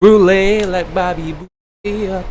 Brulee like Bobby Boucher.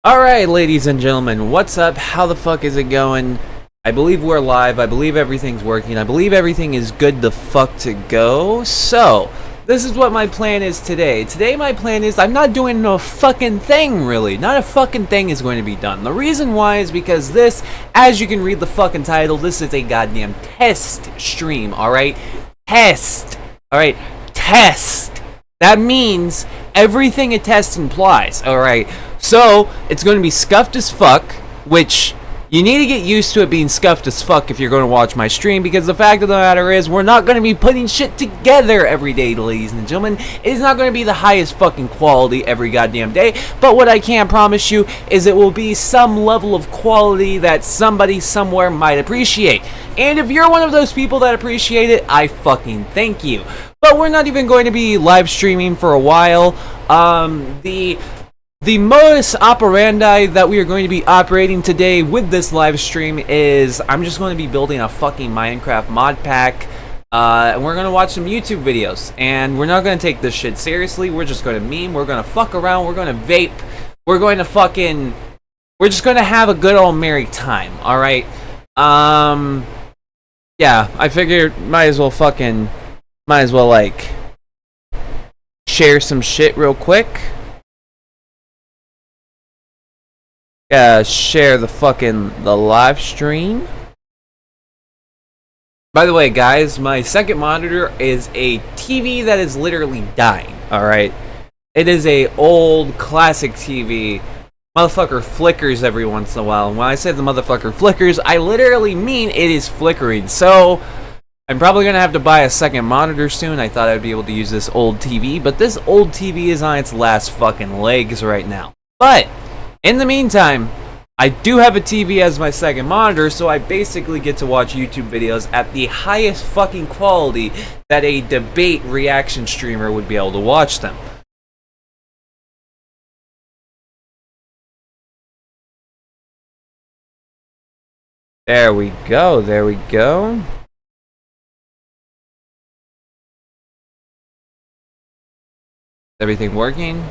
Alright, ladies and gentlemen, what's up? How the fuck is it going? I believe we're live. I believe everything's working. I believe everything is good the fuck to go. So, this is what my plan is today. Today my plan is I'm not doing no fucking thing, really. Not a fucking thing is going to be done. The reason why is because this, as you can read the fucking title, this is a goddamn test stream, alright? Test. Alright? Test. That means everything a test implies, alright? So, it's going to be scuffed as fuck, which you need to get used to it being scuffed as fuck if you're going to watch my stream, because the fact of the matter is, we're not going to be putting shit together every day, ladies and gentlemen. It is not going to be the highest fucking quality every goddamn day, but what I can promise you is it will be some level of quality that somebody somewhere might appreciate. And if you're one of those people that appreciate it, I fucking thank you. But we're not even going to be live streaming for a while. The modus operandi that we are going to be operating today with this live stream is I'm just going to be building a fucking Minecraft mod pack, and we're going to watch some YouTube videos, and we're not going to take this shit seriously. We're just going to meme, we're going to fuck around, we're going to vape, we're just going to have a good old merry time, alright? Yeah, I figured might as well like share some shit real quick. Share the live stream. By the way, guys, my second monitor is a TV that is literally dying, alright? It is a old classic TV. Motherfucker flickers every once in a while. And when I say the motherfucker flickers, I literally mean it is flickering. So, I'm probably going to have to buy a second monitor soon. I thought I'd be able to use this old TV, but this old TV is on its last fucking legs right now. But in the meantime, I do have a TV as my second monitor, so I basically get to watch YouTube videos at the highest fucking quality that a debate reaction streamer would be able to watch them. There we go, there we go. Everything working?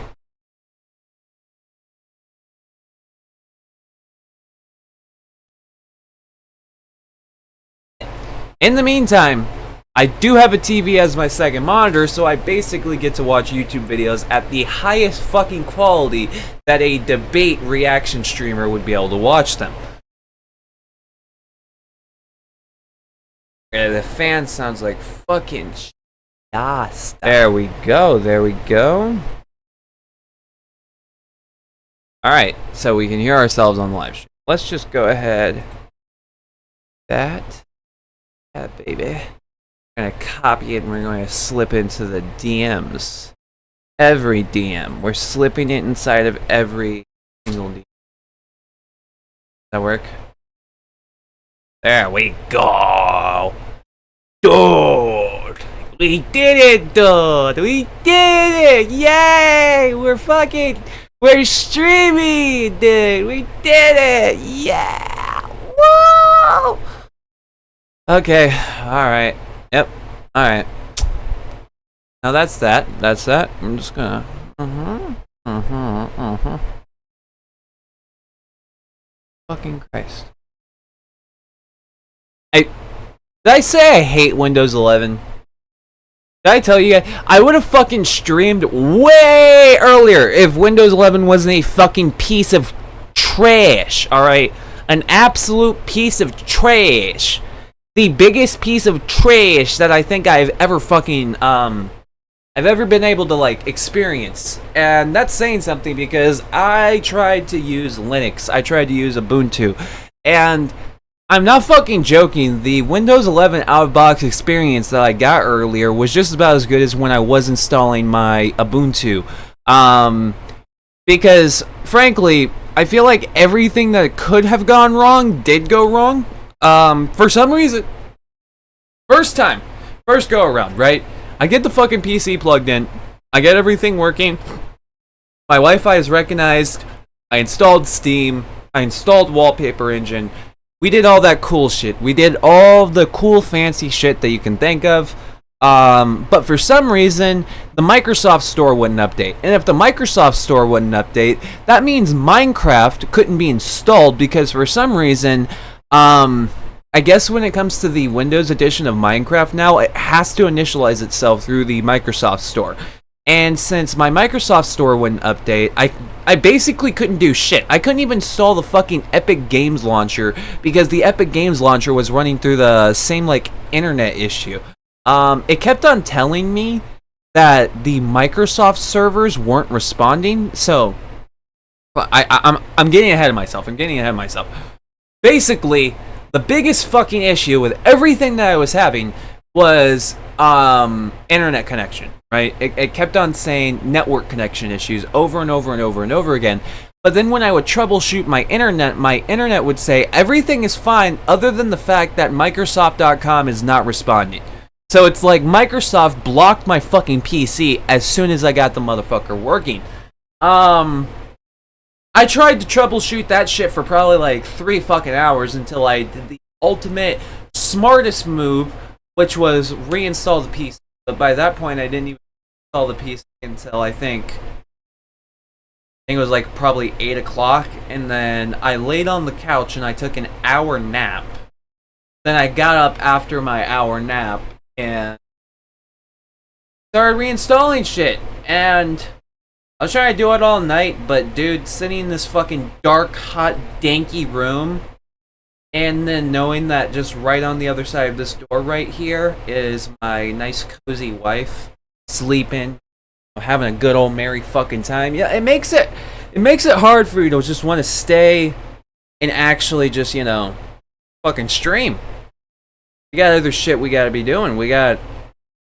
In the meantime, I do have a TV as my second monitor, so I basically get to watch YouTube videos at the highest fucking quality that a debate reaction streamer would be able to watch them. The fan sounds like fucking yes. There we go, there we go. Alright, so we can hear ourselves on the live stream. Let's just go ahead. Yeah, baby. We're going to copy it and we're going to slip into the DMs. Every DM. We're slipping it inside of every single DM. Does that work? There we go! Dude! We did it, dude! We did it! Yay! We're streaming, dude! We did it! Yeah! Whoa! Okay, alright. Yep, alright. Now that's that. I'm just gonna... Fucking Christ. Did I say I hate Windows 11? Did I tell you guys? I would have fucking streamed way earlier if Windows 11 wasn't a fucking piece of trash, alright? An absolute piece of trash. The biggest piece of trash that I think I've ever fucking, I've ever been able to, like, experience. And that's saying something because I tried to use Linux. I tried to use Ubuntu. And I'm not fucking joking. The Windows 11 out-of-box experience that I got earlier was just about as good as when I was installing my Ubuntu. Because, frankly, I feel like everything that could have gone wrong did go wrong. For some reason, first go around, right? I get the fucking PC plugged in, I get everything working, my Wi-Fi is recognized, I installed Steam, I installed Wallpaper Engine, we did all that cool shit, we did all the cool fancy shit that you can think of, But for some reason, the Microsoft Store wouldn't update. And if the Microsoft Store wouldn't update, that means Minecraft couldn't be installed because for some reason, I guess when it comes to the Windows edition of Minecraft now, it has to initialize itself through the Microsoft Store. And since my Microsoft Store wouldn't update, I basically couldn't do shit. I couldn't even install the fucking Epic Games Launcher because the Epic Games Launcher was running through the same, like, internet issue. It kept on telling me that the Microsoft servers weren't responding, so I'm getting ahead of myself. Basically, the biggest fucking issue with everything that I was having was internet connection, right? It kept on saying network connection issues over and over and over and over again. But then when I would troubleshoot my internet would say everything is fine other than the fact that Microsoft.com is not responding. So it's like Microsoft blocked my fucking PC as soon as I got the motherfucker working. I tried to troubleshoot that shit for probably like 3 fucking hours until I did the ultimate smartest move, which was reinstall the PC. But by that point, I didn't even install the PC until I think it was like probably 8 o'clock. And then I laid on the couch and I took an hour nap. Then I got up after my hour nap and started reinstalling shit. And I was trying to do it all night, but dude, sitting in this fucking dark, hot, danky room, and then knowing that just right on the other side of this door right here is my nice, cozy wife, sleeping, having a good old merry fucking time. Yeah, it makes it hard for you to just want to stay and actually just, you know, fucking stream. We got other shit we gotta be doing. We got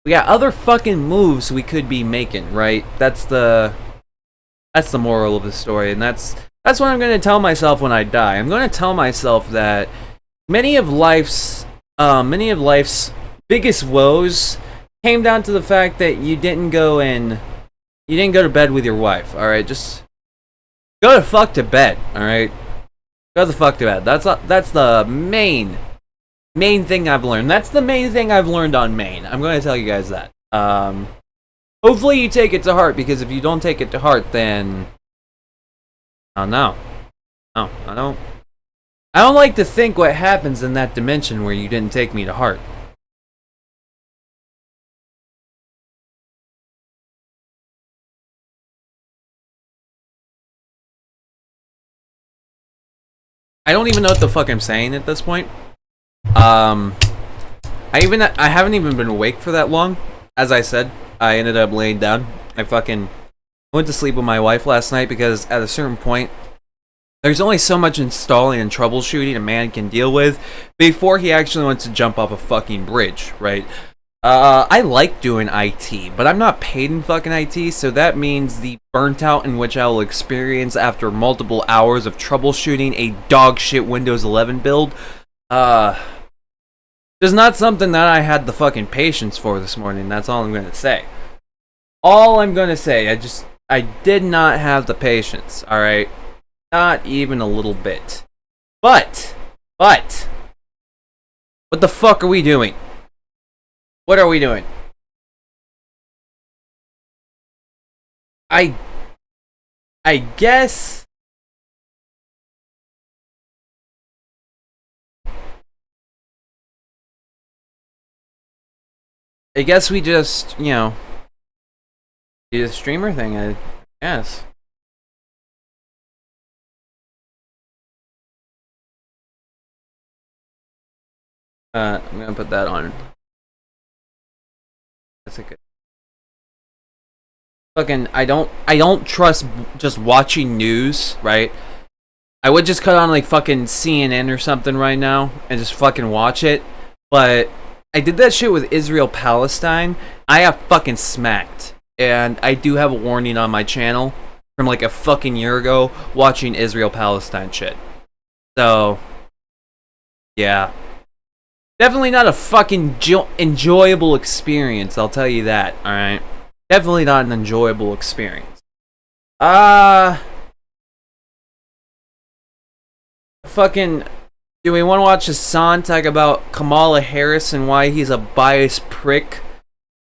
other fucking moves we could be making, right? That's the moral of the story, and that's what I'm gonna tell myself when I die. I'm gonna tell myself that many of life's biggest woes came down to the fact that you didn't go to bed with your wife. All right, just go the fuck to bed. All right, go the fuck to bed. That's the main thing I've learned. That's the main thing I've learned on Maine. I'm going to tell you guys that. Hopefully you take it to heart, because if you don't take it to heart, then I don't like to think what happens in that dimension where you didn't take me to heart. I don't even know what the fuck I'm saying at this point. I haven't even been awake for that long. As I said, I ended up laying down. I fucking went to sleep with my wife last night because at a certain point, there's only so much installing and troubleshooting a man can deal with before he actually wants to jump off a fucking bridge, right? I like doing IT, but I'm not paid in fucking IT, so that means the burnt out in which I will experience after multiple hours of troubleshooting a dog shit Windows 11 build, is not something that I had the fucking patience for this morning. That's all I'm gonna say. I did not have the patience, alright? Not even a little bit. But, what the fuck are we doing? What are we doing? I guess we just, you know, do the streamer thing, I guess. I'm gonna put that on. That's a good. Fucking, I don't trust just watching news, right? I would just cut on like fucking CNN or something right now and just fucking watch it, but I did that shit with Israel-Palestine. I got fucking smacked. And I do have a warning on my channel from like a fucking year ago watching Israel-Palestine shit. So, yeah. Definitely not a fucking enjoyable experience, I'll tell you that, alright? Definitely not an enjoyable experience. Fucking, do we want to watch Hassan talk about Kamala Harris and why he's a biased prick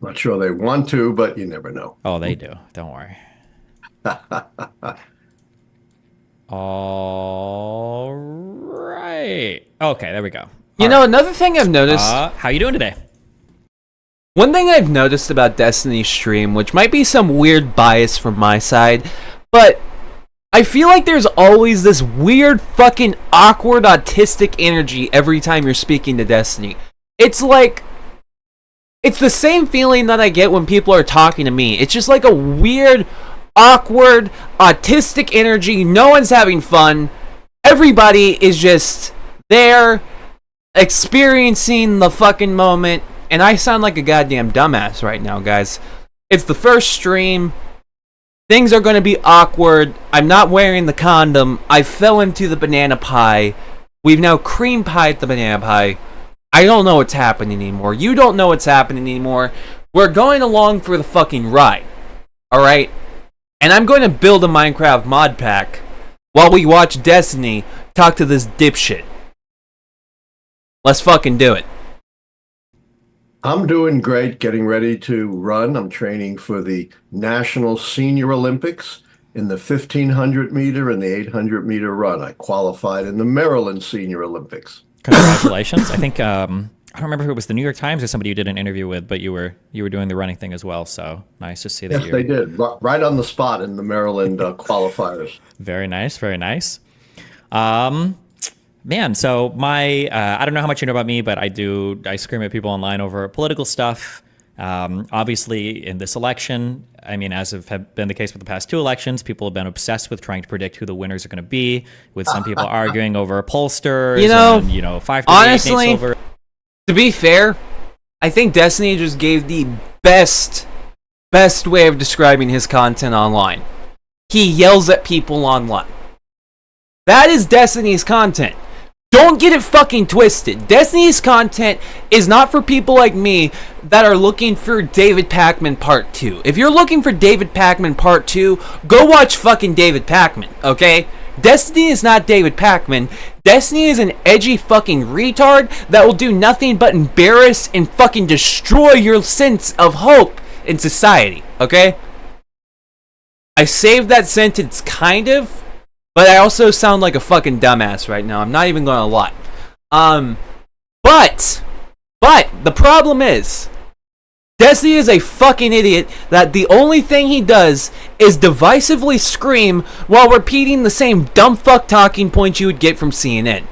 I'm not sure they want to, but you never know. Oh, they do. Don't worry. All right. Okay, there we go. You know, another thing I've noticed. How you doing today? One thing I've noticed about Destiny's stream, which might be some weird bias from my side, but I feel like there's always this weird fucking awkward autistic energy every time you're speaking to Destiny. It's like, it's the same feeling that I get when people are talking to me. It's just like a weird, awkward, autistic energy. No one's having fun. Everybody is just there, experiencing the fucking moment. And I sound like a goddamn dumbass right now, guys. It's the first stream. Things are going to be awkward. I'm not wearing the condom. I fell into the banana pie. We've now cream pied the banana pie. I don't know what's happening anymore. You don't know what's happening anymore. We're going along for the fucking ride. Alright? And I'm going to build a Minecraft mod pack while we watch Destiny talk to this dipshit. Let's fucking do it. I'm doing great, getting ready to run. I'm training for the National Senior Olympics in the 1,500 meter and the 800 meter run. I qualified in the Maryland Senior Olympics. Congratulations. I think I don't remember if it was the New York Times or somebody you did an interview with, but you were doing the running thing as well. So nice to see that. Yes, they did. Right on the spot in the Maryland qualifiers. Very nice. Very nice. Man, so I don't know how much you know about me, but I scream at people online over political stuff. Obviously, in this election, I mean, as have been the case with the past two elections, people have been obsessed with trying to predict who the winners are going to be, with some people arguing over pollsters, and 5 to 8 honestly, over. To be fair, I think Destiny just gave the best way of describing his content online. He yells at people online. That is Destiny's content. Don't get it fucking twisted. Destiny's content is not for people like me that are looking for David Pakman Part 2. If you're looking for David Pakman Part 2, go watch fucking David Pakman, okay? Destiny is not David Pakman. Destiny is an edgy fucking retard that will do nothing but embarrass and fucking destroy your sense of hope in society, okay? I saved that sentence, kind of. But I also sound like a fucking dumbass right now. I'm not even going to lie. But the problem is, Destiny is a fucking idiot that the only thing he does is divisively scream while repeating the same dumb fuck talking points you would get from CNN.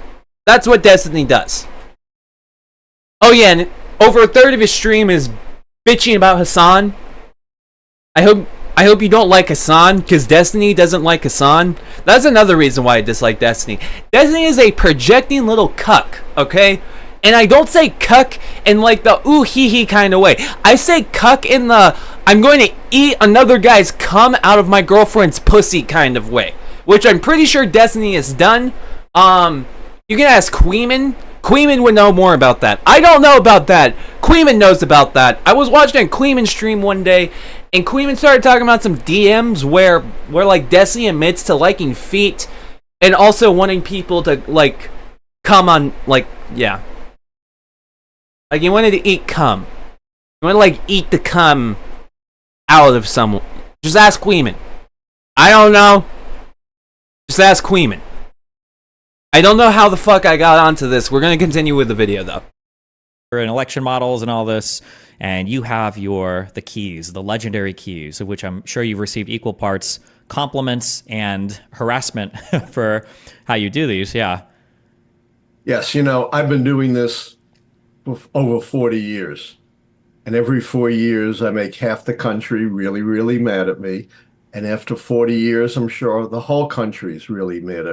That's what Destiny does. Oh yeah, and over a third of his stream is bitching about Hassan. I hope you don't like Hassan, because Destiny doesn't like Hassan. That's another reason why I dislike Destiny. Destiny is a projecting little cuck, okay? And I don't say cuck in like the ooh hee hee kind of way. I say cuck in the I'm going to eat another guy's cum out of my girlfriend's pussy kind of way. Which I'm pretty sure Destiny has done. You can ask Queeman. Queeman would know more about that. I don't know about that. Queeman knows about that. I was watching a Queeman stream one day, and Queeman started talking about some DMs where like Destiny admits to liking feet and also wanting people to like come on, like, yeah. Like he wanted to eat cum. He wanted to like eat the cum out of someone. Just ask Queeman. I don't know. Just ask Queeman. I don't know how the fuck I got onto this. We're going to continue with the video, though. And election models and all this, and you have the keys, the legendary keys, of which I'm sure you've received equal parts compliments and harassment for how you do these. Yeah. Yes, I've been doing this for over 40 years. And every 4 years, I make half the country really, really mad at me. And after 40 years, I'm sure the whole country is really mad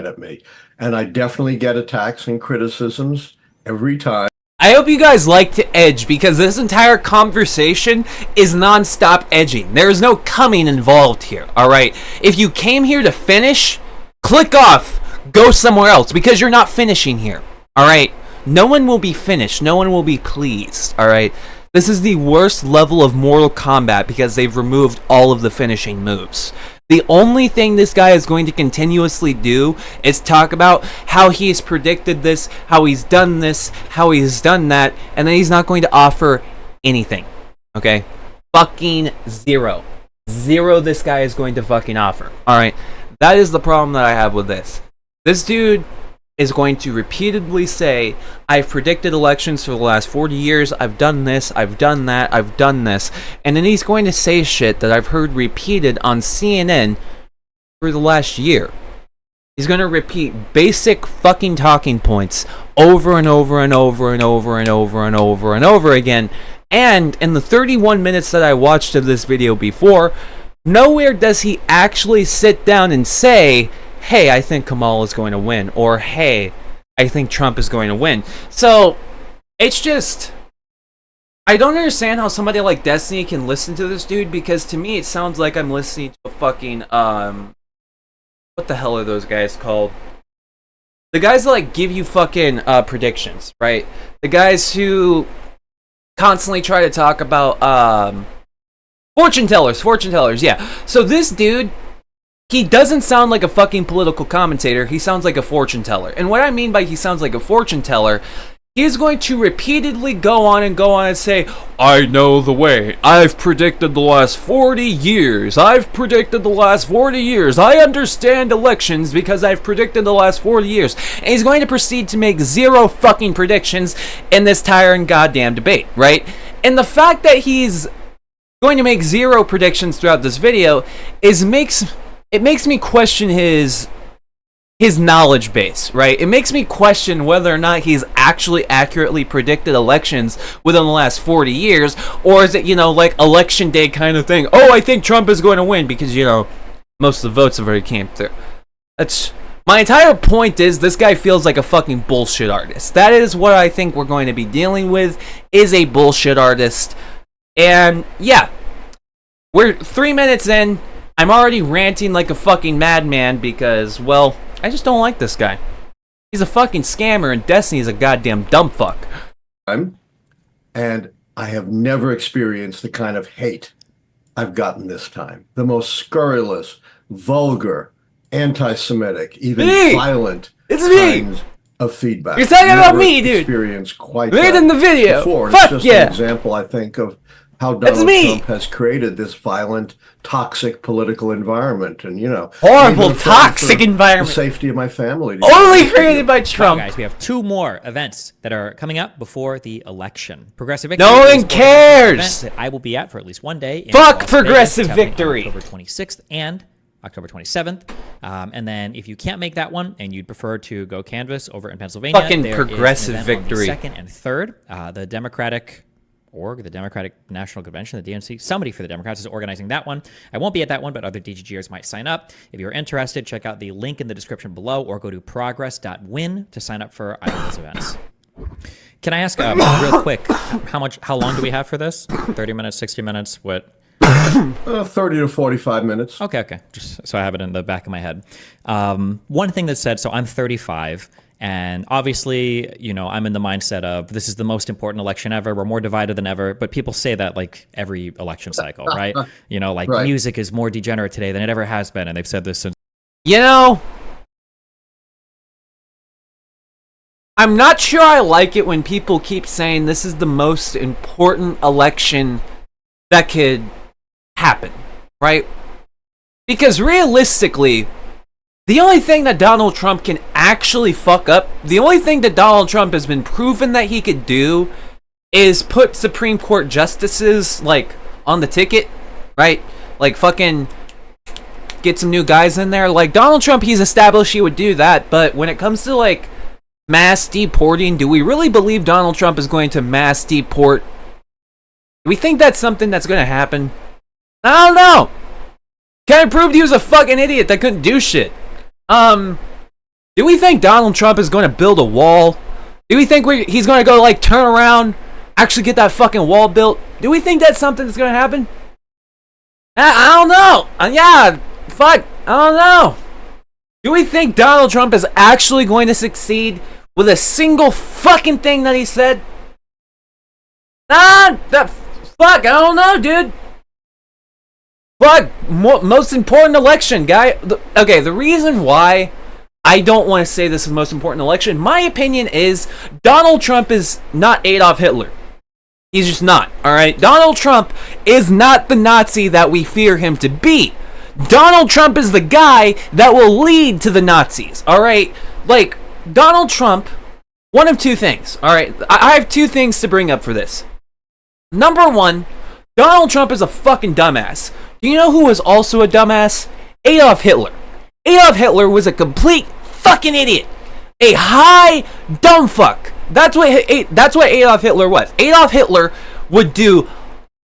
at me. And I definitely get attacks and criticisms every time. I hope you guys like to edge, because this entire conversation is non-stop edging. There is no coming involved here, alright? If you came here to finish, click off. Go somewhere else, because you're not finishing here, alright? No one will be finished. No one will be pleased, alright? This is the worst level of Mortal Kombat because they've removed all of the finishing moves. The only thing this guy is going to continuously do is talk about how he's predicted this, how he's done this, how he's done that, and then he's not going to offer anything. Okay? Fucking zero. Zero this guy is going to fucking offer. Alright? That is the problem that I have with this. This dude is going to repeatedly say, I've predicted elections for the last 40 years, I've done this, I've done that, I've done this. And then he's going to say shit that I've heard repeated on CNN for the last year. He's going to repeat basic fucking talking points over and over and over and over and over and over and over again. And in the 31 minutes that I watched of this video before, nowhere does he actually sit down and say, hey, I think Kamala is going to win, or hey, I think Trump is going to win. So, it's just, I don't understand how somebody like Destiny can listen to this dude, because to me it sounds like I'm listening to a fucking, what the hell are those guys called? The guys that like give you fucking predictions, right? The guys who constantly try to talk about fortune tellers, yeah. So this dude, he doesn't sound like a fucking political commentator. He sounds like a fortune teller. And what I mean by he sounds like a fortune teller, he's going to repeatedly go on and say, I know the way. I've predicted the last 40 years. I've predicted the last 40 years. I understand elections because I've predicted the last 40 years. And he's going to proceed to make zero fucking predictions in this tiring goddamn debate, right? And the fact that he's going to make zero predictions throughout this video makes me question his knowledge base, right? It makes me question whether or not he's actually accurately predicted elections within the last 40 years, or is it, like election day kind of thing? Oh, I think Trump is going to win because, most of the votes have already came through. That's my entire point is this guy feels like a fucking bullshit artist. That is what I think we're going to be dealing with, is a bullshit artist. And yeah, we're 3 minutes in. I'm already ranting like a fucking madman because, well, I just don't like this guy. He's a fucking scammer, and Destiny's a goddamn dumb fuck. And I have never experienced the kind of hate I've gotten this time. The most scurrilous, vulgar, anti-Semitic, even violent kinds of feedback. You're talking about me, dude. Experienced quite right in the video. Before. Fuck it's just yeah. an example, I think, of how Donald Trump has created this violent, toxic political environment, and horrible, toxic environment. The safety of my family. Only created by Trump. Guys, we have 2 more events that are coming up before the election. Progressive Victory. No one cares. That I will be at for at least one day. Fuck Progressive Victory. October 26th and October 27th. And then if you can't make that one and you'd prefer to go canvass over in Pennsylvania, fucking Progressive Victory. On the 2nd and 3rd, the Democratic National Convention, the DNC, somebody for the Democrats is organizing that one. I won't be at that one, but other DGGers might sign up. If you're interested, check out the link in the description below or go to progress.win to sign up for either of those events. Can I ask real quick, how long do we have for this? 30 minutes, 60 minutes, what? 30 to 45 minutes. Okay. Just so I have it in the back of my head. One thing that said, so I'm 35. And obviously, I'm in the mindset of this is the most important election ever. We're more divided than ever. But people say that like every election cycle, right? Right. Music is more degenerate today than it ever has been. And they've said this since. I'm not sure I like it when people keep saying this is the most important election that could happen, right? Because realistically, the only thing that Donald Trump can actually fuck up, the only thing that Donald Trump has been proven that he could do is put Supreme Court justices, like, on the ticket, right? Like, fucking get some new guys in there. Like, Donald Trump, he's established he would do that, but when it comes to, like, mass deporting, do we really believe Donald Trump is going to mass deport? Do we think that's something that's going to happen? I don't know. Kind of proved he was a fucking idiot that couldn't do shit. Do we think Donald Trump is going to build a wall? Do we think he's going to go, like, turn around, actually get that fucking wall built? Do we think that's something that's going to happen? I don't know. I don't know. Do we think Donald Trump is actually going to succeed with a single fucking thing that he said? I don't know, dude. Most important election, guy. Okay, the reason why I don't want to say this is the most important election, my opinion is Donald Trump is not Adolf Hitler. He's just not, alright? Donald Trump is not the Nazi that we fear him to be. Donald Trump is the guy that will lead to the Nazis, alright? Like, Donald Trump, one of two things, alright? I have two things to bring up for this. Number one, Donald Trump is a fucking dumbass. Do you know who was also a dumbass? Adolf Hitler. Adolf Hitler was a complete fucking idiot. A high dumb fuck. That's what Adolf Hitler was. Adolf Hitler would do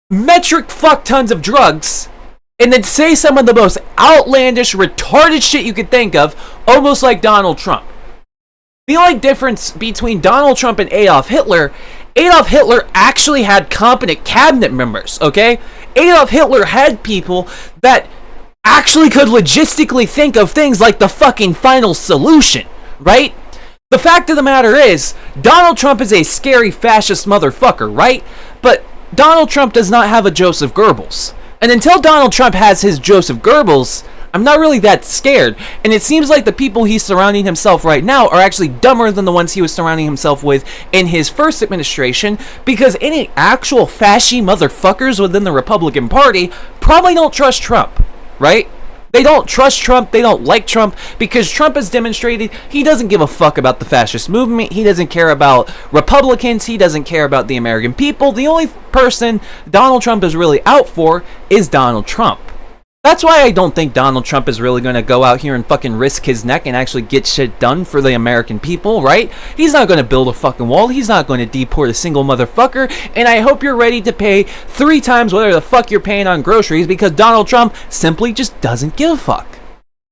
metric fuck tons of drugs and then say some of the most outlandish, retarded shit you could think of, almost like Donald Trump. The only difference between Donald Trump and Adolf Hitler actually had competent cabinet members, okay? Adolf Hitler had people that actually could logistically think of things like the fucking final solution, right? The fact of the matter is, Donald Trump is a scary fascist motherfucker, right? But Donald Trump does not have a Joseph Goebbels. And until Donald Trump has his Joseph Goebbels, I'm not really that scared. And it seems like the people he's surrounding himself right now are actually dumber than the ones he was surrounding himself with in his first administration, because any actual fascy motherfuckers within the Republican Party probably don't trust Trump, right? They don't trust Trump, they don't like Trump, because Trump has demonstrated he doesn't give a fuck about the fascist movement, he doesn't care about Republicans, he doesn't care about the American people. The only person Donald Trump is really out for is Donald Trump. That's why I don't think Donald Trump is really going to go out here and fucking risk his neck and actually get shit done for the American people, right? He's not going to build a fucking wall. He's not going to deport a single motherfucker. And I hope you're ready to pay 3 times whatever the fuck you're paying on groceries, because Donald Trump simply just doesn't give a fuck.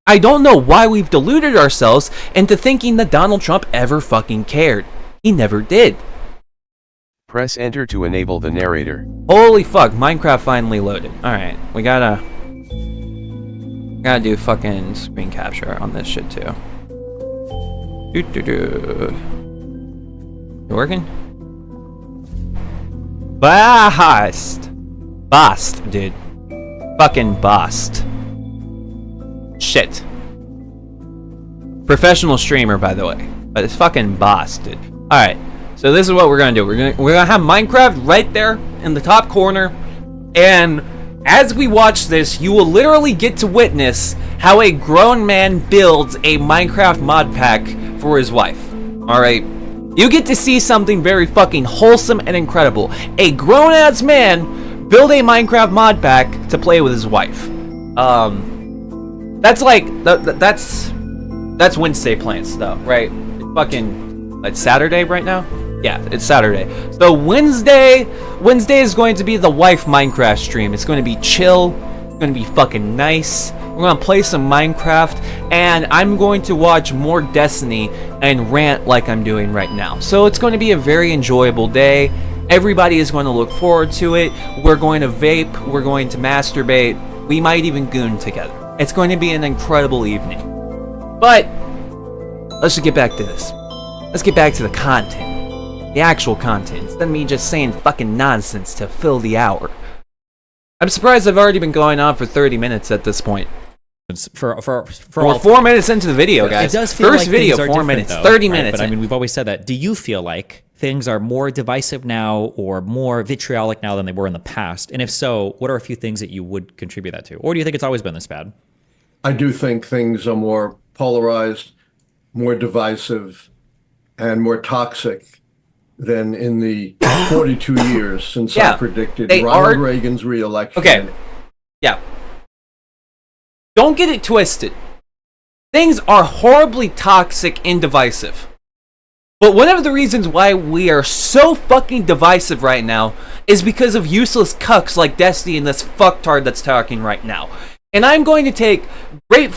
I don't know why we've deluded ourselves into thinking that Donald Trump ever fucking cared. He never did. Press enter to enable the narrator. Holy fuck, Minecraft finally loaded. Alright, we gotta do fucking screen capture on this shit too. You working? Bast, dude. Fucking bast. Shit. Professional streamer, by the way. But it's fucking bast, dude. Alright, so this is what we're gonna do. We're gonna have Minecraft right there in the top corner, and as we watch this, you will literally get to witness how a grown man builds a Minecraft mod pack for his wife. Alright? You get to see something very fucking wholesome and incredible. A grown-ass man build a Minecraft mod pack to play with his wife. That's like, that's Wednesday plans though, right? It's Saturday right now? Yeah, it's Saturday. So Wednesday is going to be the wife Minecraft stream. It's going to be chill. It's going to be fucking nice. We're going to play some Minecraft, and I'm going to watch more Destiny and rant like I'm doing right now. So it's going to be a very enjoyable day. Everybody is going to look forward to it. We're going to vape. We're going to masturbate. We might even goon together. It's going to be an incredible evening. But let's just get back to this. Let's get back to the content. The actual content, instead of me just saying fucking nonsense to fill the hour. I'm surprised I've already been going on for 30 minutes at this point. For We're 4 minutes into the video, guys. It does feel First like video, things are 4 different, minutes, though, 30 right? minutes. But I mean, we've always said that. Do you feel like things are more divisive now or more vitriolic now than they were in the past? And if so, what are a few things that you would contribute that to? Or do you think it's always been this bad? I do think things are more polarized, more divisive, and more toxic than in the 42 years since I predicted Ronald Reagan's re-election. Okay, yeah. Don't get it twisted. Things are horribly toxic and divisive. But one of the reasons why we are so fucking divisive right now is because of useless cucks like Destiny and this fucktard that's talking right now. And I'm going to take great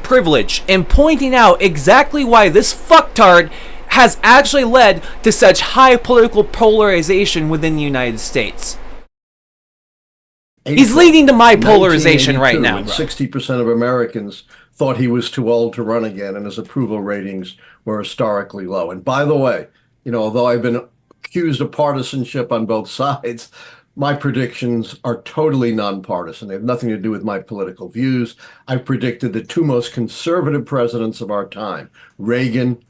privilege in pointing out exactly why this fucktard has actually led to such high political polarization within the United States. He's leading to my polarization right now. 60% of Americans thought he was too old to run again, and his approval ratings were historically low. And by the way, although I've been accused of partisanship on both sides, my predictions are totally nonpartisan. They have nothing to do with my political views. I've predicted the 2 most conservative presidents of our time, Reagan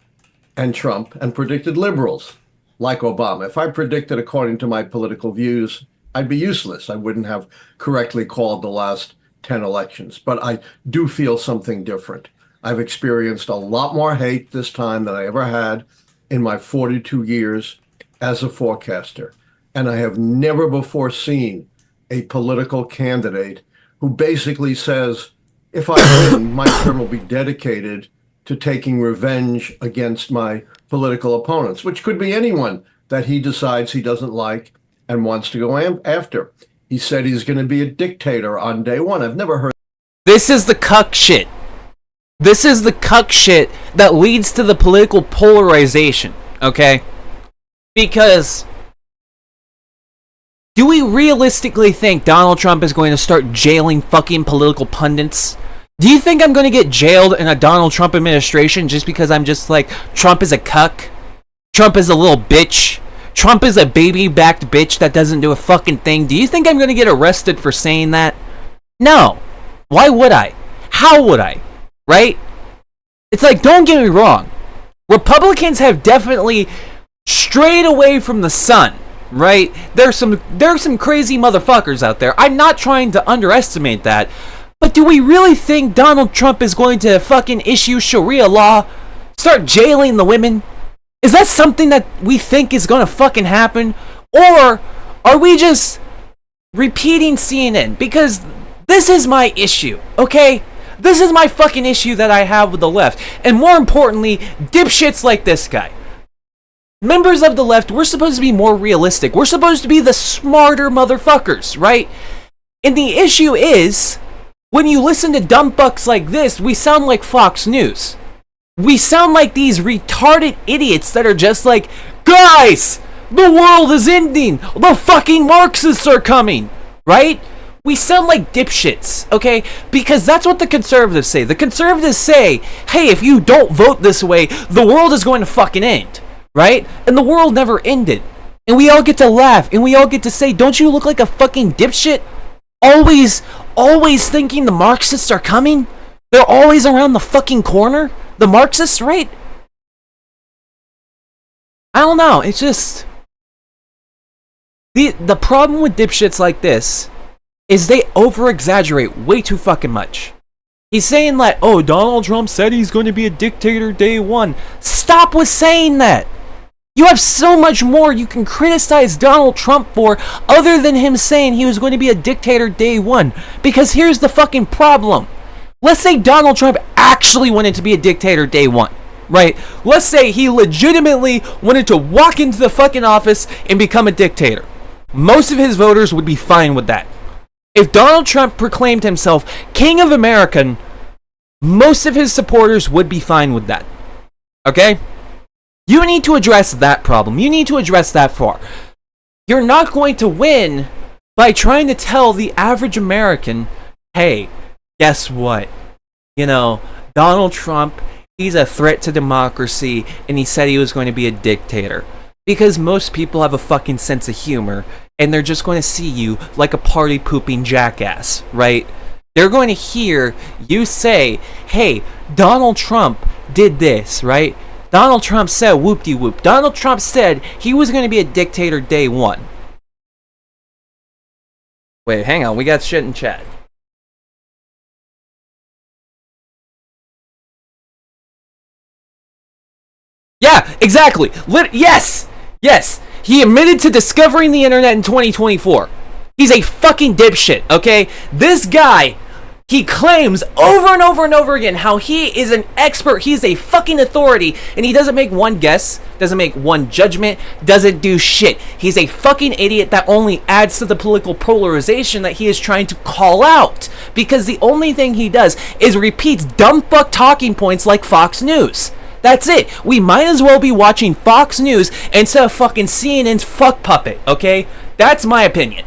and Trump, and predicted liberals. like Obama. If I predicted according to my political views, I'd be useless. I wouldn't have correctly called the last 10 elections. But I do feel something different. I've experienced a lot more hate this time than I ever had in my 42 years as a forecaster. And I have never before seen a political candidate who basically says, if I win, my term will be dedicated to taking revenge against my political opponents, which could be anyone that he decides he doesn't like and wants to go after. He said he's going to be a dictator on day one. I've never heard. This is the cuck shit. This is the cuck shit that leads to the political polarization, okay? Because do we realistically think Donald Trump is going to start jailing fucking political pundits? Do you think I'm going to get jailed in a Donald Trump administration just because I'm just like, Trump is a cuck? Trump is a little bitch? Trump is a baby-backed bitch that doesn't do a fucking thing? Do you think I'm going to get arrested for saying that? No. Why would I? How would I? Right? It's like, don't get me wrong. Republicans have definitely strayed away from the sun, right? There's some crazy motherfuckers out there. I'm not trying to underestimate that. But do we really think Donald Trump is going to fucking issue Sharia law? Start jailing the women? Is that something that we think is going to fucking happen? Or are we just repeating CNN? Because this is my issue, okay? This is my fucking issue that I have with the left. And more importantly, dipshits like this guy. Members of the left, we're supposed to be more realistic. We're supposed to be the smarter motherfuckers, right? And the issue is, when you listen to dumb fucks like this, we sound like Fox News. We sound like these retarded idiots that are just like, guys, the world is ending. The fucking Marxists are coming, right? We sound like dipshits, okay? Because that's what the conservatives say. The conservatives say, hey, if you don't vote this way, the world is going to fucking end, right? And the world never ended. And we all get to laugh, and we all get to say, don't you look like a fucking dipshit? Always thinking the Marxists are coming? They're always around the fucking corner? The Marxists, right? I don't know, it's just... The problem with dipshits like this is they over-exaggerate way too fucking much. He's saying like, oh, Donald Trump said he's going to be a dictator day one. Stop with saying that! You have so much more you can criticize Donald Trump for other than him saying he was going to be a dictator day one. Because here's the fucking problem. Let's say Donald Trump actually wanted to be a dictator day one, right? Let's say he legitimately wanted to walk into the fucking office and become a dictator. Most of his voters would be fine with that. If Donald Trump proclaimed himself King of America, most of his supporters would be fine with that. Okay? You need to address that problem. You need to address that far. You're not going to win by trying to tell the average American, hey, guess what? You know, Donald Trump, he's a threat to democracy, and he said he was going to be a dictator. Because most people have a fucking sense of humor, and they're just going to see you like a party-pooping jackass, right? They're going to hear you say, hey, Donald Trump did this, right? Donald Trump said whoop-de-whoop. Donald Trump said he was going to be a dictator day one. Wait, hang on. We got shit in chat. Yeah, exactly. Yes! Yes! He admitted to discovering the internet in 2024. He's a fucking dipshit, okay? This guy, he claims over and over and over again how he is an expert, he's a fucking authority, and he doesn't make one guess, doesn't make one judgment, doesn't do shit. He's a fucking idiot that only adds to the political polarization that he is trying to call out. Because the only thing he does is repeats dumb fuck talking points like Fox News. That's it. We might as well be watching Fox News instead of fucking CNN's fuck puppet, okay? That's my opinion.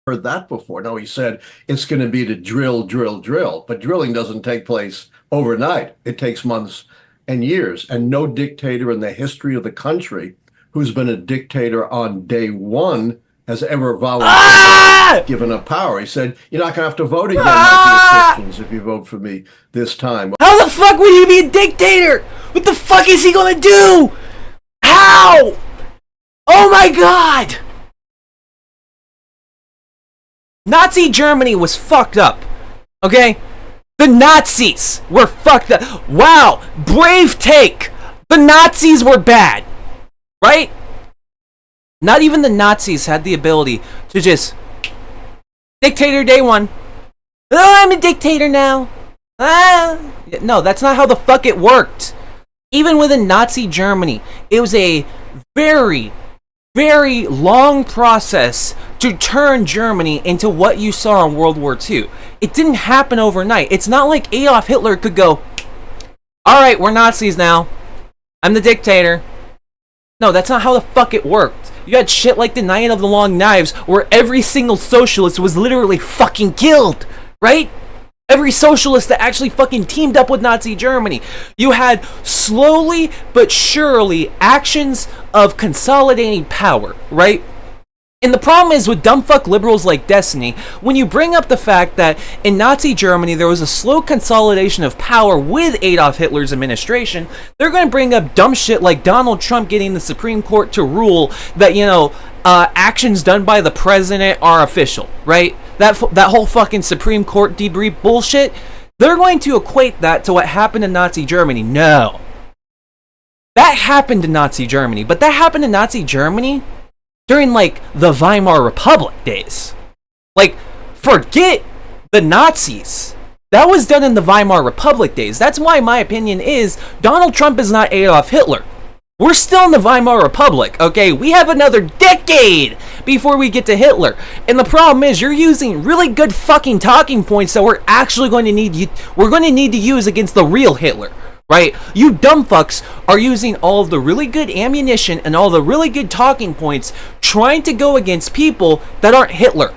Heard that before. No, he said it's going to be to drill. But drilling doesn't take place overnight. It takes months and years. And no dictator in the history of the country who's been a dictator on day one has ever voluntarily given up power. He said, you're not going to have to vote again, my dear Christians, if you vote for me this time. How the fuck would he be a dictator? What the fuck is he going to do? How? Wow! Oh my god! Nazi Germany was fucked up. Okay? The Nazis were fucked up. Wow! Brave take! The Nazis were bad. Right? Not even the Nazis had the ability to just... Dictator day one. Oh, I'm a dictator now. No, that's not how the fuck it worked. Even within Nazi Germany, it was a very, very long process to turn Germany into what you saw in World War II. It didn't happen overnight. It's not like Adolf Hitler could go, alright, we're Nazis now. I'm the dictator. No, that's not how the fuck it worked. You had shit like the Night of the Long Knives, where every single socialist was literally fucking killed, right? Every socialist that actually fucking teamed up with Nazi Germany. You had slowly but surely actions of consolidating power, right? And the problem is with dumbfuck liberals like Destiny, when you bring up the fact that in Nazi Germany there was a slow consolidation of power with Adolf Hitler's administration, they're going to bring up dumb shit like Donald Trump getting the Supreme Court to rule that, actions done by the president are official, right? That whole fucking Supreme Court debrief bullshit, they're going to equate that to what happened in Nazi Germany. No. That happened in Nazi Germany, but that happened in Nazi Germany during, the Weimar Republic days. Forget the Nazis. That was done in the Weimar Republic days. That's why my opinion is Donald Trump is not Adolf Hitler. We're still in the Weimar Republic, okay? We have another decade before we get to Hitler. And the problem is you're using really good fucking talking points that we're actually going to need to use against the real Hitler. Right? You dumb fucks are using all of the really good ammunition and all the really good talking points trying to go against people that aren't Hitler.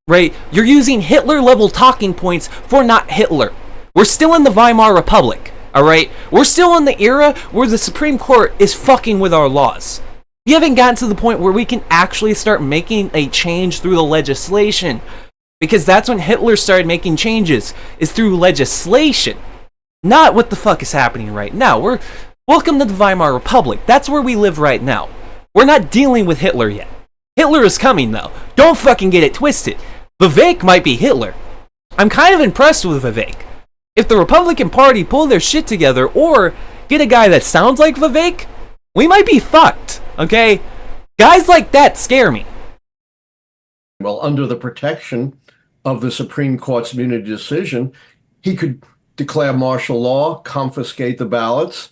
Right? You're using Hitler level talking points for not Hitler. We're still in the Weimar Republic. Alright? We're still in the era where the Supreme Court is fucking with our laws. We haven't gotten to the point where we can actually start making a change through the legislation. Because that's when Hitler started making changes, is through legislation. Not what the fuck is happening right now. Welcome to the Weimar Republic. That's where we live right now. We're not dealing with Hitler yet. Hitler is coming, though. Don't fucking get it twisted. Vivek might be Hitler. I'm kind of impressed with Vivek. If the Republican Party pull their shit together or get a guy that sounds like Vivek, we might be fucked, okay? Guys like that scare me. Well, under the protection of the Supreme Court's immunity decision, he could declare martial law, confiscate the ballots,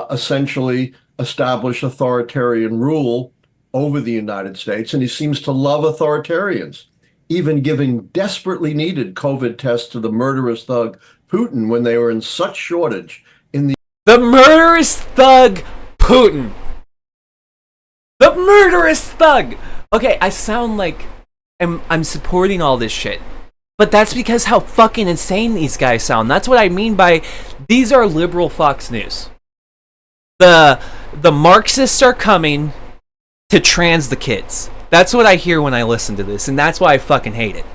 essentially establish authoritarian rule over the United States. And he seems to love authoritarians, even giving desperately needed COVID tests to the murderous thug Putin when they were in such shortage in the murderous thug Putin. The murderous thug. Okay, I sound like I'm supporting all this shit. But that's because how fucking insane these guys sound. That's what I mean by these are liberal Fox News. The Marxists are coming to trans the kids. That's what I hear when I listen to this, and that's why I fucking hate it.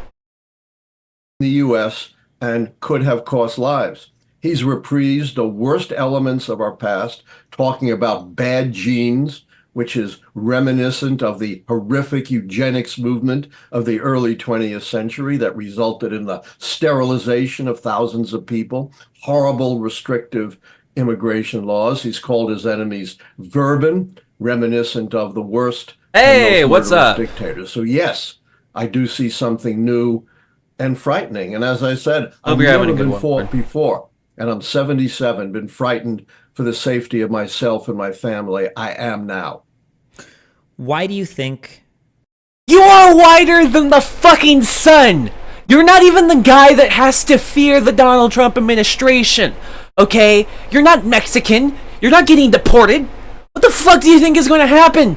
the U.S. and could have cost lives. He's reprised the worst elements of our past, talking about bad genes, which is reminiscent of the horrific eugenics movement of the early 20th century that resulted in the sterilization of thousands of people, horrible restrictive immigration laws. He's called his enemies vermin, reminiscent of the worst Hey, what's up? dictators. So yes, I do see something new and frightening. And as I said, I've you're having never a good been one, fought man. before. And I'm 77, been frightened for the safety of myself and my family. I am now. Why do you think You are whiter than the fucking sun! You're not even the guy that has to fear the Donald Trump administration, okay? You're not Mexican. You're not getting deported. What the fuck do you think is going to happen?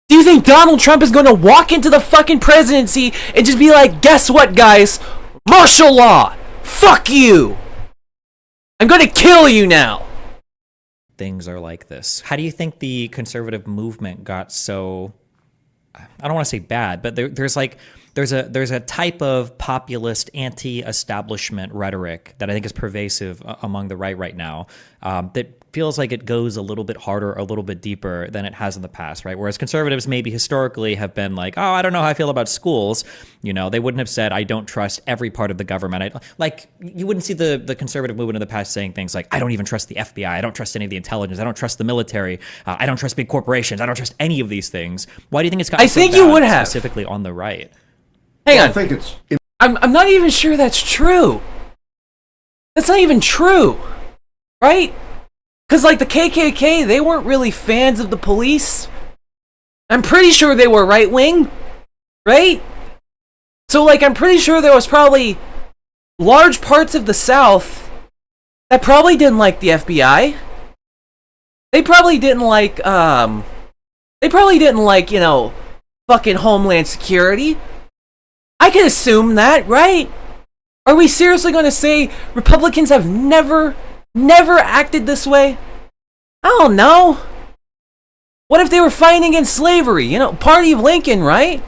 Do you think Donald Trump is going to walk into the fucking presidency and just be like, guess what, guys? Martial law! Fuck you! I'm going to kill you now! things are like this? How do you think the conservative movement got so, I don't want to say bad, but there's a type of populist anti-establishment rhetoric that I think is pervasive among the right now, that feels like it goes a little bit harder, a little bit deeper than it has in the past, right? Whereas conservatives maybe historically have been like, oh, I don't know how I feel about schools. You know, they wouldn't have said, I don't trust every part of the government. Like, you wouldn't see the conservative movement in the past saying things like, I don't even trust the FBI. I don't trust any of the intelligence. I don't trust the military. I don't trust big corporations. I don't trust any of these things. Why do you think it's gotten I so think bad, you would have. specifically on the right? Hang on. I think it's I'm not even sure that's true. That's not even true, right? Because, like, the KKK, they weren't really fans of the police. I'm pretty sure they were right-wing, right? So, like, I'm pretty sure there was probably large parts of the South that probably didn't like the FBI. They probably didn't like, you know, fucking Homeland Security. I can assume that, right? Are we seriously going to say Republicans have never acted this way? I don't know. What if they were fighting against slavery? You know, Party of Lincoln, right?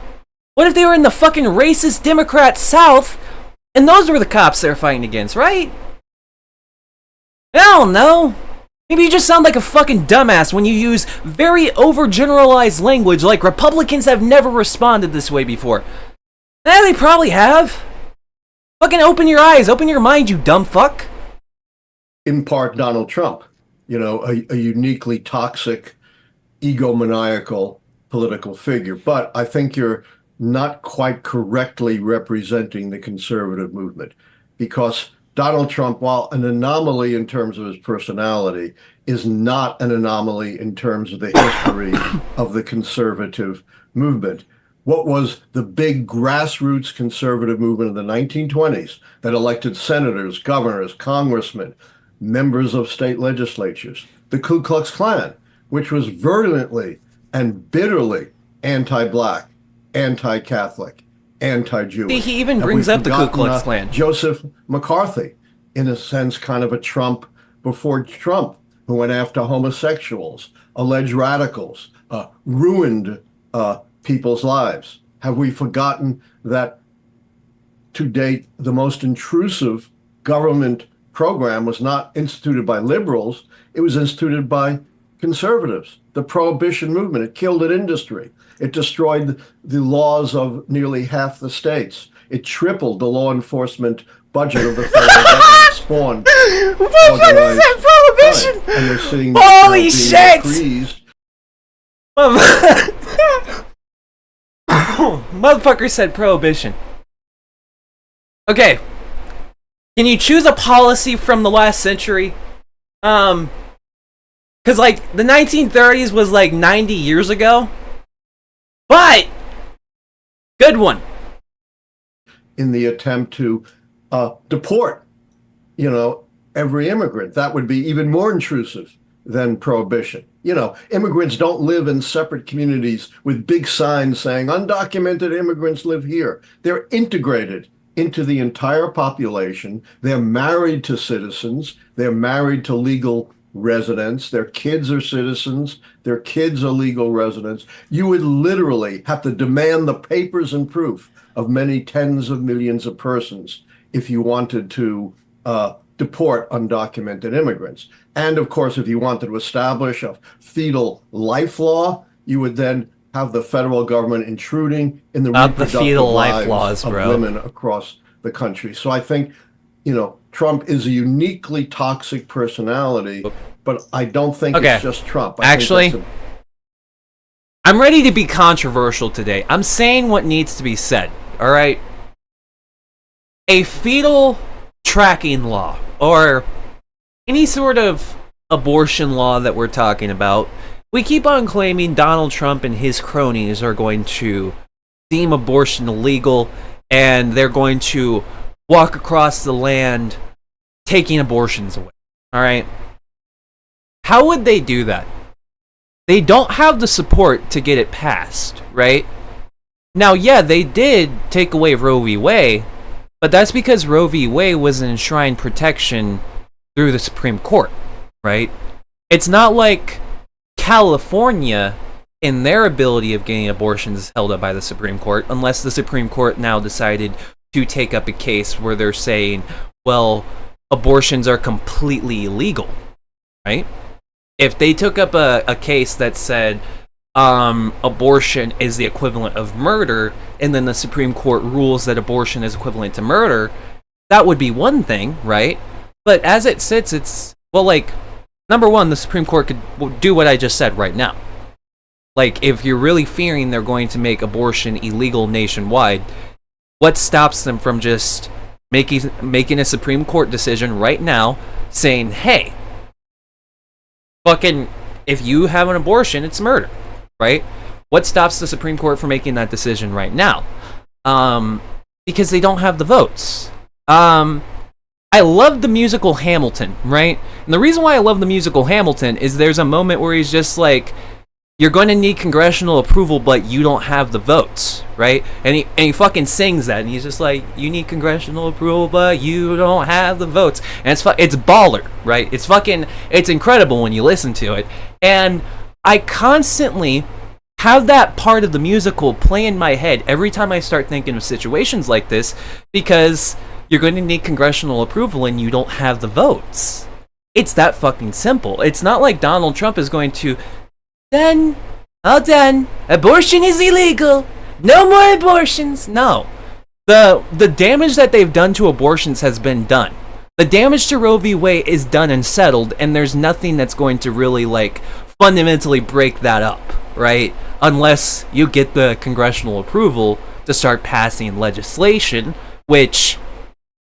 What if they were in the fucking racist Democrat South and those were the cops they're fighting against, right? I don't know. Maybe you just sound like a fucking dumbass when you use very overgeneralized language like Republicans have never responded this way before. Yeah, they probably have. Fucking open your eyes, open your mind, you dumb fuck. in part Donald Trump, you know, a uniquely toxic, egomaniacal political figure. But I think you're not quite correctly representing the conservative movement, because Donald Trump, while an anomaly in terms of his personality, is not an anomaly in terms of the history of the conservative movement. What was the big grassroots conservative movement of the 1920s that elected senators, governors, congressmen, members of state legislatures? The Ku Klux Klan, which was virulently and bitterly anti-Black, anti-Catholic, anti-Jewish. He even Have brings we up the Ku forgotten, Klux Klan. Joseph McCarthy, in a sense, kind of a Trump before Trump, who went after homosexuals, alleged radicals, ruined people's lives. Have we forgotten that to date, the most intrusive government program was not instituted by liberals, it was instituted by conservatives. The prohibition movement, it killed an industry. It destroyed the laws of nearly half the states. It tripled the law enforcement budget of the federal government, spawned organized prohibition? crime. And we're seeing Holy being shit! increased. Motherfucker said prohibition. Okay. Can you choose a policy from the last century? Because, like, the 1930s was, like, 90 years ago. But, good one. In the attempt to deport, you know, every immigrant. That would be even more intrusive than prohibition. You know, immigrants don't live in separate communities with big signs saying undocumented immigrants live here. They're integrated into the entire population. They're married to citizens. They're married to legal residents. Their kids are citizens. Their kids are legal residents. You would literally have to demand the papers and proof of many tens of millions of persons if you wanted to deport undocumented immigrants. And of course, if you wanted to establish a fetal life law, you would then have the federal government intruding in the reproductive fetal life lives laws, of bro. women across the country. So I think, you know, Trump is a uniquely toxic personality, but I don't think Okay. it's just Trump. Actually, I'm ready to be controversial today. I'm saying what needs to be said, all right? A fetal tracking law, or any sort of abortion law that we're talking about, we keep on claiming Donald Trump and his cronies are going to deem abortion illegal, and they're going to walk across the land taking abortions away, all right? How would they do that? They don't have the support to get it passed, right? Now, yeah, they did take away Roe v. Wade, but that's because Roe v. Wade was an enshrined protection through the Supreme Court, right? It's not like California, in their ability of getting abortions held up by the Supreme Court, unless the Supreme Court now decided to take up a case where they're saying, well, abortions are completely illegal, right? if they took up a case that said abortion is the equivalent of murder, and then the Supreme Court rules that abortion is equivalent to murder, that would be one thing, right? But as it sits, it's, well, like, number one, the Supreme Court could do what I just said right now. Like, if you're really fearing they're going to make abortion illegal nationwide, what stops them from just making a Supreme Court decision right now saying, hey, fucking, if you have an abortion, it's murder, right? What stops the Supreme Court from making that decision right now? Because they don't have the votes. I love the musical Hamilton, right? And the reason why I love the musical Hamilton is there's a moment where he's just like, you're going to need congressional approval, but you don't have the votes, right? And he fucking sings that, and he's just like, you need congressional approval, but you don't have the votes. And it's baller, right? It's incredible when you listen to it. And I constantly have that part of the musical play in my head every time I start thinking of situations like this, because you're going to need congressional approval and you don't have the votes. It's that fucking simple. It's not like Donald Trump is going to, then, all done, abortion is illegal, no more abortions. No. The damage that they've done to abortions has been done. The damage to Roe v. Wade is done and settled, and there's nothing that's going to really, like, fundamentally break that up, right? Unless you get the congressional approval to start passing legislation, which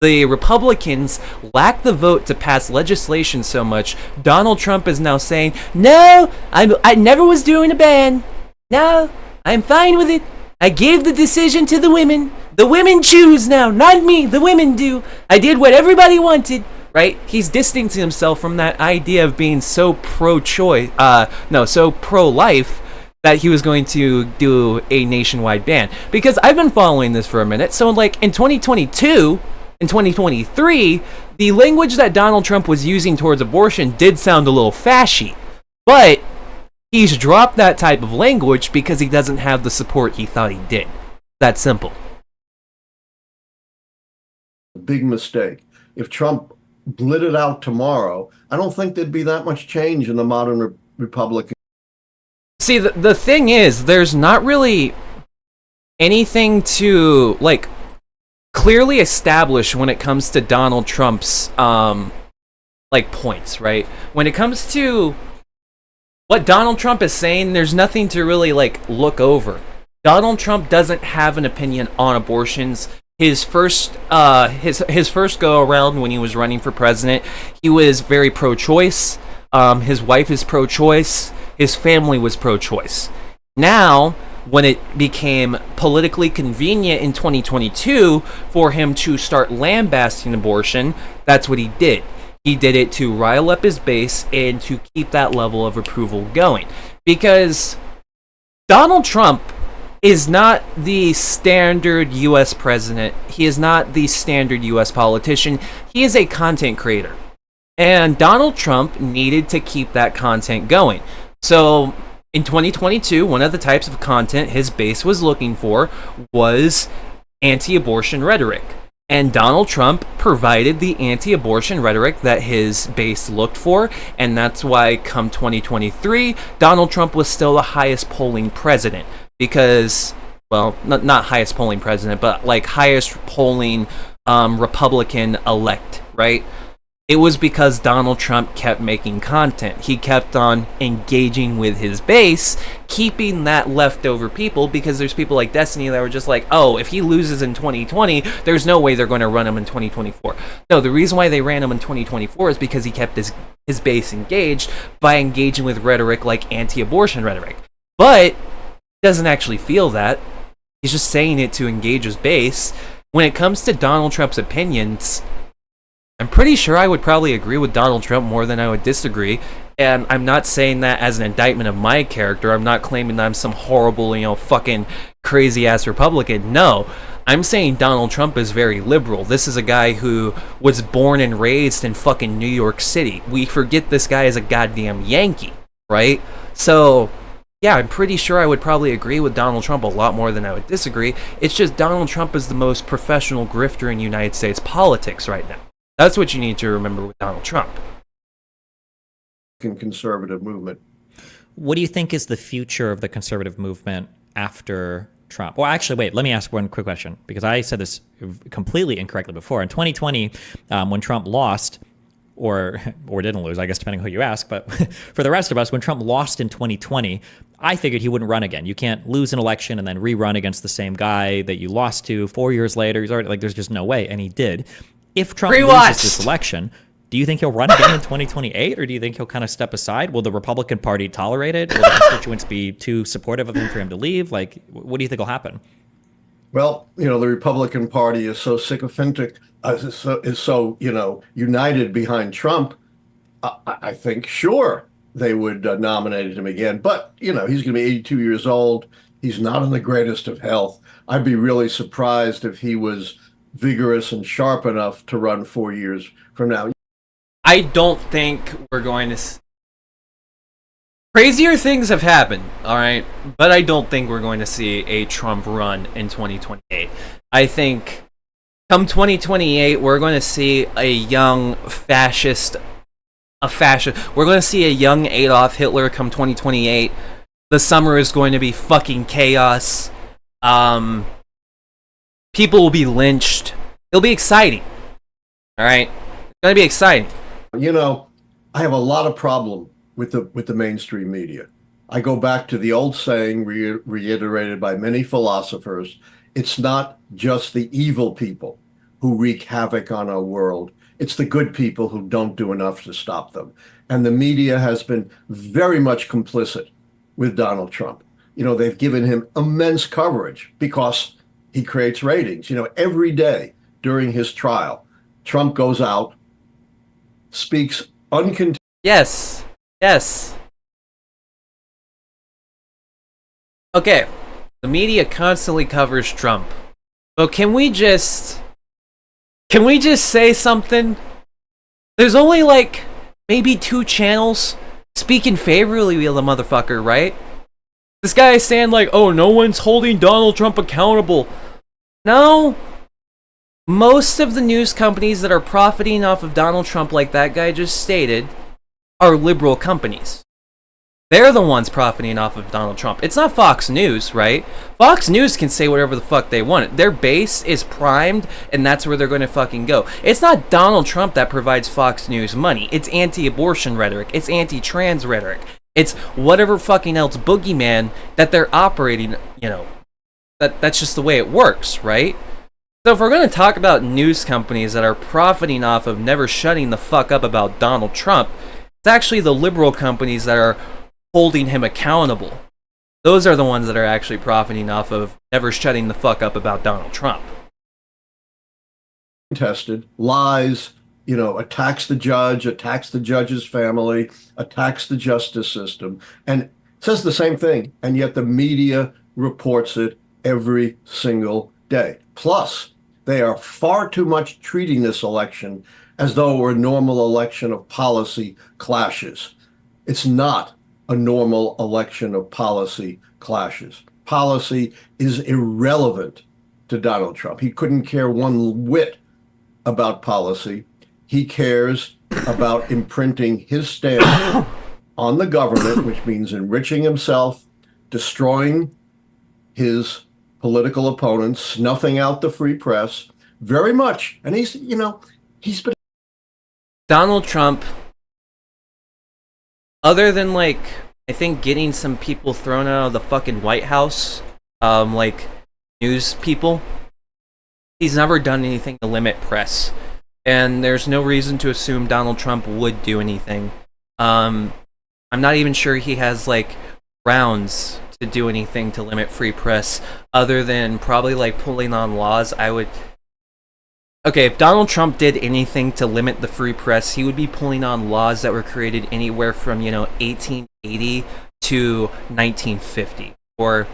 the Republicans lack the vote to pass legislation so much. Donald Trump is now saying, no, I never was doing a ban. No, I'm fine with it. I gave the decision to the women. The women choose now, not me. The women do. I did what everybody wanted, right? He's distancing himself from that idea of being so pro-choice, so pro-life, that he was going to do a nationwide ban. Because I've been following this for a minute. So, like, in 2022... in 2023, the language that Donald Trump was using towards abortion did sound a little fashy, but he's dropped that type of language because he doesn't have the support he thought he did. That simple. Big mistake. If Trump blit it out tomorrow, I don't think there'd be that much change in the modern Republican. See, the thing is, there's not really anything to, like, clearly established when it comes to Donald Trump's like points, right? When it comes to what Donald Trump is saying, there's nothing to really like look over. Donald Trump doesn't have an opinion on abortions. His first his first go around when he was running for president, he was very pro-choice. His wife is pro-choice. His family was pro-choice. Now, when it became politically convenient in 2022 for him to start lambasting abortion, that's what he did. He did it to rile up his base and to keep that level of approval going. Because Donald Trump is not the standard U.S. president. He is not the standard U.S. politician. He is a content creator. And Donald Trump needed to keep that content going. So in 2022, one of the types of content his base was looking for was anti-abortion rhetoric. And Donald Trump provided the anti-abortion rhetoric that his base looked for, and that's why come 2023, Donald Trump was still the highest polling president. Because, well, not highest polling president, but like highest polling Republican elect, right? It was because Donald Trump kept making content. He kept on engaging with his base, keeping that leftover people, because there's people like Destiny that were just like, oh, if he loses in 2020, there's no way they're going to run him in 2024. No, the reason why they ran him in 2024 is because he kept his base engaged by engaging with rhetoric like anti-abortion rhetoric. But he doesn't actually feel that. He's just saying it to engage his base. When it comes to Donald Trump's opinions, I'm pretty sure I would probably agree with Donald Trump more than I would disagree, and I'm not saying that as an indictment of my character. I'm not claiming that I'm some horrible, fucking crazy-ass Republican. No, I'm saying Donald Trump is very liberal. This is a guy who was born and raised in fucking New York City. We forget this guy is a goddamn Yankee, right? So, yeah, I'm pretty sure I would probably agree with Donald Trump a lot more than I would disagree. It's just Donald Trump is the most professional grifter in United States politics right now. That's what you need to remember with Donald Trump. conservative movement. What do you think is the future of the conservative movement after Trump? Well, actually, wait, let me ask one quick question, because I said this completely incorrectly before. In 2020, when Trump lost, or didn't lose, I guess, depending on who you ask, but for the rest of us, when Trump lost in 2020, I figured he wouldn't run again. You can't lose an election and then rerun against the same guy that you lost to 4 years later. He's already, like, there's just no way, and he did. If Trump loses this election, do you think he'll run again in 2028, or do you think he'll kind of step aside? Will the Republican Party tolerate it? Will the constituents be too supportive of him for him to leave? Like, what do you think will happen? Well, the Republican Party is so sycophantic, is so united behind Trump. I think, sure, they would nominate him again. But, he's going to be 82 years old. He's not in the greatest of health. I'd be really surprised if he was vigorous and sharp enough to run 4 years from now. I don't think we're going to... Crazier things have happened, all right? But I don't think we're going to see a Trump run in 2028. I think come 2028, we're going to see a young fascist. We're going to see a young Adolf Hitler come 2028. The summer is going to be fucking chaos. People will be lynched. It'll be exciting. All right? It's going to be exciting. I have a lot of problem with the mainstream media. I go back to the old saying reiterated by many philosophers: it's not just the evil people who wreak havoc on our world. It's the good people who don't do enough to stop them. And the media has been very much complicit with Donald Trump. They've given him immense coverage because he creates ratings. Every day during his trial, Trump goes out, speaks uncontrolled. Yes. Okay, the media constantly covers Trump. But can we just say something? There's only maybe 2 channels speaking favorably of the motherfucker, right? This guy is saying oh, no one's holding Donald Trump accountable. No. Most of the news companies that are profiting off of Donald Trump, like that guy just stated, are liberal companies. They're the ones profiting off of Donald Trump. It's not Fox News, right? Fox News can say whatever the fuck they want. Their base is primed, and that's where they're going to fucking go. It's not Donald Trump that provides Fox News money. It's anti-abortion rhetoric. It's anti-trans rhetoric. It's whatever fucking else boogeyman that they're operating, That's just the way it works, right? So if we're going to talk about news companies that are profiting off of never shutting the fuck up about Donald Trump, it's actually the liberal companies that are holding him accountable. Those are the ones that are actually profiting off of never shutting the fuck up about Donald Trump. Tested, lies, attacks the judge, attacks the judge's family, attacks the justice system, and says the same thing. And yet the media reports it every single day. Plus, they are far too much treating this election as though it were a normal election of policy clashes. It's not a normal election of policy clashes. Policy is irrelevant to Donald Trump. He couldn't care one whit about policy. He cares about imprinting his stamp on the government, which means enriching himself, destroying his political opponents, snuffing out the free press, very much. And he's been... Donald Trump, other than I think getting some people thrown out of the fucking White House, news people, he's never done anything to limit press. And there's no reason to assume Donald Trump would do anything. I'm not even sure he has grounds to do anything to limit free press, other than probably pulling on laws. Okay, if Donald Trump did anything to limit the free press, he would be pulling on laws that were created anywhere from 1880 to 1950, or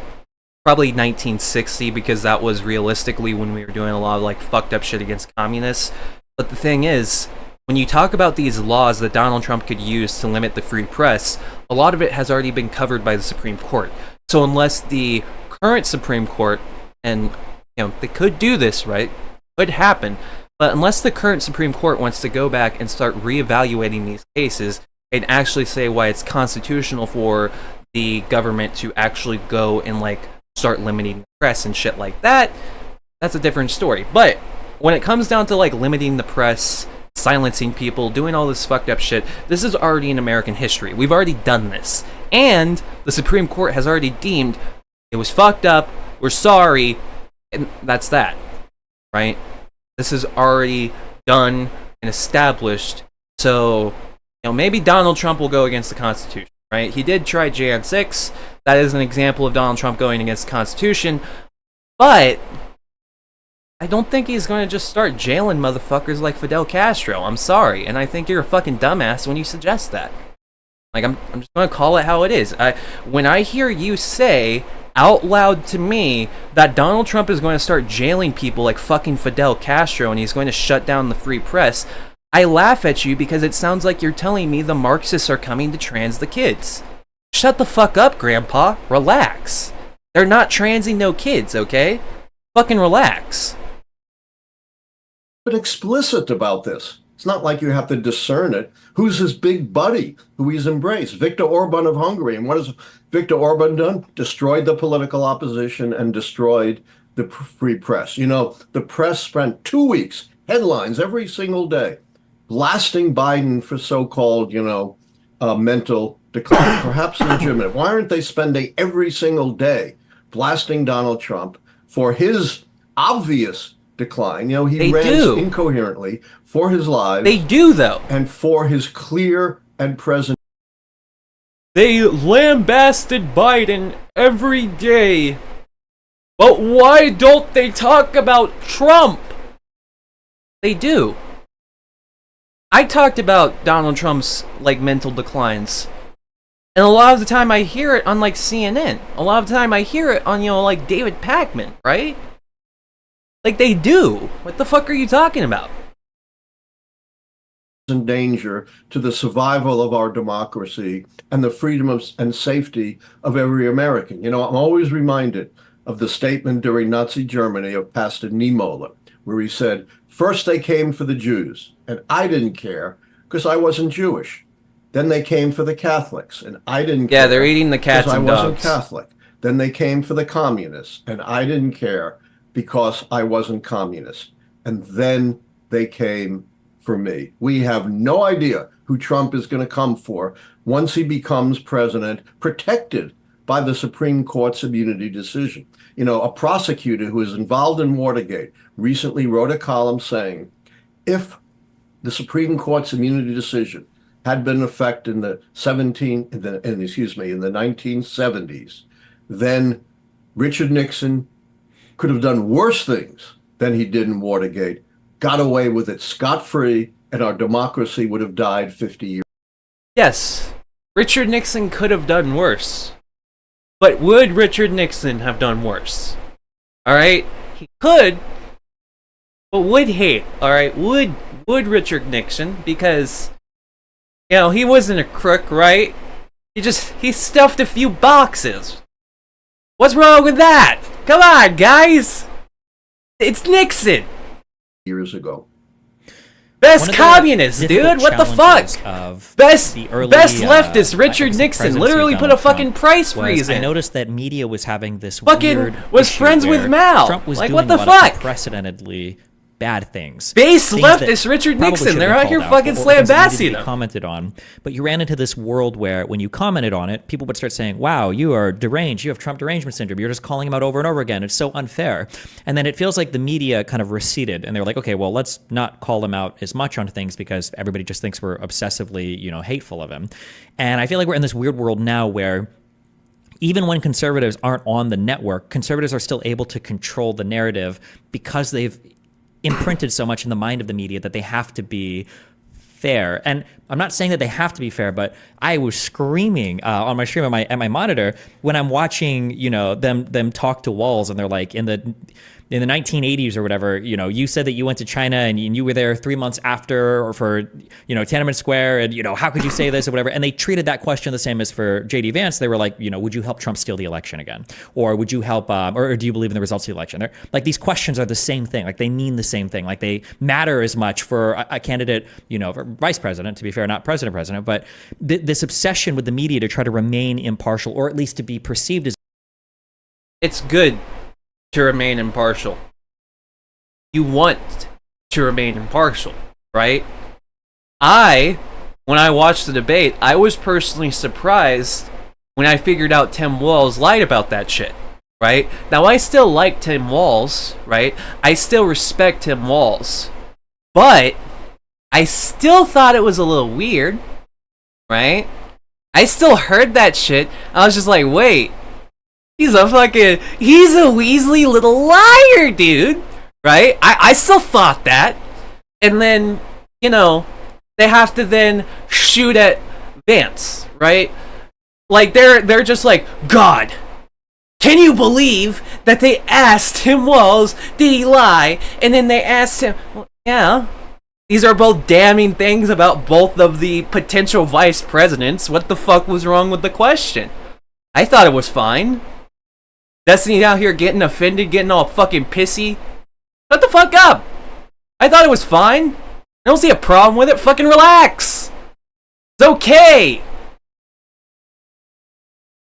probably 1960, because that was realistically when we were doing a lot of fucked up shit against communists. But the thing is, when you talk about these laws that Donald Trump could use to limit the free press, a lot of it has already been covered by the Supreme Court. So unless the current Supreme Court, and they could do this, right? Could happen, but unless the current Supreme Court wants to go back and start reevaluating these cases, and actually say why it's constitutional for the government to actually go and like start limiting the press and shit like that, that's a different story. But when it comes down to like limiting the press, silencing people, doing all this fucked up shit, this is already in American history. We've already done this. And the Supreme Court has already deemed it was fucked up, we're sorry, and that's that, right? This is already done and established. So, maybe Donald Trump will go against the Constitution, right? He did try Jan 6. That is an example of Donald Trump going against the Constitution. But I don't think he's going to just start jailing motherfuckers like Fidel Castro. I'm sorry. And I think you're a fucking dumbass when you suggest that. Like, I'm just going to call it how it is. When I hear you say out loud to me that Donald Trump is going to start jailing people like fucking Fidel Castro and he's going to shut down the free press, I laugh at you because it sounds like you're telling me the Marxists are coming to trans the kids. Shut the fuck up, Grandpa. Relax. They're not transing no kids, okay? Fucking relax. But explicit about this. It's not like you have to discern it. Who's his big buddy who he's embraced? Viktor Orban of Hungary. And what has Viktor Orban done? Destroyed the political opposition and destroyed the free press. The press spent 2 weeks, headlines every single day, blasting Biden for so-called, mental decline, perhaps legitimate. Why aren't they spending every single day blasting Donald Trump for his obvious decline? He rants incoherently for his lives. They do, though. And for his clear and present. They lambasted Biden every day. But why don't they talk about Trump? They do. I talked about Donald Trump's, mental declines. And a lot of the time I hear it on, CNN. A lot of the time I hear it on, David Pakman, right? They do. What the fuck are you talking about? In danger to the survival of our democracy and the freedom and safety of every American. I'm always reminded of the statement during Nazi Germany of Pastor Niemöller, where he said, first they came for the Jews, and I didn't care because I wasn't Jewish. Then they came for the Catholics, and I didn't care. Yeah, they're eating the cats and dogs. I wasn't Catholic. Then they came for the communists, and I didn't care because I wasn't communist. And then they came for me. We have no idea who Trump is going to come for once he becomes president, protected by the Supreme Court's immunity decision. A prosecutor who is involved in Watergate recently wrote a column saying, if the Supreme Court's immunity decision had been in effect in the 1970s, then Richard Nixon could have done worse things than he did in Watergate, got away with it scot-free, and our democracy would have died 50 years. Yes, Richard Nixon could have done worse. But would Richard Nixon have done worse? Alright? He could, but would he? Alright? Would Richard Nixon? Because, he wasn't a crook, right? He stuffed a few boxes. What's wrong with that? Come on, guys! It's Nixon! Years ago. Best communist, dude! What the fuck? Best leftist, Richard Nixon, literally put a fucking price freeze in. I noticed that media was having this fucking was friends with Mao. Trump was doing what the a lot fuck? Of unprecedentedly bad things. Base leftist Richard Nixon. They're out here fucking lambasting him. Commented on, but you ran into this world where when you commented on it, people would start saying, "Wow, you are deranged. You have Trump derangement syndrome. You're just calling him out over and over again. It's so unfair." And then it feels like the media kind of receded, and they were like, "Okay, well, let's not call him out as much on things because everybody just thinks we're obsessively, hateful of him." And I feel like we're in this weird world now where even when conservatives aren't on the network, conservatives are still able to control the narrative because they've imprinted so much in the mind of the media that they have to be fair. And I'm not saying that they have to be fair, but I was screaming on my stream at my monitor when I'm watching, them talk to walls, and they're like in the in the 1980s or whatever, you said that you went to China and you were there 3 months after, or for, Tiananmen Square, and, how could you say this or whatever? And they treated that question the same as for JD Vance. They were like, would you help Trump steal the election again? Or would you help, or do you believe in the results of the election? They're, like, these questions are the same thing. Like, they mean the same thing. Like, they matter as much for a candidate, for vice president, to be fair, not president, but this obsession with the media to try to remain impartial, or at least to be perceived as. It's good to remain impartial. You want to remain impartial, right? When I watched the debate, I was personally surprised when I figured out Tim Walz lied about that shit, right? Now, I still like Tim Walz, right? I still respect Tim Walz, but I still thought it was a little weird, right? I still heard that shit. I was just like, wait, he's a Weasley little liar, dude. Right? I still thought that. And then, they have to then shoot at Vance, right? Like, they're just like, God, can you believe that they asked Tim Walz, did he lie? And then they asked him, well, yeah. These are both damning things about both of the potential vice presidents. What the fuck was wrong with the question? I thought it was fine. Destiny out here getting offended, getting all fucking pissy. Shut the fuck up! I thought it was fine. I don't see a problem with it. Fucking relax. It's okay.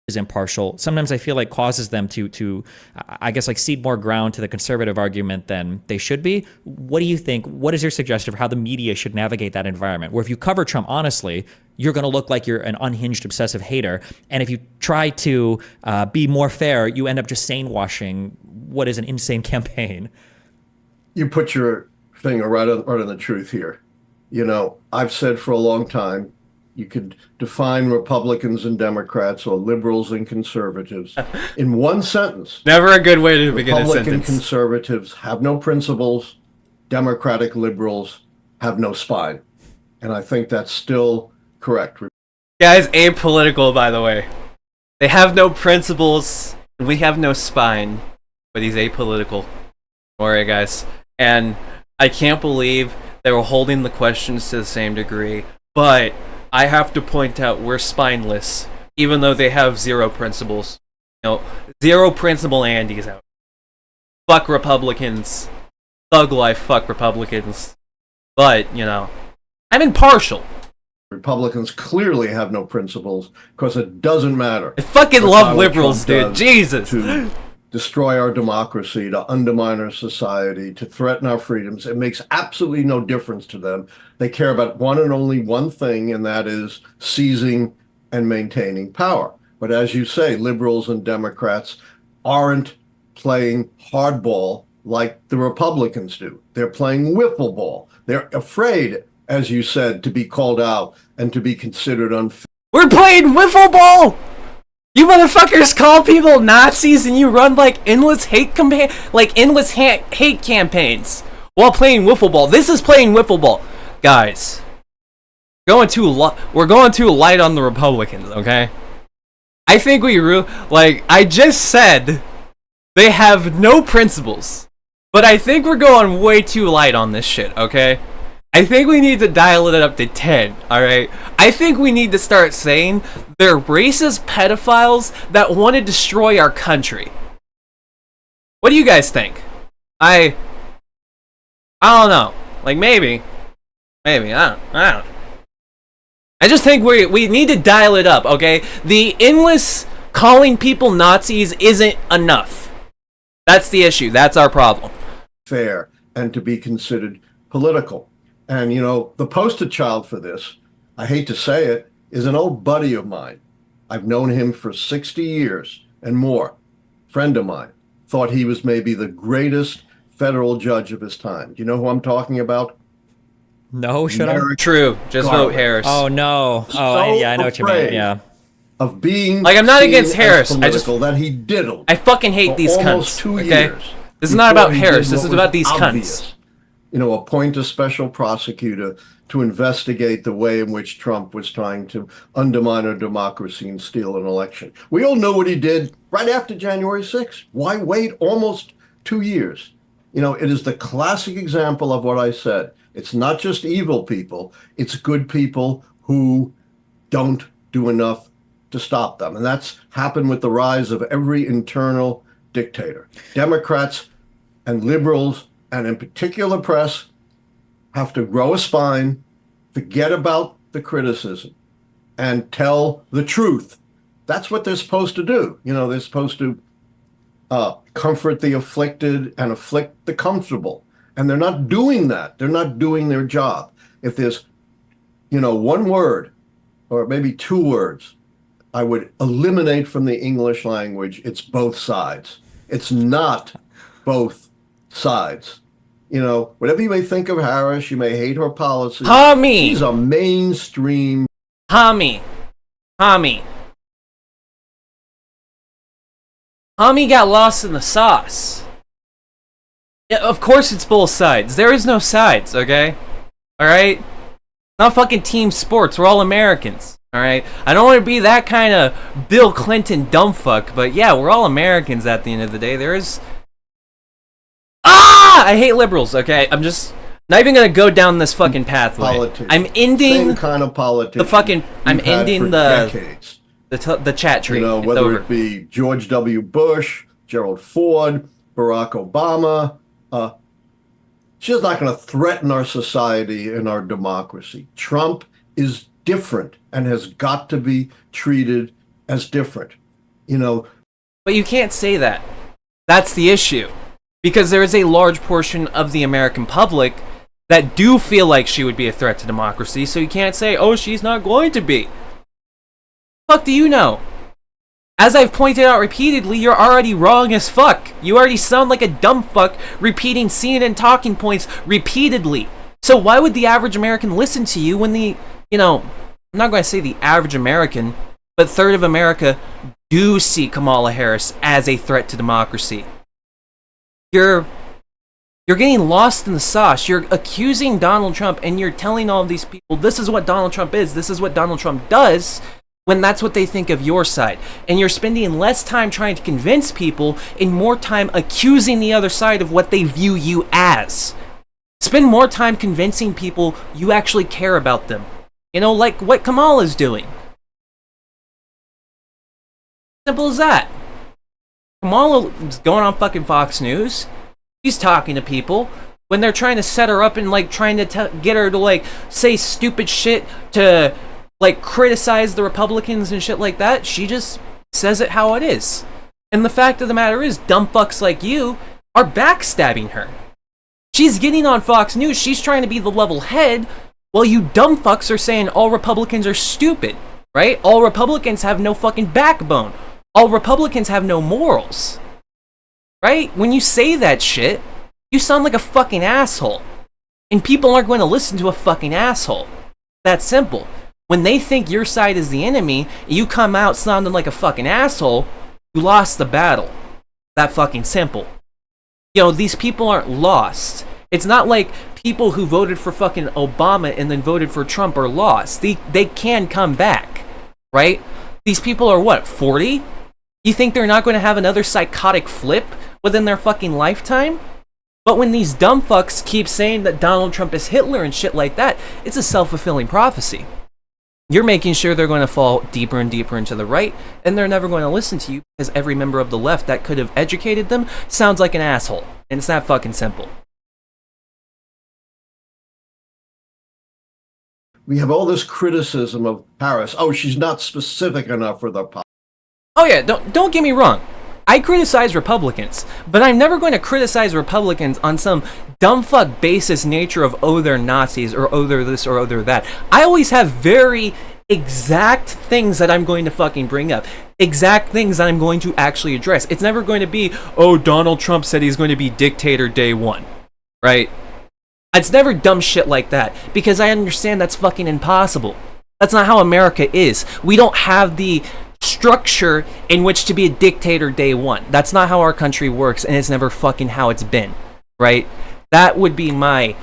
Is impartial. Sometimes I feel like causes them to I guess, like, cede more ground to the conservative argument than they should be. What do you think? What is your suggestion for how the media should navigate that environment? Where if you cover Trump honestly, you're going to look like you're an unhinged, obsessive hater. And if you try to be more fair, you end up just sane-washing what is an insane campaign. You put your finger right on the truth here. I've said for a long time, you could define Republicans and Democrats, or liberals and conservatives, in one sentence. Never a good way to begin a Republican sentence. conservatives have no principles. Democratic liberals have no spine. And I think that's still correct. Guys, apolitical, by the way. They have no principles, and we have no spine, but he's apolitical. Don't worry, guys. And I can't believe they were holding the questions to the same degree, but I have to point out we're spineless, even though they have zero principles. Zero principle Andy's out. Fuck Republicans. Thug life, fuck Republicans. But, I'm impartial. Republicans clearly have no principles, because it doesn't matter. I fucking love liberals, dude. Jesus. To destroy our democracy, to undermine our society, to threaten our freedoms. It makes absolutely no difference to them. They care about one and only one thing, and that is seizing and maintaining power. But as you say, liberals and Democrats aren't playing hardball like the Republicans do. They're playing wiffle ball. They're afraid, as you said, to be called out and to be considered unfair. We're playing wiffle ball! You motherfuckers call people Nazis and you run endless hate campaigns while playing wiffle ball. This is playing wiffle ball. Guys, we're going too light on the Republicans, okay? I think I just said they have no principles. But I think we're going way too light on this shit, okay? I think we need to dial it up to 10, alright? I think we need to start saying they're racist pedophiles that want to destroy our country. What do you guys think? I don't know. Maybe, I don't. I just think we need to dial it up, okay? The endless calling people Nazis isn't enough. That's the issue. That's our problem. Fair and to be considered political. And, the poster child for this, I hate to say it, is an old buddy of mine. I've known him for 60 years and more. Friend of mine. Thought he was maybe the greatest federal judge of his time. Do you know who I'm talking about? No, should I? True. Just vote Harris. Oh, no. Yeah, I know what you mean. Yeah. Of being I'm not against Harris. That he diddled. I fucking hate these cunts. Okay? This is not about Harris. This is about these cunts. Appoint a special prosecutor to investigate the way in which Trump was trying to undermine our democracy and steal an election. We all know what he did right after January 6th. Why wait almost 2 years? You know, it is the classic example of what I said. It's not just evil people, it's good people who don't do enough to stop them. And that's happened with the rise of every internal dictator. Democrats and liberals, and in particular press, have to grow a spine, forget about the criticism, and tell the truth. That's what they're supposed to do. You know, they're supposed to comfort the afflicted and afflict the comfortable. And they're not doing that. They're not doing their job. If there's, you know, one word or maybe two words I would eliminate from the English language, it's both sides. It's not both sides. You know, whatever you may think of Harris, you may hate her policies. Tommy! She's a mainstream. Tommy got lost in the sauce. Yeah, of course it's both sides. There is no sides, okay? Alright? Not fucking team sports. We're all Americans. Alright? I don't want to be that kind of Bill Clinton dumbfuck, but yeah, we're all Americans at the end of the day. There is... I hate liberals, okay? I'm just not even gonna go down this fucking pathway. Politics. I'm ending Same kind of politics. the fucking... I'm we've had ending for the... decades. The chat tree. You know, It's whether over. it be George W. Bush, Gerald Ford, Barack Obama, she's not going to threaten our society and our democracy. Trump is different and has got to be treated as different. You know, But you can't say that. That's the issue. Because there is a large portion of the American public that do feel like she would be a threat to democracy, so you can't say, oh, she's not going to be. Fuck do you know? As I've pointed out repeatedly, you're already wrong as fuck. You already sound like a dumb fuck repeating CNN talking points repeatedly. So why would the average American listen to you when the, you know, I'm not going to say the average American, but third of America do see Kamala Harris as a threat to democracy? You're getting lost in the sauce. You're accusing Donald Trump and you're telling all these people this is what Donald Trump is, this is what Donald Trump does, when that's what they think of your side. And you're spending less time trying to convince people and more time accusing the other side of what they view you as. Spend more time convincing people you actually care about them. You know, like what Kamala's doing. Simple as that. Kamala's going on fucking Fox News. She's talking to people. When they're trying to set her up and like trying to get her to like say stupid shit to like criticize the Republicans and shit like that, she just says it how it is. And the fact of the matter is, dumb fucks like you are backstabbing her. She's getting on Fox News, she's trying to be the level head, while you dumb fucks are saying all Republicans are stupid, right? All Republicans have no fucking backbone. All Republicans have no morals. Right? When you say that shit, you sound like a fucking asshole. And people aren't going to listen to a fucking asshole. That's simple. When they think your side is the enemy, you come out sounding like a fucking asshole, you lost the battle. That fucking simple. You know, these people aren't lost. It's not like people who voted for fucking Obama and then voted for Trump are lost. They can come back. Right? These people are what, 40? You think they're not going to have another psychotic flip within their fucking lifetime? But when these dumb fucks keep saying that Donald Trump is Hitler and shit like that, it's a self-fulfilling prophecy. You're making sure they're going to fall deeper and deeper into the right, and they're never going to listen to you because every member of the left that could have educated them sounds like an asshole. And it's that fucking simple. we have all this criticism of Harris. Oh, she's not specific enough for the politics. Oh yeah, don't get me wrong. I criticize Republicans, but I'm never going to criticize Republicans on some dumbfuck basis nature of, oh, they're Nazis, or oh, they're this, or oh, they're that. I always have very exact things that I'm going to fucking bring up. Exact things that I'm going to actually address. It's never going to be, oh, Donald Trump said he's going to be dictator day one. Right? It's never dumb shit like that, because I understand that's fucking impossible. That's not how America is. We don't have the structure in which to be a dictator day one. That's not how our country works, and it's never fucking how it's been, right? That would be my,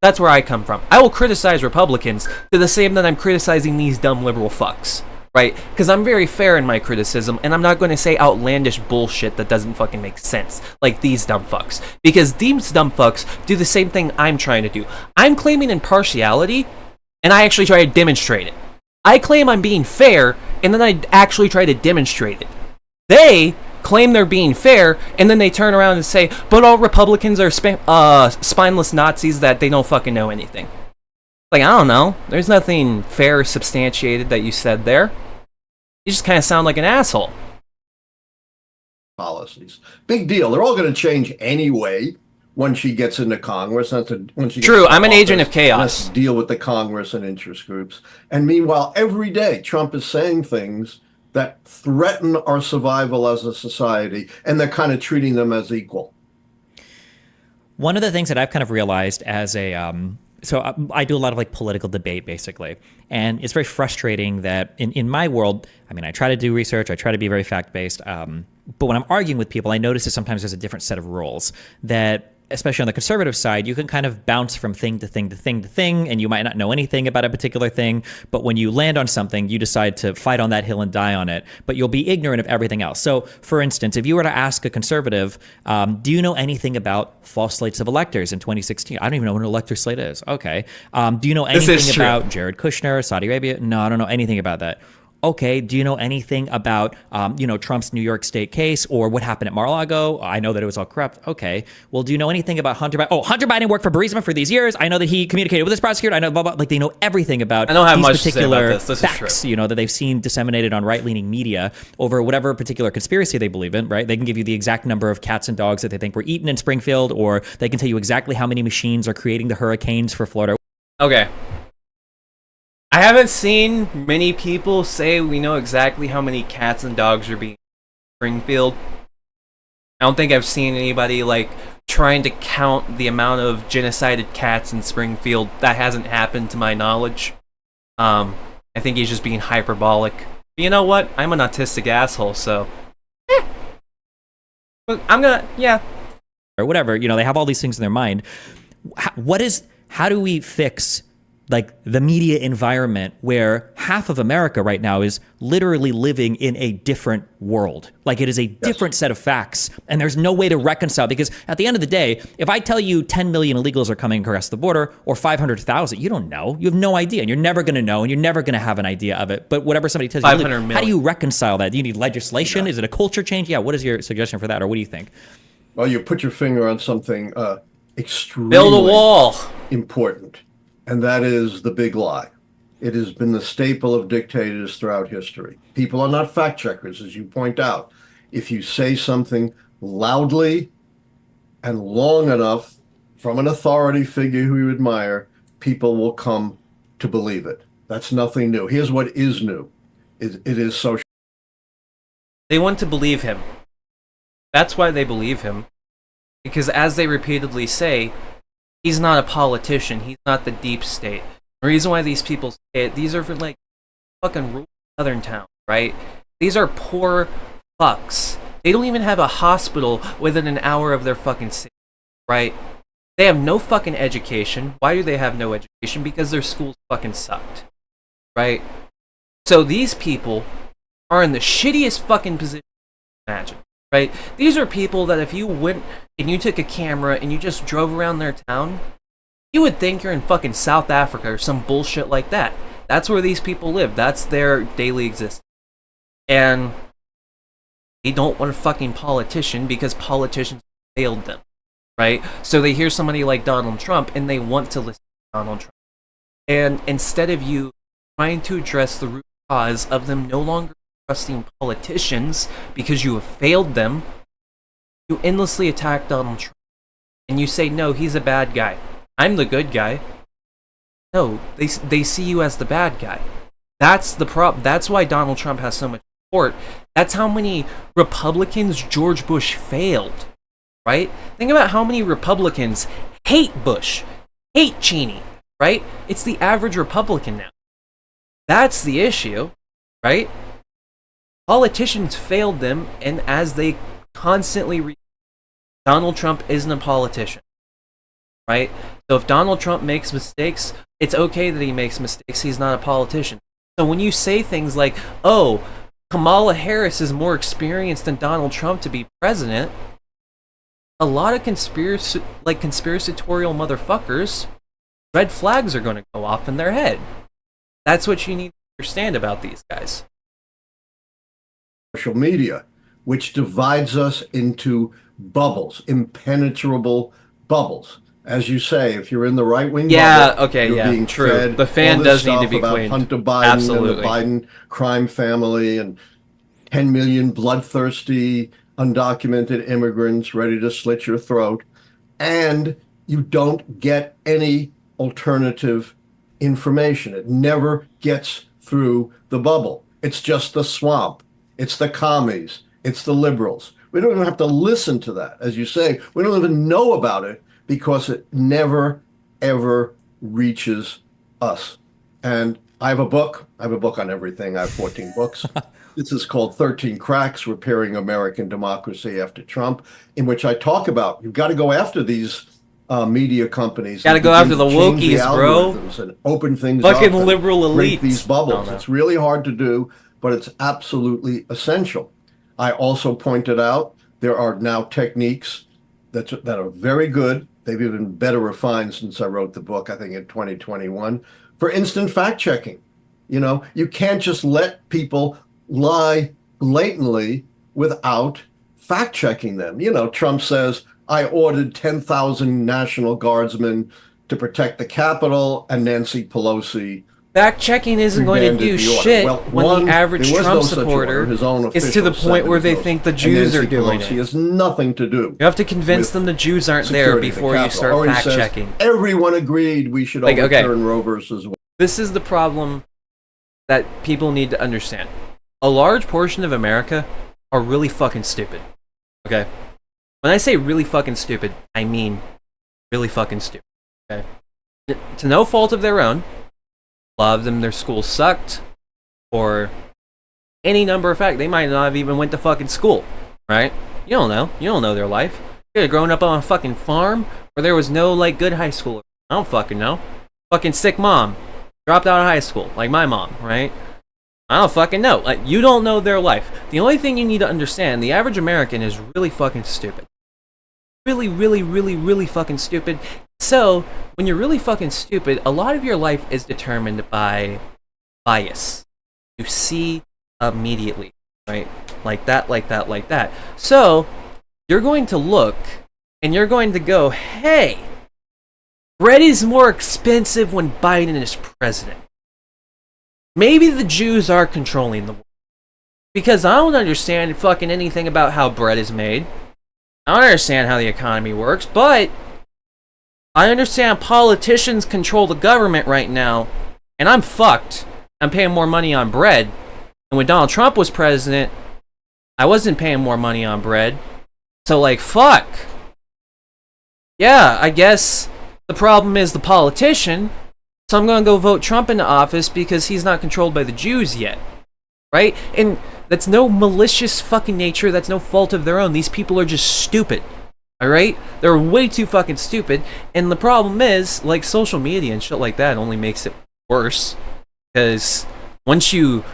that's where I come from. I will criticize Republicans to the same that I'm criticizing these dumb liberal fucks, right? Because I'm very fair in my criticism, and I'm not going to say outlandish bullshit that doesn't fucking make sense, like these dumb fucks. Because these dumb fucks do the same thing I'm trying to do. I'm claiming impartiality, and I actually try to demonstrate it. I claim I'm being fair, and then I actually try to demonstrate it. They claim they're being fair, and then they turn around and say, but all Republicans are spineless Nazis that they don't fucking know anything. Like, I don't know. There's nothing fair or substantiated that you said there. You just kind of sound like an asshole. Policies. Big deal. They're all going to change anyway when she gets into Congress. When she gets True, into I'm an office. agent of chaos. Let's deal with the Congress and interest groups. And meanwhile, every day, Trump is saying things that threaten our survival as a society, and they're kind of treating them as equal. One of the things that I've kind of realized as so I do a lot of like political debate basically, and it's very frustrating that in my world, I mean, I try to do research, I try to be very fact-based, but when I'm arguing with people, I notice that sometimes there's a different set of rules that, especially on the conservative side, you can kind of bounce from thing to thing to thing to thing, and you might not know anything about a particular thing, but when you land on something, you decide to fight on that hill and die on it, but you'll be ignorant of everything else. So, for instance, if you were to ask a conservative, do you know anything about false slates of electors in 2016? I don't even know what an elector slate is. Okay. Do you know anything about Jared Kushner, Saudi Arabia? No, I don't know anything about that. Okay, do you know anything about, Trump's New York State case or what happened at Mar-a-Lago? I know that it was all corrupt. Okay. Well, do you know anything about Hunter Biden? Oh, Hunter Biden worked for Burisma for these years. I know that he communicated with this prosecutor. I know, blah, blah. Like, they know everything about these particular facts, that they've seen disseminated on right-leaning media over whatever particular conspiracy they believe in, right? They can give you the exact number of cats and dogs that they think were eaten in Springfield, or they can tell you exactly how many machines are creating the hurricanes for Florida. Okay. I haven't seen many people say we know exactly how many cats and dogs are being in Springfield. I don't think I've seen anybody like trying to count the amount of genocided cats in Springfield. That hasn't happened to my knowledge. I think he's just being hyperbolic. But you know what? I'm an autistic asshole, so I'm gonna, or whatever. They have all these things in their mind. How do we fix like the media environment where half of America right now is literally living in a different world? Like, it is a different set of facts, and there's no way to reconcile, because at the end of the day, if I tell you 10 million illegals are coming across the border or 500,000, you don't know. You have no idea, and you're never going to know, and you're never going to have an idea of it. But whatever somebody tells you, how do you reconcile that? Do you need legislation? Yeah. Is it a culture change? Yeah, what is your suggestion for that, or what do you think? Well, you put your finger on something extremely build a wall. Important. And that is the big lie. It has been the staple of dictators throughout history. People are not fact checkers, as you point out. If you say something loudly and long enough from an authority figure who you admire, people will come to believe it. That's nothing new. Here's what is new. It is social. They want to believe him. That's why they believe him. Because as they repeatedly say, he's not a politician. He's not the deep state. The reason why these people say it, these are for like fucking rural southern town, right? These are poor fucks. They don't even have a hospital within an hour of their fucking city, right? They have no fucking education. Why do they have no education? Because their schools fucking sucked, right? So these people are in the shittiest fucking position you can imagine. Right? These are people that if you went and you took a camera and you just drove around their town, you would think you're in fucking South Africa or some bullshit like that. That's where these people live. That's their daily existence. And they don't want a fucking politician because politicians failed them. Right? So they hear somebody like Donald Trump and they want to listen to Donald Trump. And instead of you trying to address the root cause of them no longer trusting politicians because you have failed them, you endlessly attack Donald Trump. And you say, no, he's a bad guy. I'm the good guy. No, they see you as the bad guy. That's the problem. That's why Donald Trump has so much support. That's how many Republicans George Bush failed. Right? Think about how many Republicans hate Bush, hate Cheney. Right? It's the average Republican now. That's the issue. Right? Politicians failed them, and as they constantly Donald Trump isn't a politician, right? So if Donald Trump makes mistakes, it's okay that he makes mistakes. He's not a politician. So when you say things like, oh, Kamala Harris is more experienced than Donald Trump to be president, a lot of conspiratorial motherfuckers, red flags are going to go off in their head. That's what you need to understand about these guys. Social media, which divides us into bubbles, impenetrable bubbles. As you say, if you're in the right-wing bubble, you're being true. fed The fan all this does need to stuff be about cleaned. Hunter Biden Absolutely. and the Biden crime family and 10 million bloodthirsty, undocumented immigrants ready to slit your throat. And you don't get any alternative information. It never gets through the bubble. It's just the swamp. It's the commies. It's the liberals. We don't even have to listen to that. As you say, we don't even know about it because it never, ever reaches us. And I have a book. I have a book on everything. I have 14 books. This is called 13 Cracks, Repairing American Democracy After Trump, in which I talk about you've got to go after these media companies. Got to go after the change wokies, bro. And open things Fucking up. liberal Break elites. these bubbles. No. It's really hard to do, but it's absolutely essential. I also pointed out there are now techniques that are very good. They've even been better refined since I wrote the book, I think in 2021, for instant fact checking. You know, you can't just let people lie blatantly without fact checking them. You know, Trump says, I ordered 10,000 National Guardsmen to protect the Capitol, and Nancy Pelosi. Fact checking isn't going to do shit when the average Trump supporter is to the point where they think the Jews are doing it. Pelosi has nothing to do. You have to convince them the Jews aren't there before you start fact checking. Everyone agreed we should overturn Roe versus Wade. This is the problem that people need to understand. A large portion of America are really fucking stupid. Okay? When I say really fucking stupid, I mean really fucking stupid. Okay? To no fault of their own, a lot of them, their school sucked, or any number of facts. They might not have even went to fucking school, right? You don't know. You don't know their life. They could have grown up on a fucking farm where there was no, like, good high school. I don't fucking know. Fucking sick mom. Dropped out of high school, like my mom, right? I don't fucking know. Like, you don't know their life. The only thing you need to understand, the average American is really fucking stupid. Really, really, really, really fucking stupid. So, when you're really fucking stupid, a lot of your life is determined by bias. You see immediately, right? Like that, like that, like that. So, you're going to look, and you're going to go, hey, bread is more expensive when Biden is president. Maybe the Jews are controlling the world. Because I don't understand fucking anything about how bread is made. I don't understand how the economy works, but I understand politicians control the government right now, and I'm fucked. I'm paying more money on bread. And when Donald Trump was president, I wasn't paying more money on bread. So, like, fuck. Yeah, I guess the problem is the politician. So I'm going to go vote Trump into office because he's not controlled by the Jews yet. Right? And that's no malicious fucking nature. That's no fault of their own. These people are just stupid. Alright? They're way too fucking stupid. And the problem is, like, social media and shit like that only makes it worse. Because once you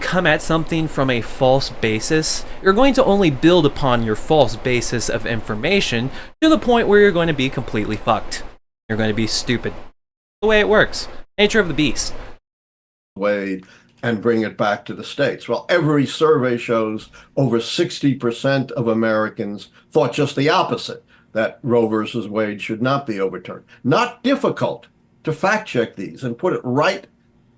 come at something from a false basis, you're going to only build upon your false basis of information to the point where you're going to be completely fucked. You're going to be stupid. The way it works. Nature of the beast. Wade and bring it back to the states. Well, every survey shows over 60% of Americans thought just the opposite, that Roe versus Wade should not be overturned. Not difficult to fact check these and put it right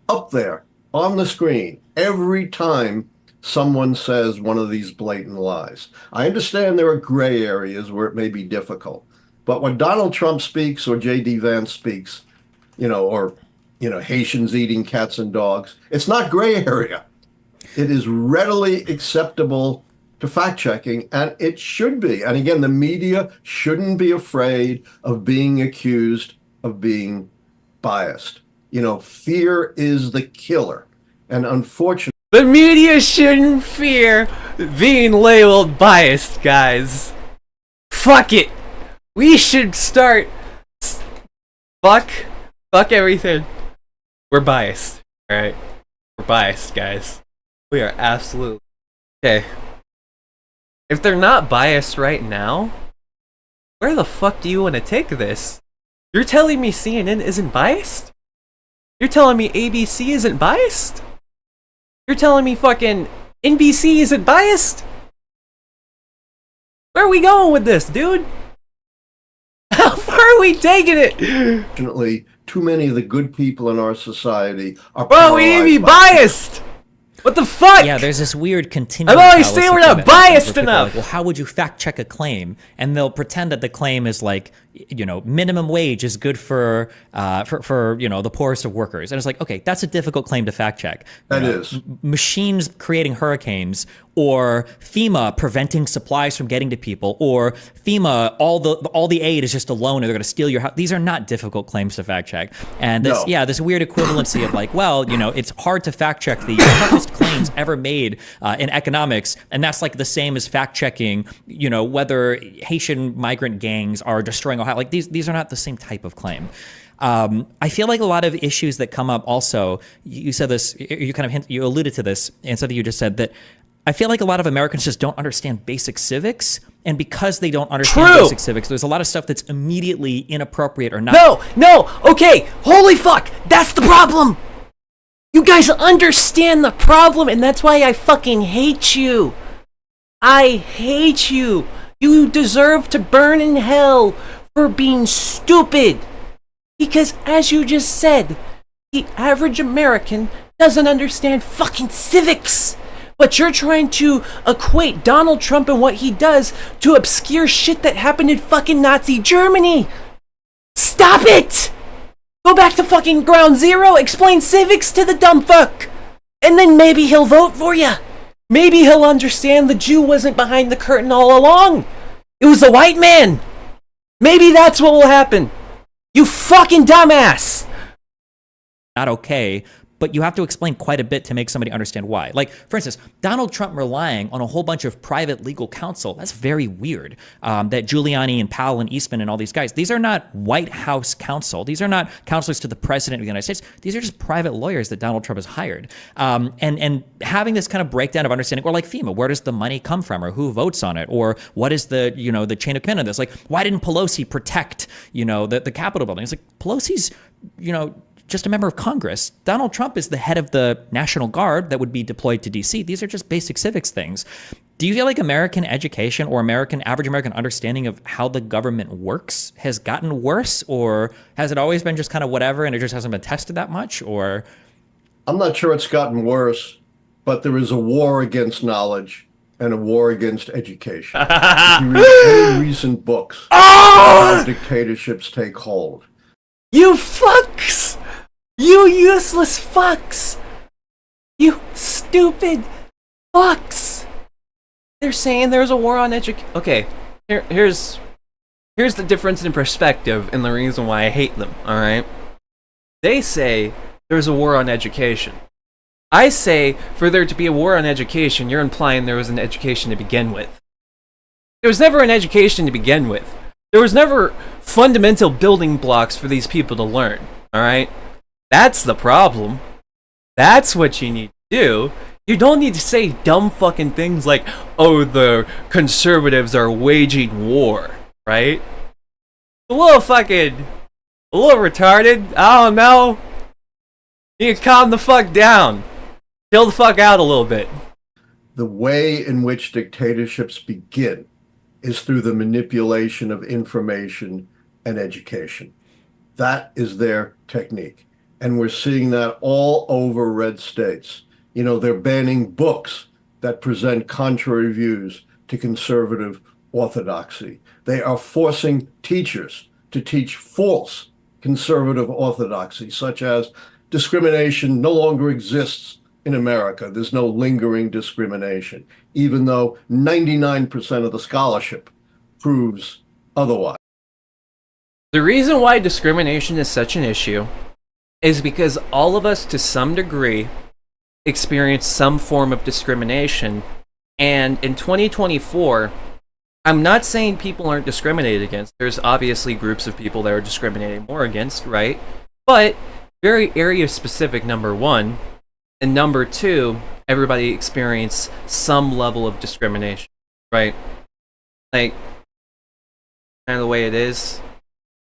up there on the screen every time someone says one of these blatant lies. I understand there are gray areas where it may be difficult, but when Donald Trump speaks or J.D. Vance speaks, or Haitians eating cats and dogs, it's not gray area. It is readily acceptable to fact checking, and it should be. And again, the media shouldn't be afraid of being accused of being biased. Fear is the killer. And unfortunately, the media shouldn't fear being labeled biased, guys. Fuck it. We should start. Fuck everything. We're biased. All right, we're biased, guys. We are absolutely okay. If they're not biased right now, where the fuck do you want to take this? You're telling me CNN isn't biased? You're telling me ABC isn't biased? You're telling me fucking NBC isn't biased? Where are we going with this, dude? How far are we taking it? Unfortunately, too many of the good people in our society are. Bro, we need to be biased! What the fuck? Yeah, there's this weird continuum. I'm always fallacy saying we're thing not that happens biased where people are enough. like, well, how would you fact check a claim? And they'll pretend that the claim is like, minimum wage is good for the poorest of workers. And it's like, okay, that's a difficult claim to fact check. That is. Machines creating hurricanes, or FEMA preventing supplies from getting to people, or FEMA, all the aid is just a loan and they're going to steal your house. These are not difficult claims to fact check. And this weird equivalency of like, well, it's hard to fact check the toughest claims ever made in economics, and that's like the same as fact checking, whether Haitian migrant gangs are destroying Ohio. Like these are not the same type of claim. I feel like a lot of issues that come up also, you said this, you alluded to this, and something you just said, that I feel like a lot of Americans just don't understand basic civics, and because they don't understand basic civics, there's a lot of stuff that's immediately inappropriate or not. No, okay, holy fuck, that's the problem! You guys understand the problem, and that's why I fucking hate you. I hate you. You deserve to burn in hell for being stupid. Because as you just said, the average American doesn't understand fucking civics. But you're trying to equate Donald Trump and what he does to obscure shit that happened in fucking Nazi Germany. Stop it! Go back to fucking ground zero, explain civics to the dumb fuck. And then maybe he'll vote for you. Maybe he'll understand the Jew wasn't behind the curtain all along. It was the white man. Maybe that's what will happen. You fucking dumbass. Not okay, but you have to explain quite a bit to make somebody understand why. Like, for instance, Donald Trump relying on a whole bunch of private legal counsel, that's very weird. That Giuliani and Powell and Eastman and all these guys, these are not White House counsel. These are not counselors to the president of the United States. These are just private lawyers that Donald Trump has hired. And having this kind of breakdown of understanding, or like FEMA, where does the money come from, or who votes on it, or what is the chain of command of this? Like, why didn't Pelosi protect, the Capitol building? It's like, Pelosi's, just a member of Congress. Donald Trump is the head of the National Guard that would be deployed to DC. These are just basic civics things. Do you feel like American education or average American understanding of how the government works has gotten worse, or has it always been just kind of whatever and it just hasn't been tested that much? Or I'm not sure it's gotten worse, but there is a war against knowledge and a war against education. If you read any recent books, how dictatorships take hold. You fucks! You useless fucks! You stupid fucks! They're saying there's a war on education. Okay, here's the difference in perspective and the reason why I hate them, alright? They say there's a war on education. I say for there to be a war on education, you're implying there was an education to begin with. There was never an education to begin with. There was never fundamental building blocks for these people to learn, alright? That's the problem. That's what you need to do. You don't need to say dumb fucking things like, oh, the conservatives are waging war, right? A little retarded. I don't know. You can calm the fuck down. Chill the fuck out a little bit. The way in which dictatorships begin is through the manipulation of information and education. That is their technique. And we're seeing that all over red states. They're banning books that present contrary views to conservative orthodoxy. They are forcing teachers to teach false conservative orthodoxy, such as discrimination no longer exists in America. There's no lingering discrimination, even though 99% of the scholarship proves otherwise. The reason why discrimination is such an issue is because all of us, to some degree, experience some form of discrimination. And in 2024, I'm not saying people aren't discriminated against. There's obviously groups of people that are discriminated more against, right? But very area specific, number one, and number two, everybody experience some level of discrimination, right? Like, kind of the way it is.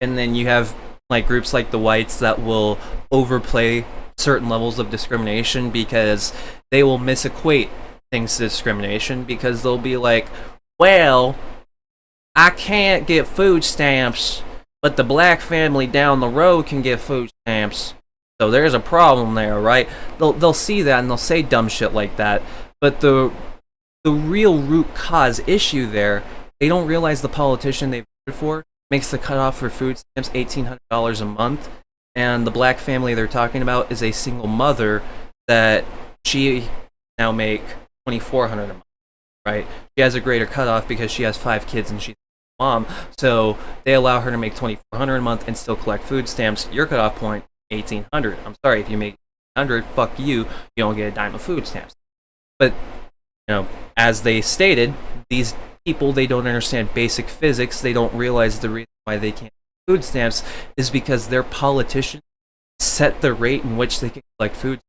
And then you have like groups like the whites that will overplay certain levels of discrimination because they will misequate things to discrimination, because they'll be like, well, I can't get food stamps, but the black family down the road can get food stamps. So there's a problem there, right? They'll see that and they'll say dumb shit like that. But the real root cause issue there, they don't realize the politician they voted for makes the cutoff for food stamps $1,800 a month, and the black family they're talking about is a single mother that she now make $2,400 a month, right? She has a greater cutoff because she has 5 kids and she's a mom, so they allow her to make $2,400 a month and still collect food stamps. Your cutoff point, $1,800. I'm sorry, if you make $1,800, fuck you don't get a dime of food stamps. But as they stated, these people, they don't understand basic physics. They don't realize the reason why they can't get food stamps is because their politicians set the rate in which they can collect food,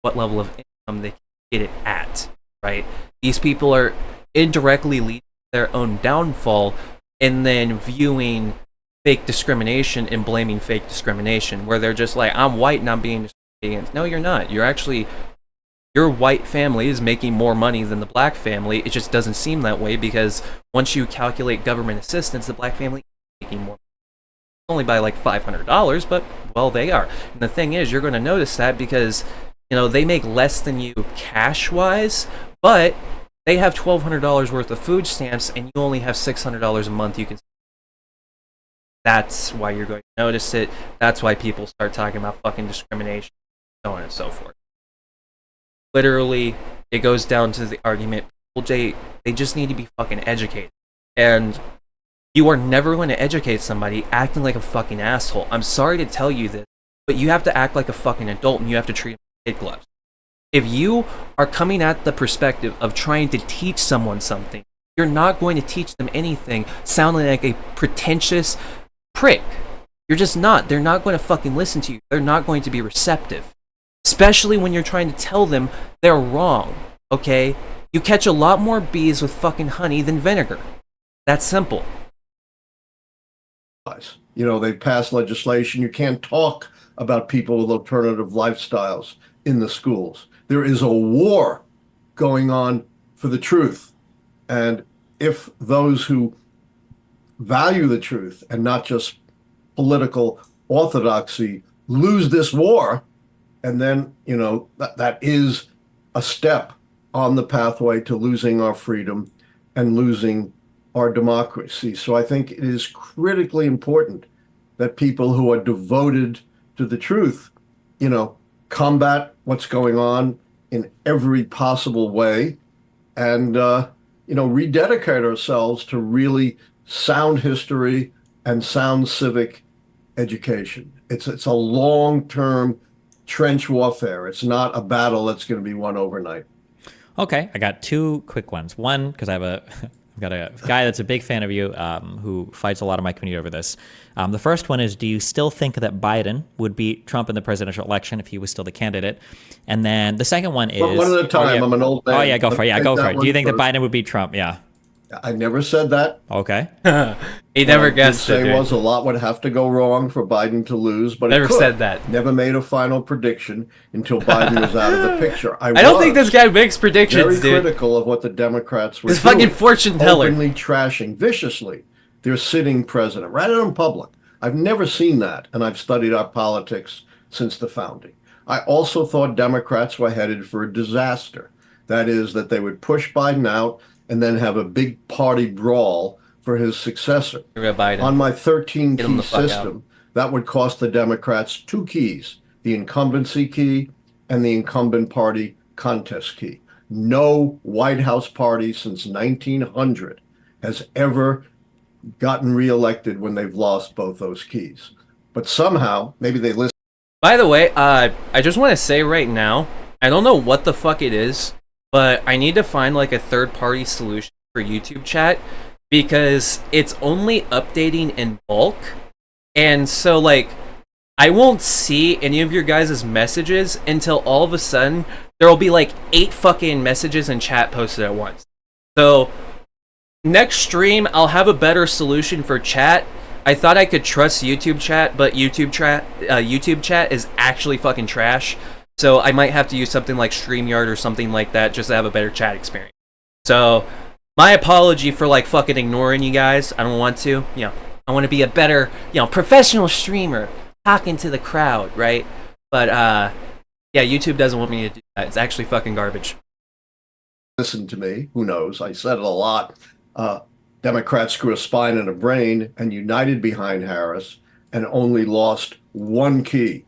what level of income they can get it at, right? These people are indirectly leading to their own downfall and then viewing fake discrimination and blaming fake discrimination, where they're just like, I'm white and I'm being discriminated against. No, you're not. You're actually... Your white family is making more money than the black family. It just doesn't seem that way because once you calculate government assistance, the black family is making more. Only by like $500, but, well, they are. And the thing is, you're going to notice that because, they make less than you cash-wise, but they have $1,200 worth of food stamps and you only have $600 a month you can. That's why you're going to notice it. That's why people start talking about fucking discrimination, so on and so forth. Literally, it goes down to the argument, they just need to be fucking educated. And you are never going to educate somebody acting like a fucking asshole. I'm sorry to tell you this, but you have to act like a fucking adult and you have to treat them with kid gloves. If you are coming at the perspective of trying to teach someone something, you're not going to teach them anything sounding like a pretentious prick. You're just not. They're not going to fucking listen to you. They're not going to be receptive. Especially when you're trying to tell them they're wrong, okay? You catch a lot more bees with fucking honey than vinegar. That's simple. They passed legislation. You can't talk about people with alternative lifestyles in the schools. There is a war going on for the truth. And if those who value the truth and not just political orthodoxy lose this war, and then, that is a step on the pathway to losing our freedom and losing our democracy. So I think it is critically important that people who are devoted to the truth, combat what's going on in every possible way and, rededicate ourselves to really sound history and sound civic education. It's a long-term trench warfare. It's not a battle that's going to be won overnight. Okay, I got 2 quick ones. One, because I've got a guy that's a big fan of you who fights a lot of my community over this. The first one is, do you still think that Biden would beat Trump in the presidential election if he was still the candidate? And then the second one is... One at a time. I'm an old man. Oh, yeah, go for it. Yeah, go for it. Do you think that Biden would beat Trump? Yeah. I never said that. Okay. He never guessed it. Was a lot would have to go wrong for Biden to lose, but never said that. Never made a final prediction until Biden was out of the picture. I don't think this guy makes predictions, very critical of what the Democrats were doing. This fucking fortune teller. Openly trashing viciously their sitting president, right out in public. I've never seen that, and I've studied our politics since the founding. I also thought Democrats were headed for a disaster. That is, that they would push Biden out and then have a big party brawl for his successor. On my 13-key system, that would cost the Democrats 2 keys, the incumbency key and the incumbent party contest key. No White House party since 1900 has ever gotten reelected when they've lost both those keys. But somehow, maybe they listen. By the way, I just want to say right now, I don't know what the fuck it is, but I need to find like a third-party solution for YouTube chat because it's only updating in bulk. And so like I won't see any of your guys' messages until all of a sudden there will be like 8 fucking messages in chat posted at once. So next stream I'll have a better solution for chat. I thought I could trust YouTube chat, but YouTube chat is actually fucking trash. So I might have to use something like StreamYard or something like that just to have a better chat experience. So my apology for like fucking ignoring you guys. I don't want to. You know, I want to be a better, you know, professional streamer talking to the crowd, right? But yeah, YouTube doesn't want me to do that. It's actually fucking garbage. Listen to me. Who knows? I said it a lot. Democrats grew a spine and a brain and united behind Harris and only lost one key,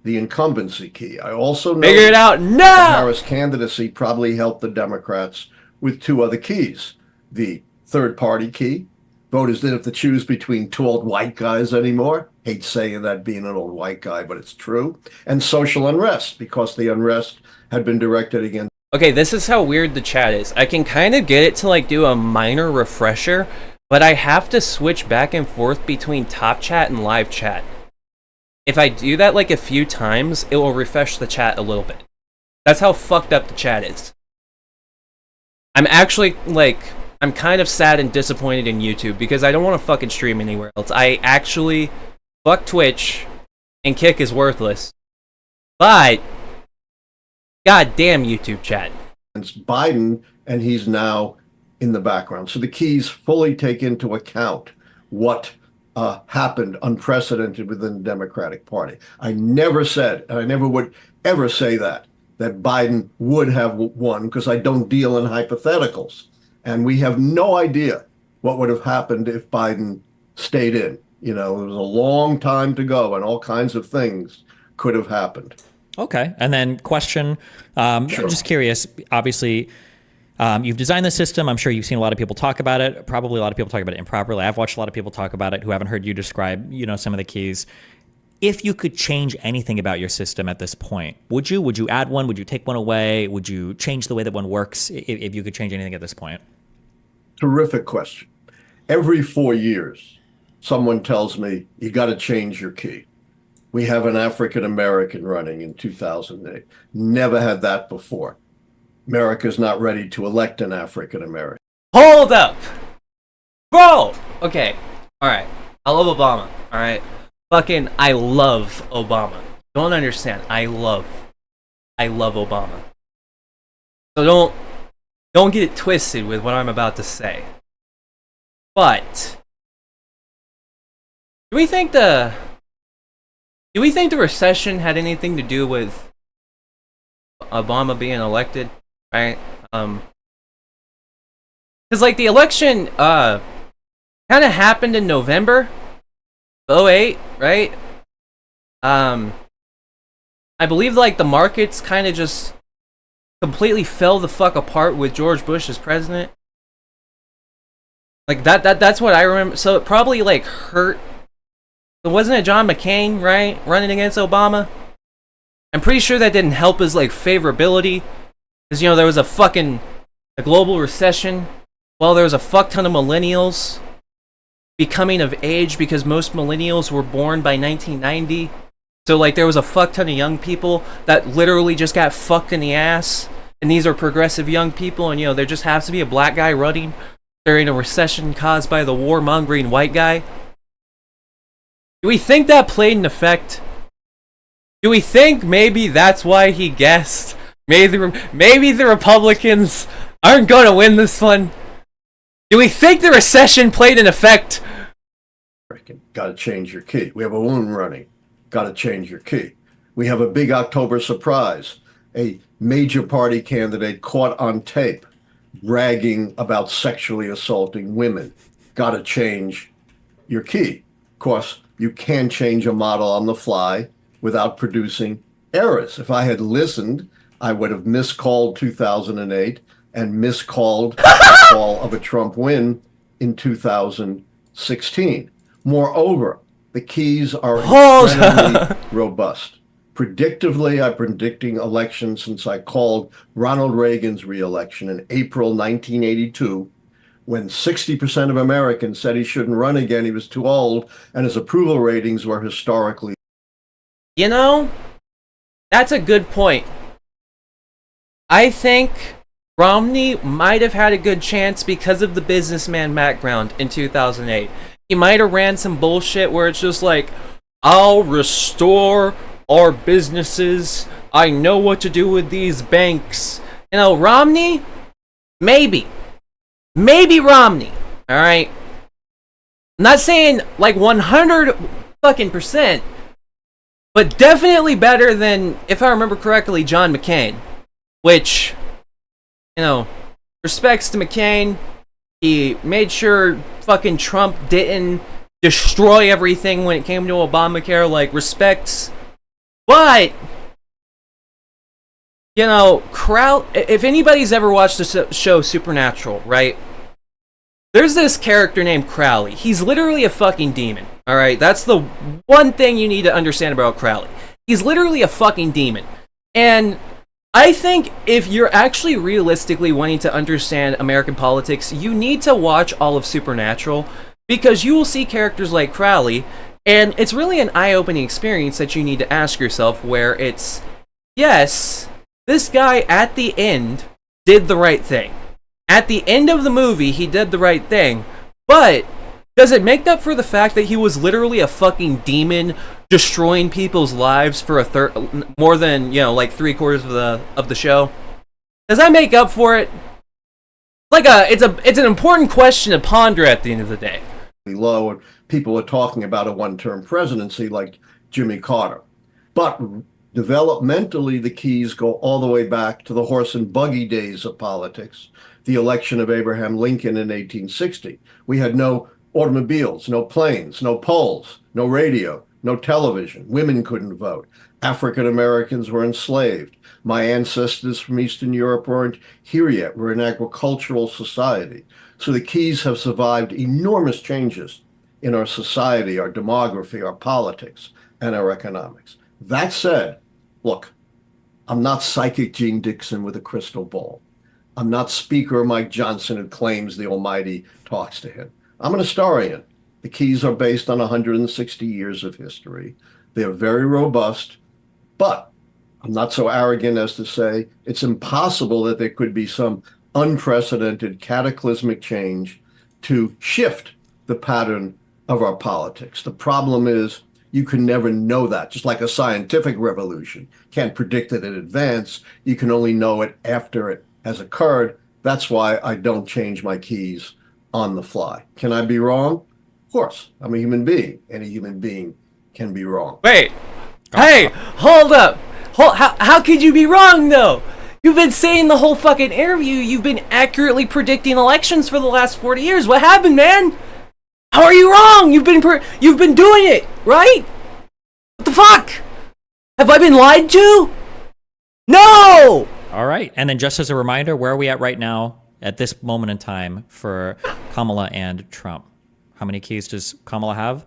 the incumbency key. I also know Figure it out now! Harris' candidacy probably helped the Democrats with 2 other keys. The third-party key. Voters didn't have to choose between 2 old white guys anymore. Hate saying that being an old white guy, but it's true. And social unrest, because the unrest had been directed against. Okay, this is how weird the chat is. I can kind of get it to like do a minor refresher, but I have to switch back and forth between top chat and live chat. If I do that like a few times, it will refresh the chat a little bit. That's how fucked up the chat is. I'm actually like, I'm kind of sad and disappointed in YouTube because I don't want to fucking stream anywhere else. I actually, fuck Twitch, and Kick is worthless. But God damn YouTube chat. It's Biden, and he's now in the background. So the keys fully take into account what happened unprecedented within the Democratic Party. I never said, and I never would ever say that Biden would have won, because I don't deal in hypotheticals. And we have no idea what would have happened if Biden stayed in. You know, there was a long time to go, and all kinds of things could have happened. Okay. And then question, Sure. just curious, obviously, you've designed the system. I'm sure you've seen a lot of people talk about it. Probably a lot of people talk about it improperly. I've watched a lot of people talk about it who haven't heard you describe, you know, some of the keys. If you could change anything about your system at this point, would you? Would you add one? Would you take one away? Would you change the way that one works if you could change anything at this point? Terrific question. Every 4 years, someone tells me, you got to change your key. We have an African American running in 2008. Never had that before. America's not ready to elect an African American. Hold up! Bro! Okay. Alright. I love Obama. Alright. Fucking, I love Obama. Don't understand. I love Obama. So don't get it twisted with what I'm about to say. But do we think the recession had anything to do with Obama being elected? Right? Because like the election kind of happened in November 2008, right? I believe like the markets kind of just completely fell the fuck apart with George Bush as president. Like that's what I remember. So it probably like hurt. So wasn't it John McCain, right, running against Obama? I'm pretty sure that didn't help his like favorability, because you know there was a global recession. Well, there was a fuck ton of millennials becoming of age because most millennials were born by 1990. So like there was a fuck ton of young people that literally just got fucked in the ass, and these are progressive young people, and you know there just has to be a black guy running during a recession caused by the warmongering white guy. Do we think that played an effect? Do we think maybe that's why he guessed? Maybe the Republicans aren't going to win this one? Do we think the recession played an effect? Got to change your key. We have a woman running. Got to change your key. We have a big October surprise. A major party candidate caught on tape bragging about sexually assaulting women. Got to change your key. Of course, you can change a model on the fly without producing errors. If I had listened, I would have miscalled 2008 and miscalled the fall of a Trump win in 2016. Moreover, the keys are incredibly robust. Predictively, I'm predicting elections since I called Ronald Reagan's re-election in April 1982, when 60% of Americans said he shouldn't run again, he was too old, and his approval ratings were historically You know, that's a good point. I think Romney might have had a good chance because of the businessman background in 2008. He might have ran some bullshit where it's just like, I'll restore our businesses. I know what to do with these banks. You know, Romney? Maybe. Maybe Romney. Alright? I'm not saying like 100 fucking percent, but definitely better than, if I remember correctly, John McCain. Which, you know, respects to McCain. He made sure fucking Trump didn't destroy everything when it came to Obamacare, like, respects. But, you know, if anybody's ever watched the show Supernatural, right? There's this character named Crowley. He's literally a fucking demon, alright? That's the one thing you need to understand about Crowley. He's literally a fucking demon. And I think if you're actually realistically wanting to understand American politics, you need to watch all of Supernatural, because you will see characters like Crowley, and it's really an eye-opening experience that you need to ask yourself, where it's, yes, this guy at the end did the right thing. At the end of the movie, he did the right thing, but does it make up for the fact that he was literally a fucking demon destroying people's lives for more than, you know, like 3/4 of the show? Does that make up for it? It's an important question to ponder at the end of the day. Low, and people are talking about a one-term presidency like Jimmy Carter. But developmentally, the keys go all the way back to the horse and buggy days of politics, the election of Abraham Lincoln in 1860. We had no automobiles, no planes, no polls, no radio, no television. Women couldn't vote. African Americans were enslaved. My ancestors from Eastern Europe weren't here yet. We're an agricultural society. So the keys have survived enormous changes in our society, our demography, our politics, and our economics. That said, look, I'm not psychic Gene Dixon with a crystal ball. I'm not Speaker Mike Johnson who claims the Almighty talks to him. I'm an historian. The keys are based on 160 years of history. They're very robust, but I'm not so arrogant as to say it's impossible that there could be some unprecedented cataclysmic change to shift the pattern of our politics. The problem is you can never know that, just like a scientific revolution. Can't predict it in advance. You can only know it after it has occurred. That's why I don't change my keys on the fly. Can I be wrong? Of course. I'm a human being. Any human being can be wrong. Wait. Hey, hold up. How could you be wrong, though? You've been saying the whole fucking interview you've been accurately predicting elections for the last 40 years. What happened, man? How are you wrong? You've been doing it, right? What the fuck? Have I been lied to? No! All right. And then just as a reminder, where are we at right now at this moment in time for Kamala and Trump? How many keys does Kamala have?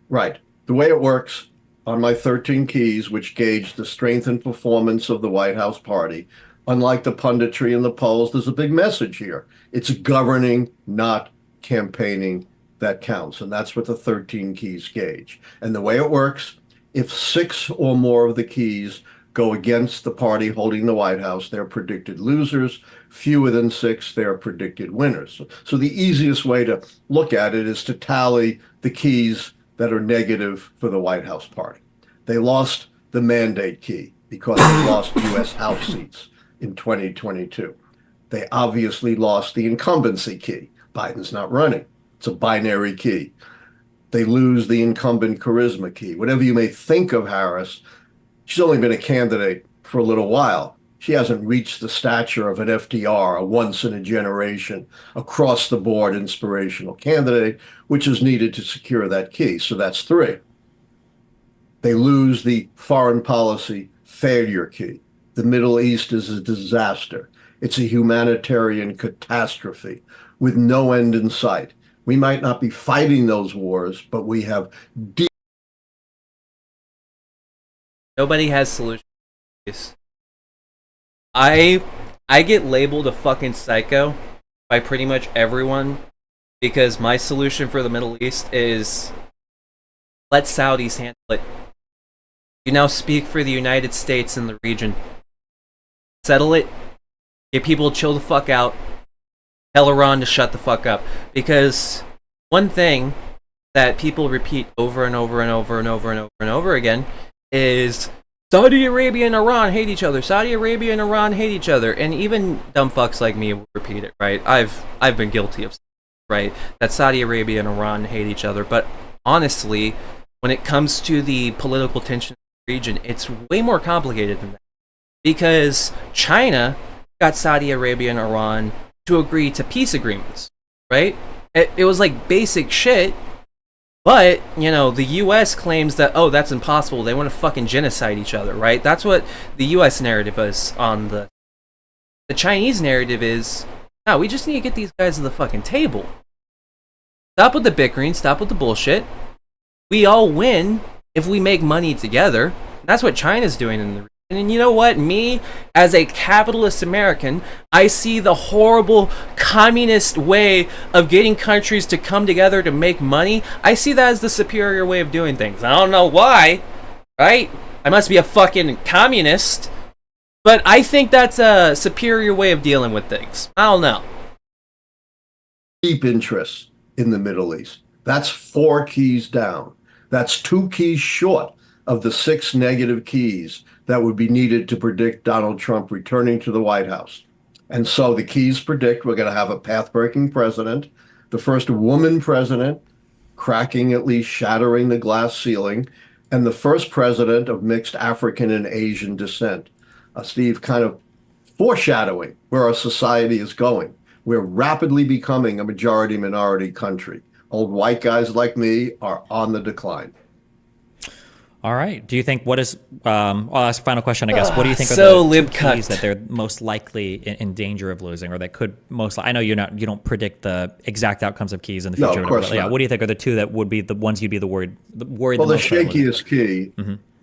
Right. The way it works on my 13 keys, which gauge the strength and performance of the White House party, unlike the punditry and the polls, there's a big message here. It's governing, not campaigning, that counts. And that's what the 13 keys gauge. And the way it works, if 6 or more of the keys go against the party holding the White House, they're predicted losers. Fewer than 6, they're predicted winners. So the easiest way to look at it is to tally the keys that are negative for the White House party. They lost the mandate key because they lost U.S. House seats in 2022. They obviously lost the incumbency key. Biden's not running. It's a binary key. They lose the incumbent charisma key. Whatever you may think of Harris, she's only been a candidate for a little while. She hasn't reached the stature of an FDR, a once-in-a-generation, across-the-board inspirational candidate, which is needed to secure that key. So that's 3. They lose the foreign policy failure key. The Middle East is a disaster. It's a humanitarian catastrophe with no end in sight. We might not be fighting those wars, but we have deep. Nobody has solutions. I get labeled a fucking psycho by pretty much everyone because my solution for the Middle East is let Saudis handle it. You now speak for the United States and the region. Settle it. Get people to chill the fuck out. Tell Iran to shut the fuck up. Because one thing that people repeat over and over and over and over and over and over again is Saudi Arabia and Iran hate each other. Saudi Arabia and Iran hate each other. And even dumb fucks like me will repeat it, right? I've been guilty of, right, that Saudi Arabia and Iran hate each other. But honestly, when it comes to the political tension in the region, it's way more complicated than that. Because China got Saudi Arabia and Iran to agree to peace agreements, right? It was like basic shit. But, you know, the U.S. claims that, oh, that's impossible. They want to fucking genocide each other, right? That's what the U.S. narrative is on the Chinese narrative is, no, we just need to get these guys to the fucking table. Stop with the bickering. Stop with the bullshit. We all win if we make money together. That's what China's doing in the region. And you know what? Me, as a capitalist American, I see the horrible communist way of getting countries to come together to make money. I see that as the superior way of doing things. I don't know why, right? I must be a fucking communist. But I think that's a superior way of dealing with things. I don't know. Deep interests in the Middle East. That's 4 keys down. That's 2 keys short of the 6 negative keys that would be needed to predict Donald Trump returning to the White House. And so the keys predict we're going to have a path-breaking president, the first woman president, cracking, at least shattering the glass ceiling, and the first president of mixed African and Asian descent. Steve, kind of foreshadowing where our society is going. We're rapidly becoming a majority-minority country. Old white guys like me are on the decline. All right. Do you think I'll ask a final question, I guess. What do you think so are the 2 lib-cut. keys that they're most likely in danger of losing, or that could I know you don't predict the exact outcomes of keys in the future. No, of course not. What do you think are the 2 that would be the ones you'd be worried Well, the the most about losing? shakiest key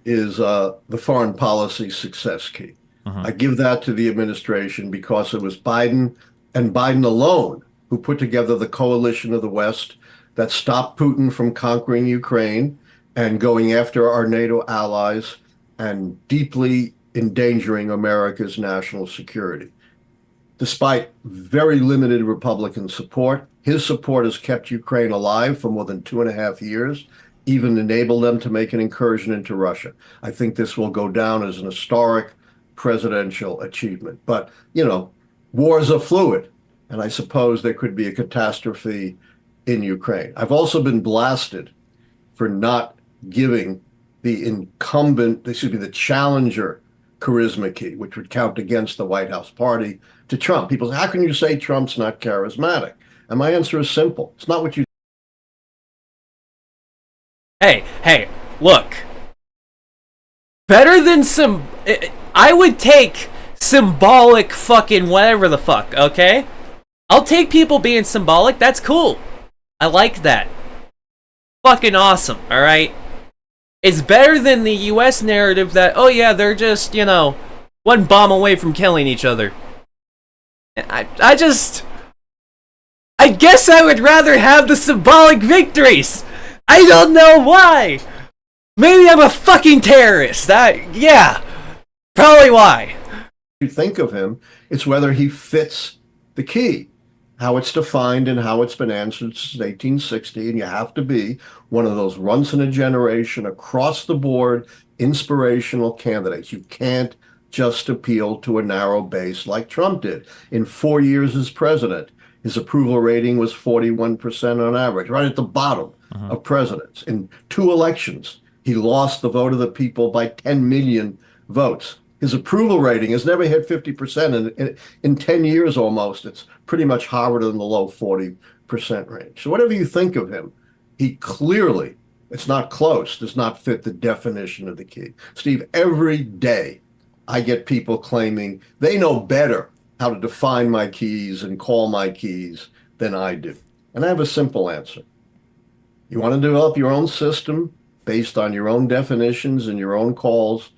is the foreign policy success key. I give that to the administration because it was Biden and Biden alone who put together the coalition of the West that stopped Putin from conquering Ukraine and going after our NATO allies and deeply endangering America's national security. Despite very limited Republican support, his support has kept Ukraine alive for more than 2.5 years, even enabled them to make an incursion into Russia. I think this will go down as an historic presidential achievement. But, you know, wars are fluid, and I suppose there could be a catastrophe in Ukraine. I've also been blasted for not giving the challenger charisma key, which would count against the White House party, to Trump. People say, how can you say Trump's not charismatic? And my answer is simple. It's not what you... Hey, look. Better than I would take symbolic fucking whatever the fuck, okay? I'll take people being symbolic. That's cool. I like that. Fucking awesome, alright? It's better than the US narrative that, oh yeah, they're just, you know, 1 bomb away from killing each other. I guess I would rather have the symbolic victories. I don't know why. Maybe I'm a fucking terrorist. Yeah, probably why. You think of him, it's whether he fits the key, how it's defined and how it's been answered since 1860. And you have to be one of those once in a generation, across the board, inspirational candidates. You can't just appeal to a narrow base like Trump did. In 4 years as president, his approval rating was 41% on average, right at the bottom of presidents. In 2 elections, he lost the vote of the people by 10 million votes. His approval rating has never hit 50%, and in 10 years almost, it's pretty much hovered in the low 40% range. So whatever you think of him, he clearly, it's not close, does not fit the definition of the key. Steve, every day I get people claiming they know better how to define my keys and call my keys than I do. And I have a simple answer. You want to develop your own system based on your own definitions and your own calls?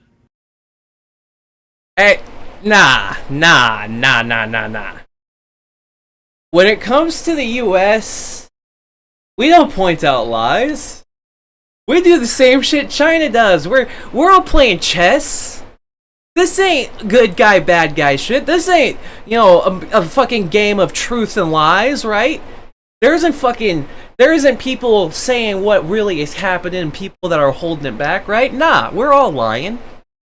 Hey, nah. When it comes to the US, we don't point out lies. We do the same shit China does. We're all playing chess. This ain't good guy, bad guy shit. This ain't, a fucking game of truth and lies, right? There isn't people saying what really is happening and people that are holding it back, right? Nah, we're all lying.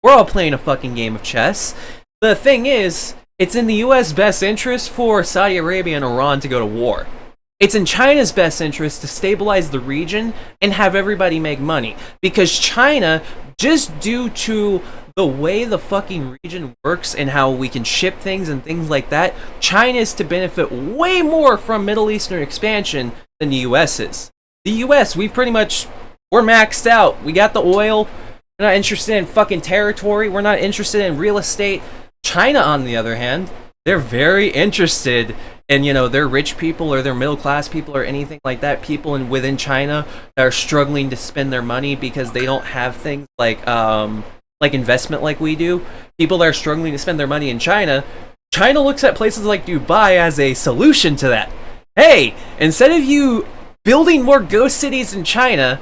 We're all playing a fucking game of chess. The thing is, it's in the US best interest for Saudi Arabia and Iran to go to war. It's in China's best interest to stabilize the region and have everybody make money. Because China, just due to the way the fucking region works and how we can ship things and things like that, China is to benefit way more from Middle Eastern expansion than the US is. The US, we're maxed out. We got the oil. We're not interested in fucking territory. We're not interested in real estate. China, on the other hand, they're very interested in, their rich people or their middle class people or anything like that. People within China that are struggling to spend their money because they don't have things like investment like we do. People that are struggling to spend their money in China. China looks at places like Dubai as a solution to that. Hey, instead of you building more ghost cities in China,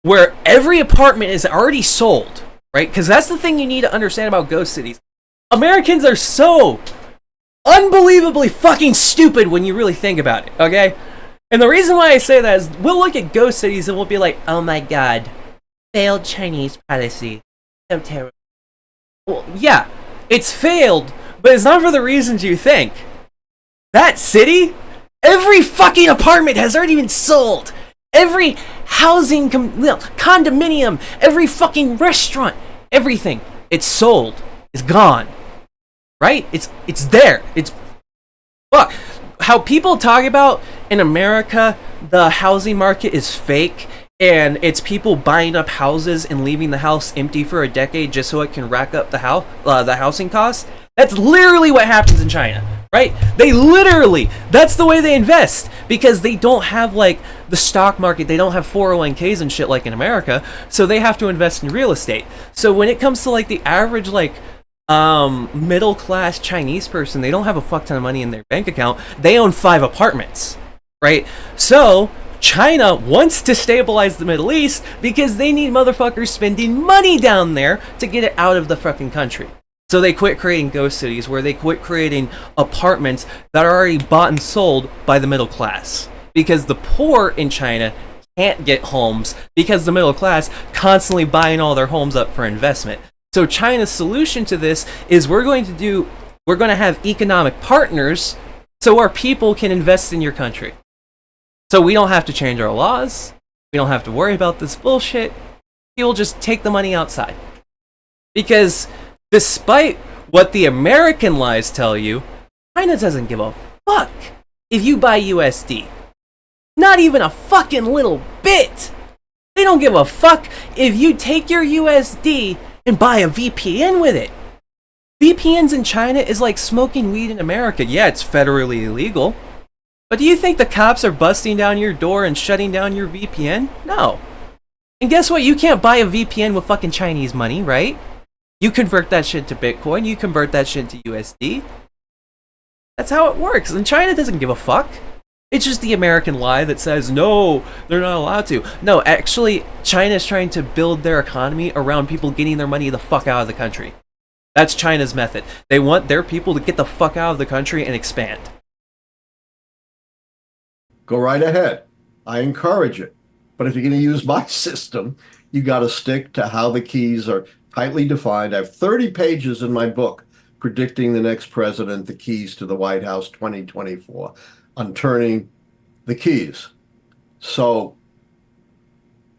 where every apartment is already sold, right? Because that's the thing you need to understand about ghost cities. Americans are so unbelievably fucking stupid when you really think about it, okay? And the reason why I say that is we'll look at ghost cities and we'll be like, oh my god, failed Chinese policy. So terrible. Well, yeah, it's failed, but it's not for the reasons you think. That city, every fucking apartment has already been sold. Every housing condominium, every fucking restaurant, everything, it's sold. It's gone. Right? It's there. It's fuck. How people talk about in America the housing market is fake and it's people buying up houses and leaving the house empty for a decade just so it can rack up the housing cost. That's literally what happens in China, right? That's the way they invest because they don't have like the stock market, they don't have 401ks and shit like in America, so they have to invest in real estate. So when it comes to like the average middle class Chinese person, they don't have a fuck ton of money in their bank account. They own 5 apartments, right? So China wants to stabilize the Middle East because they need motherfuckers spending money down there to get it out of the fucking country. So they quit creating ghost cities where they quit creating apartments that are already bought and sold by the middle class. Because the poor in China can't get homes because the middle class constantly buying all their homes up for investment. So China's solution to this is we're going to have economic partners so our people can invest in your country. So we don't have to change our laws. We don't have to worry about this bullshit. People just take the money outside. Because despite what the American lies tell you, China doesn't give a fuck if you buy USD. Not even a fucking little bit. They don't give a fuck if you take your USD and buy a VPN with it. VPNs in China is like smoking weed in America. Yeah, it's federally illegal. But do you think the cops are busting down your door and shutting down your VPN? No. And guess what? You can't buy a VPN with fucking Chinese money, right? You convert that shit to Bitcoin. You convert that shit to USD. That's how it works. And China doesn't give a fuck. It's just the American lie that says, no, they're not allowed to. No, actually, China's trying to build their economy around people getting their money the fuck out of the country. That's China's method. They want their people to get the fuck out of the country and expand. Go right ahead. I encourage it. But if you're going to use my system, you got to stick to how the keys are tightly defined. I have 30 pages in my book predicting the next president, the keys to the White House 2024. On turning the keys. So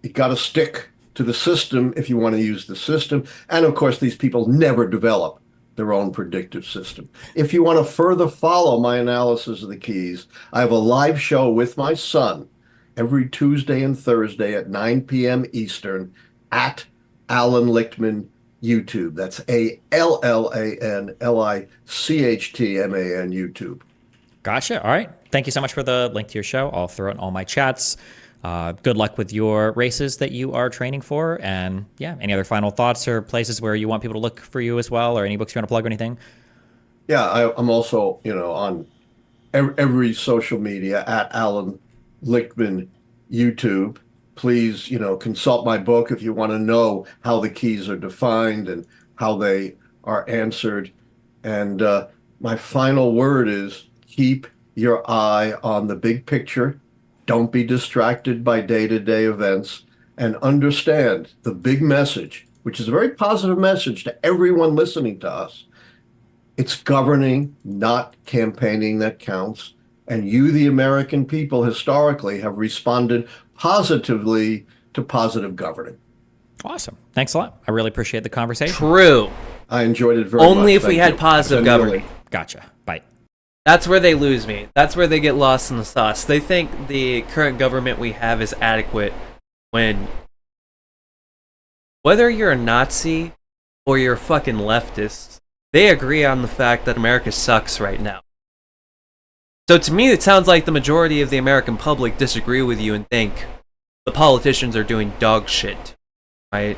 you got to stick to the system if you want to use the system. And of course, these people never develop their own predictive system. If you want to further follow my analysis of the keys, I have a live show with my son every Tuesday and Thursday at 9 p.m. Eastern at Alan Lichtman YouTube. That's ALLANLICHTMAN YouTube. Gotcha. All right. Thank you so much for the link to your show. I'll throw it in all my chats. Good luck with your races that you are training for. And yeah, any other final thoughts or places where you want people to look for you as well, or any books you want to plug or anything? Yeah, I'm also, on every social media at Alan Lichtman YouTube. please, consult my book if you want to know how the keys are defined and how they are answered. And my final word is keep your eye on the big picture. Don't be distracted by day-to-day events, and understand the big message, which is a very positive message to everyone listening to us. It's governing, not campaigning, that counts. And you, the American people, historically have responded positively to positive governing. Awesome. Thanks a lot. I really appreciate the conversation. True. I enjoyed it very much. Only if we Thank had you. positive Send me a governing. link. Gotcha. Bye. That's where they lose me. That's where they get lost in the sauce. They think the current government we have is adequate when, whether you're a Nazi or you're a fucking leftist, they agree on the fact that America sucks right now. So to me, it sounds like the majority of the American public disagree with you and think the politicians are doing dog shit, right?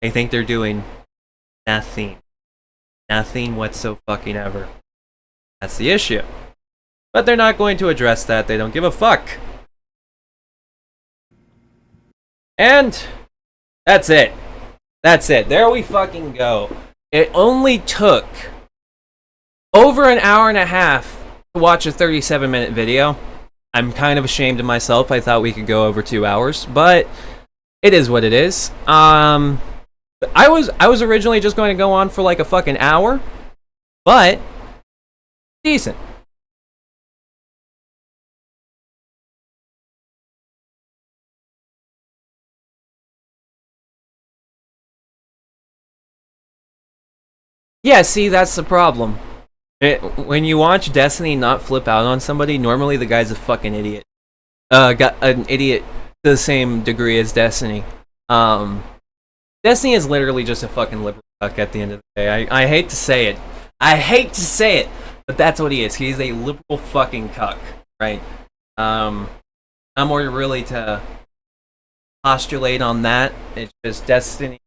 They think they're doing nothing. Nothing whatsoever. That's the issue. But they're not going to address that. They don't give a fuck. And that's it. That's it. There we fucking go. It only took over an hour and a half to watch a 37-minute video. I'm kind of ashamed of myself. I thought we could go over 2 hours, but it is what it is. I was originally just going to go on for like a fucking hour, but decent. Yeah, see, that's the problem. When you watch Destiny not flip out on somebody, normally the guy's a fucking idiot. Got an idiot to the same degree as Destiny. Destiny is literally just a fucking liberal fuck at the end of the day. I hate to say it. But that's what he is. He's a liberal fucking cuck, right? I'm more really to postulate on that. It's just Destiny.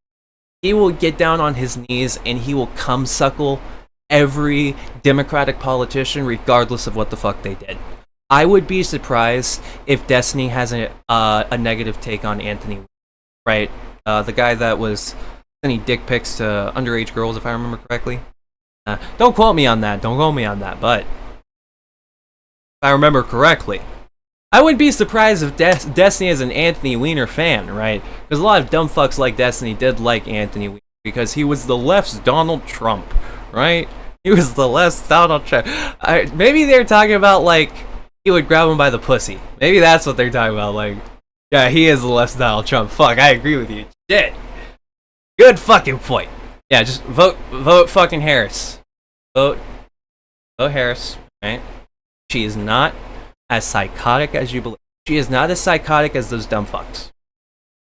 He will get down on his knees and he will cum suckle every Democratic politician regardless of what the fuck they did. I would be surprised if Destiny has a negative take on Anthony, right? The guy that was sending dick pics to underage girls, if I remember correctly. Don't quote me on that, but if I remember correctly, I wouldn't be surprised if Destiny is an Anthony Weiner fan, right? Because a lot of dumb fucks like Destiny did like Anthony Weiner because he was the left's Donald Trump, right? He was the left's Donald Trump. Maybe they're talking about, like, he would grab him by the pussy. Maybe that's what they're talking about, like, yeah, he is the left's Donald Trump. Fuck, I agree with you. Shit. Good fucking point. Yeah, just vote fucking Harris. Vote Harris, right? She is not as psychotic as you believe. She is not as psychotic as those dumb fucks.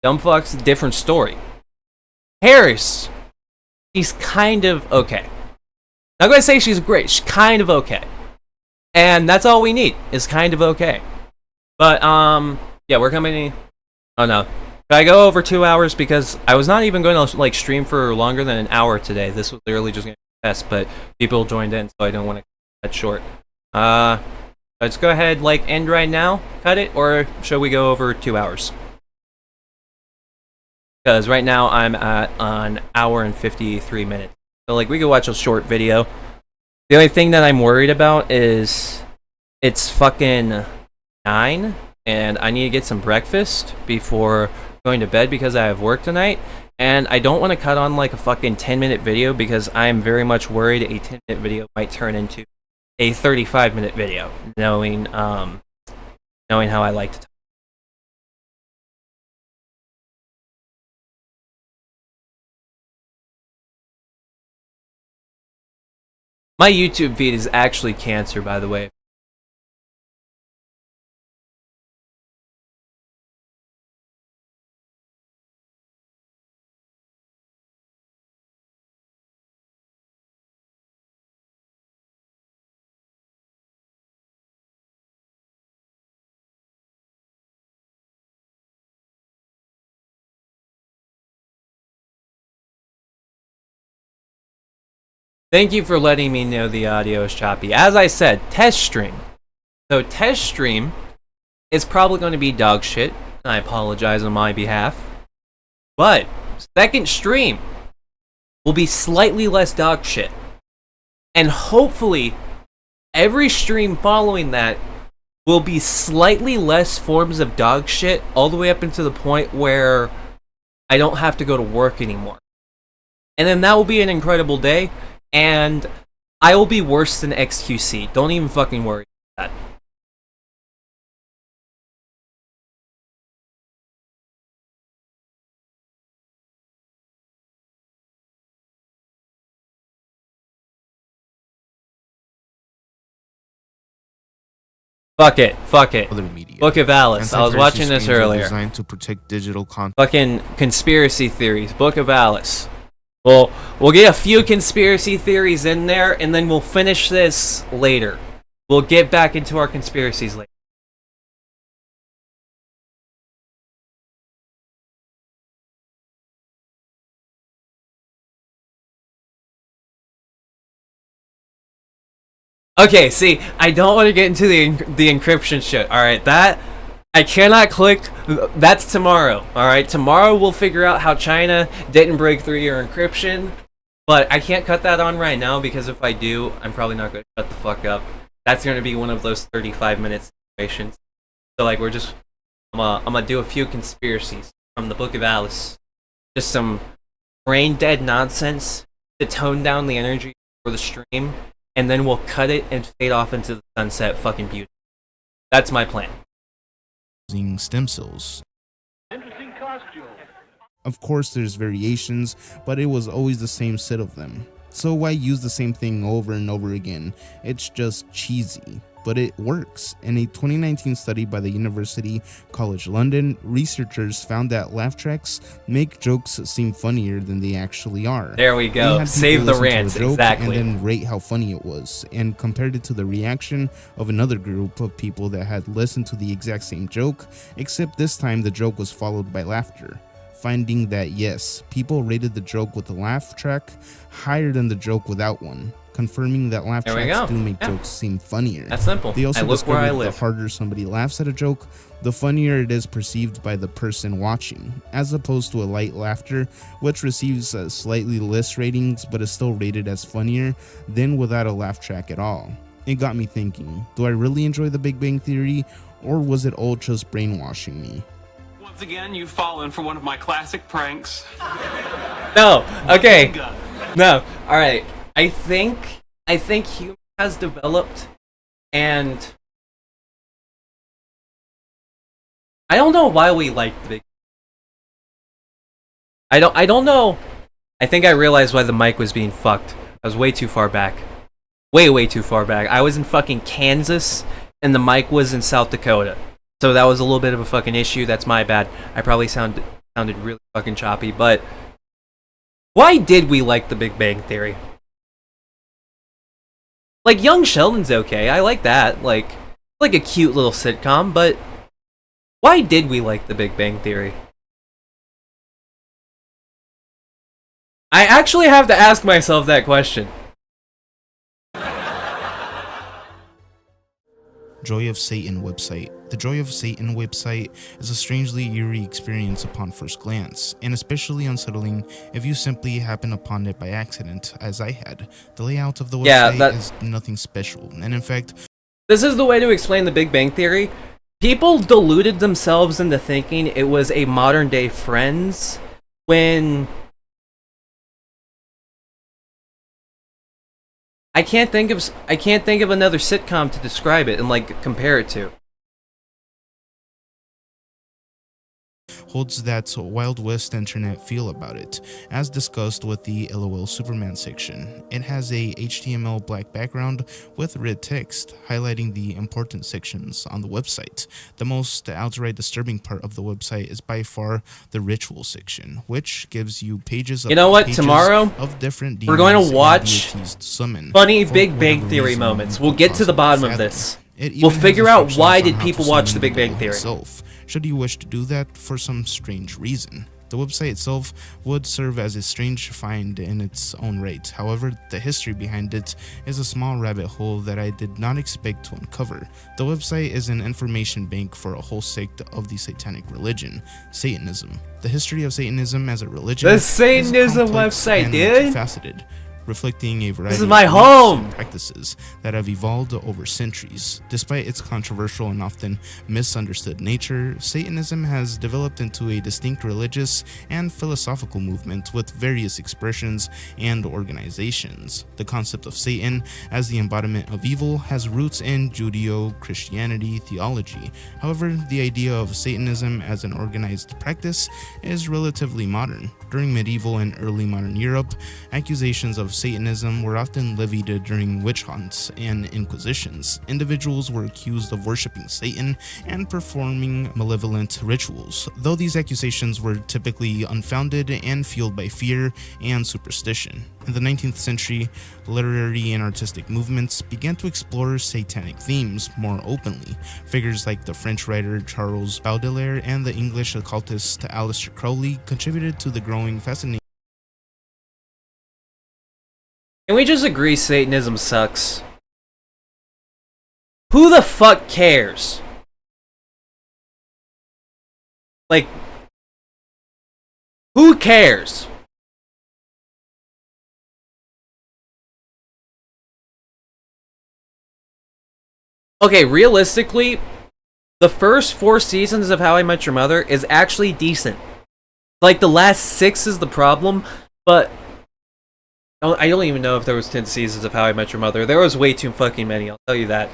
Dumb fucks, different story. Harris, she's kind of okay. Not gonna say she's great. She's kind of okay, and that's all we need is kind of okay. But yeah, we're coming. Oh no, but I go over 2 hours because I was not even going to like stream for longer than an hour today. This was literally just gonna be a test, but people joined in, so I don't want to cut that short. Let's go ahead, like, end right now, cut it, or shall we go over 2 hours? Because right now I'm at an hour and 53 minutes. So, like, we could watch a short video. The only thing that I'm worried about is it's fucking 9, and I need to get some breakfast before going to bed because I have work tonight. And I don't want to cut on, like, a fucking 10-minute video because I'm very much worried a 10-minute video might turn into a 35-minute video, knowing how I like to talk. My YouTube feed is actually cancer, by the way. Thank you for letting me know the audio is choppy. As I said, test stream. So test stream is probably going to be dog shit. I apologize on my behalf. But second stream will be slightly less dog shit. And hopefully, every stream following that will be slightly less forms of dog shit, all the way up into the point where I don't have to go to work anymore. And then that will be an incredible day, and I will be worse than XQC. Don't even fucking worry about that. Fuck it. Other media. Book of Alice. I was watching this Anti-piracy earlier. schemes are designed to protect digital content. Fucking conspiracy theories. Book of Alice. Well, we'll get a few conspiracy theories in there, and then we'll finish this later. We'll get back into our conspiracies later. Okay, see, I don't want to get into the encryption shit. Alright, that I cannot click. That's tomorrow. Alright, tomorrow we'll figure out how China didn't break through your encryption. But I can't cut that on right now, because if I do, I'm probably not going to shut the fuck up. That's going to be one of those 35-minute situations. So, like, I'm gonna do a few conspiracies from the Book of Alice. Just some brain-dead nonsense to tone down the energy for the stream. And then we'll cut it and fade off into the sunset. Fucking beauty. That's my plan. Using stem cells. Interesting costume. Of course, there's variations, but it was always the same set of them. So why use the same thing over and over again? It's just cheesy, but it works. In a 2019 study by the University College London, researchers found that laugh tracks make jokes seem funnier than they actually are. There we They go. had Save people the listen to a rants. joke Exactly. And then rate how funny it was, and compared it to the reaction of another group of people that had listened to the exact same joke, except this time the joke was followed by laughter. Finding that yes, people rated the joke with a laugh track higher than the joke without one, confirming that laugh There we tracks go. do make Yeah. jokes seem funnier. That's simple. They also I look where discovered I the live. harder somebody laughs at a joke, the funnier it is perceived by the person watching, as opposed to a light laughter, which receives slightly less ratings but is still rated as funnier than without a laugh track at all. It got me thinking, do I really enjoy The Big Bang Theory, or was it all just brainwashing me? Once again, you've fallen for one of my classic pranks. No. Okay. No. All right. I think humor has developed, and I don't know why we like the big. I don't know. I think I realized why the mic was being fucked. I was way too far back. Way too far back. I was in fucking Kansas, and the mic was in South Dakota. So that was a little bit of a fucking issue. That's my bad. I probably sounded really fucking choppy, but why did we like the Big Bang Theory? Like, Young Sheldon's okay. I like that. Like a cute little sitcom, but why did we like the Big Bang Theory? I actually have to ask myself that question. Joy of Satan website. The Joy of Satan website is a strangely eerie experience upon first glance, and especially unsettling if you simply happen upon it by accident, as I had. The layout of the website is nothing special, and in fact, this is the way to explain the Big Bang Theory. People deluded themselves into thinking it was a modern day Friends when I can't think of another sitcom to describe it and like compare it to. holds that Wild West internet feel about it, as discussed with the LOL Superman section. It has a HTML black background with red text, highlighting the important sections on the website. The most outright disturbing part of the website is by far the ritual section, which gives you pages of Tomorrow of different we're going to demons watch and deities to summon funny for Big Bang whatever Theory reason moments. you We'll could get to the bottom possibly of fathom. this. It We'll even has figure out why instructions did on how people to watch summon the Big Bang devil Theory. himself, should you wish to do that for some strange reason. The website itself would serve as a strange find in its own right. However, the history behind it is a small rabbit hole that I did not expect to uncover. The website is an information bank for a whole sect of the satanic religion, Satanism. The history of Satanism as a religion The Satanism is complex website, and dude. multifaceted, reflecting a variety This is my of home. and practices that have evolved over centuries. Despite its controversial and often misunderstood nature, Satanism has developed into a distinct religious and philosophical movement with various expressions and organizations. The concept of Satan as the embodiment of evil has roots in Judeo-Christianity theology. However, the idea of Satanism as an organized practice is relatively modern. During medieval and early modern Europe, accusations of Satanism were often levied during witch hunts and inquisitions. Individuals were accused of worshiping Satan and performing malevolent rituals, though these accusations were typically unfounded and fueled by fear and superstition. In the 19th century, literary and artistic movements began to explore satanic themes more openly. Figures like the French writer Charles Baudelaire and the English occultist Aleister Crowley contributed to the growing fascination. Can we just agree Satanism sucks? Who the fuck cares? Like, who cares? Okay, realistically, the first 4 seasons of How I Met Your Mother is actually decent. Like, the last 6 is the problem, but I don't even know if there was 10 seasons of How I Met Your Mother. There was way too fucking many, I'll tell you that.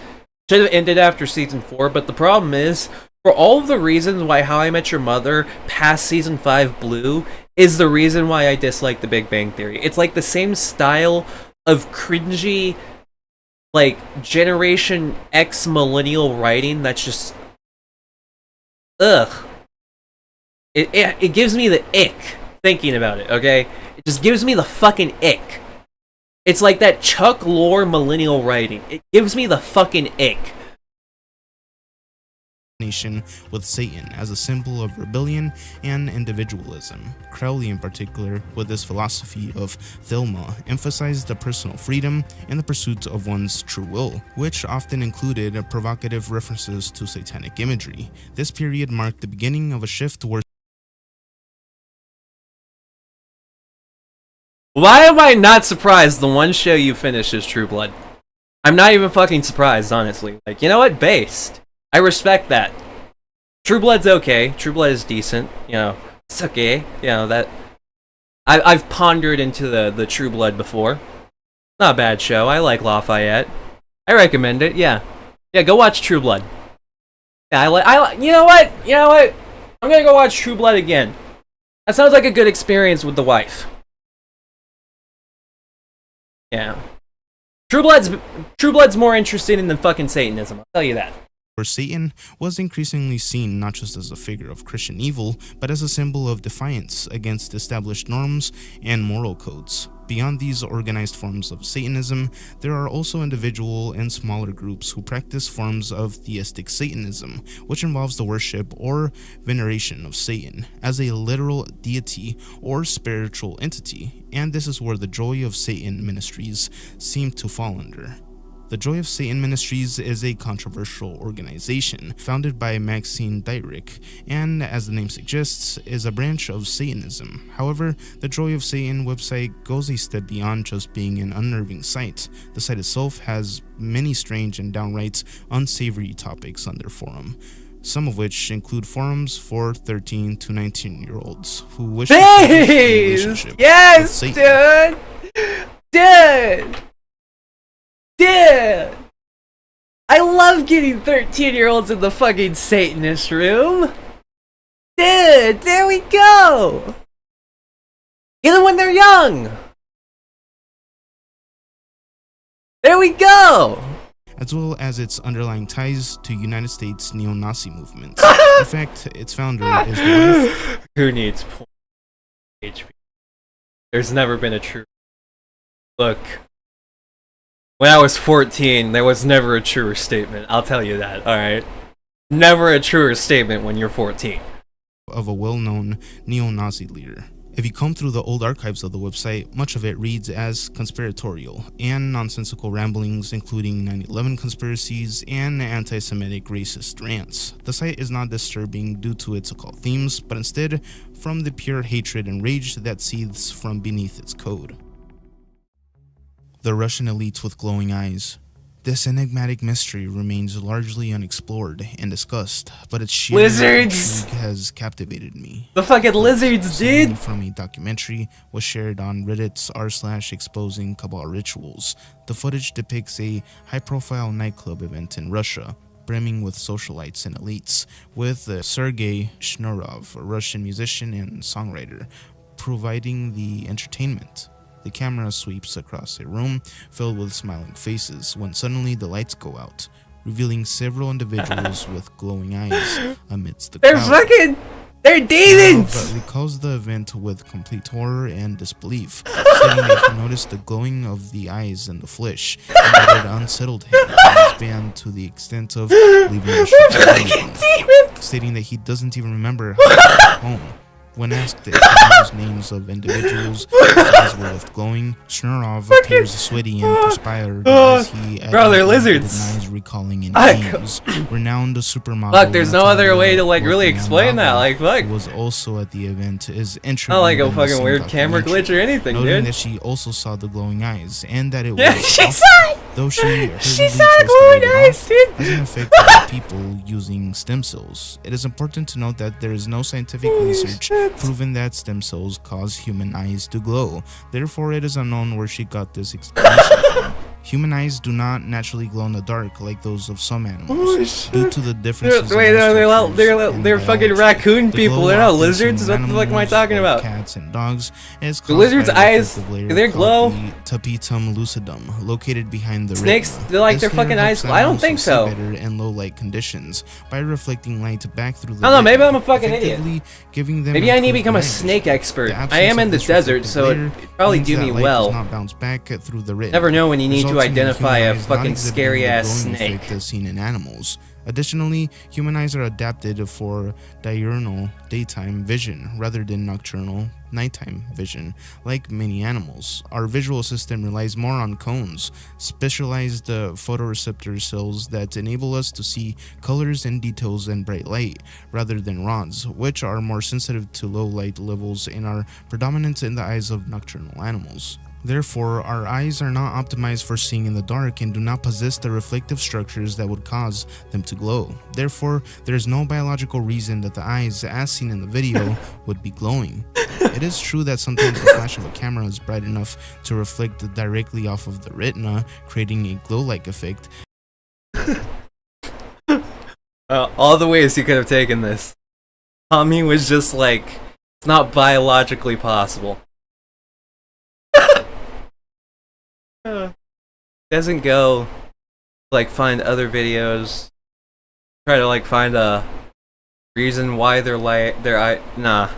Should have ended after season 4, but the problem is, for all of the reasons why How I Met Your Mother past season 5 blew, is the reason why I dislike The Big Bang Theory. It's like the same style of cringy, like, Generation X millennial writing that's just... ugh. It gives me the ick thinking about it, okay? It just gives me the fucking ick. It's like that Chuck Lorre millennial writing. It gives me the fucking ick. With Satan as a symbol of rebellion and individualism. Crowley, in particular, with his philosophy of Thelma, emphasized the personal freedom and the pursuit of one's true will, which often included provocative references to satanic imagery. This period marked the beginning of a shift towards... Why am I not surprised the one show you finished is True Blood? I'm not even fucking surprised, honestly. Like, you know what? Based. I respect that. True Blood's okay. True Blood is decent. You know, it's okay. You know, that... I've pondered into the True Blood before. Not a bad show. I like Lafayette. I recommend it, yeah. Yeah, go watch True Blood. Yeah, you know what? You know what? I'm gonna go watch True Blood again. That sounds like a good experience with the wife. Yeah. True Blood's more interesting than fucking Satanism, I'll tell you that. Where Satan was increasingly seen not just as a figure of Christian evil, but as a symbol of defiance against established norms and moral codes. Beyond these organized forms of Satanism, there are also individual and smaller groups who practice forms of theistic Satanism, which involves the worship or veneration of Satan as a literal deity or spiritual entity, and this is where the Joy of Satan Ministries seem to fall under. The Joy of Satan Ministries is a controversial organization founded by Maxine Dietrich, and as the name suggests, is a branch of Satanism. However, the Joy of Satan website goes a step beyond just being an unnerving site. The site itself has many strange and downright unsavory topics on their forum, some of which include forums for 13 to 19-year-olds who wish to establish a relationship with Satan. Dude! Dude! I love getting 13-year-olds in the fucking Satanist room! Dude, there we go! Even when they're young! There we go! As well as its underlying ties to United States neo-Nazi movement. In fact, its founder is the wife... Who needs porn? HP. There's never been a true... Look... When I was 14, there was never a truer statement. I'll tell you that, alright? Never a truer statement when you're 14. of a well-known neo-Nazi leader. If you comb through the old archives of the website, much of it reads as conspiratorial and nonsensical ramblings, including 9/11 conspiracies and anti-Semitic racist rants. The site is not disturbing due to its occult themes, but instead from the pure hatred and rage that seethes from beneath its code. The Russian elites with glowing eyes. This enigmatic mystery remains largely unexplored and discussed, but its sheer Lizards! intrigue has captivated me. The fucking lizards, Scene dude! from a documentary was shared on Reddit's r/exposing Cabal rituals. The footage depicts a high-profile nightclub event in Russia, brimming with socialites and elites, with Sergei Shnurov, a Russian musician and songwriter, providing the entertainment. The camera sweeps across a room filled with smiling faces when suddenly the lights go out, revealing several individuals with glowing eyes amidst the crowd. They're demons! But recalls the event with complete horror and disbelief, stating that he noticed the glowing of the eyes and the flesh, and that it unsettled him and was banned to the extent of leaving the shop, stating that he doesn't even remember how to get home. When asked if he knows names of individuals whose eyes were left glowing, Shnurov appears sweaty and perspired as he Bro, they're lizards. denies recalling any names. Renowned supermodel. Fuck, there's no other Natalia way to like really explain that. Organova, Like, fuck. who was also at the event, is interested. Not like a fucking weird camera glitch or anything, noting dude. that she also saw the glowing eyes and that it Yeah, was she awful, saw it! though she She hurriedly saw the tries to glowing write it eyes, off, dude! doesn't affect other people using stem cells. It is important to note that there is no scientific research proven that stem cells cause human eyes to glow. Therefore, it is unknown where she got this explanation from. Human eyes do not naturally glow in the dark like those of some animals, due to the differences. Wait, in eye no, structures and they're fucking biology. raccoon The people. glow They're not often lizards. seen in What the fuck am I animals talking like about? Cats and dogs. Is The caused lizard's by a eyes, reflective layer do they called glow? the tapetum lucidum, located behind the Snakes, retina. they're like This their layer fucking helps eyes. I don't animals think to see so. better in low light conditions by reflecting light back through the I don't know, maybe retina, I'm a fucking idiot. effectively giving them Maybe I need to improved become a night snake vision. expert. The I absence am in of the this desert, reflective so layer it'd probably means do that me light well. does not bounce back through the retina, Never know when you need to resulting in identify human a eyes not fucking exhibiting scary the ass glowing snake. effect as seen in animals. Additionally, human eyes are adapted for diurnal daytime vision rather than nocturnal nighttime vision. Like many animals, our visual system relies more on cones, specialized photoreceptor cells that enable us to see colors and details in bright light, rather than rods, which are more sensitive to low light levels and are predominant in the eyes of nocturnal animals. Therefore, our eyes are not optimized for seeing in the dark and do not possess the reflective structures that would cause them to glow. Therefore, there is no biological reason that the eyes, as seen in the video, would be glowing. It is true that sometimes the flash of a camera is bright enough to reflect directly off of the retina, creating a glow-like effect. All the ways you could have taken this. Tommy was just like, it's not biologically possible. Doesn't go like find other videos, try to like find a reason why they're like nah.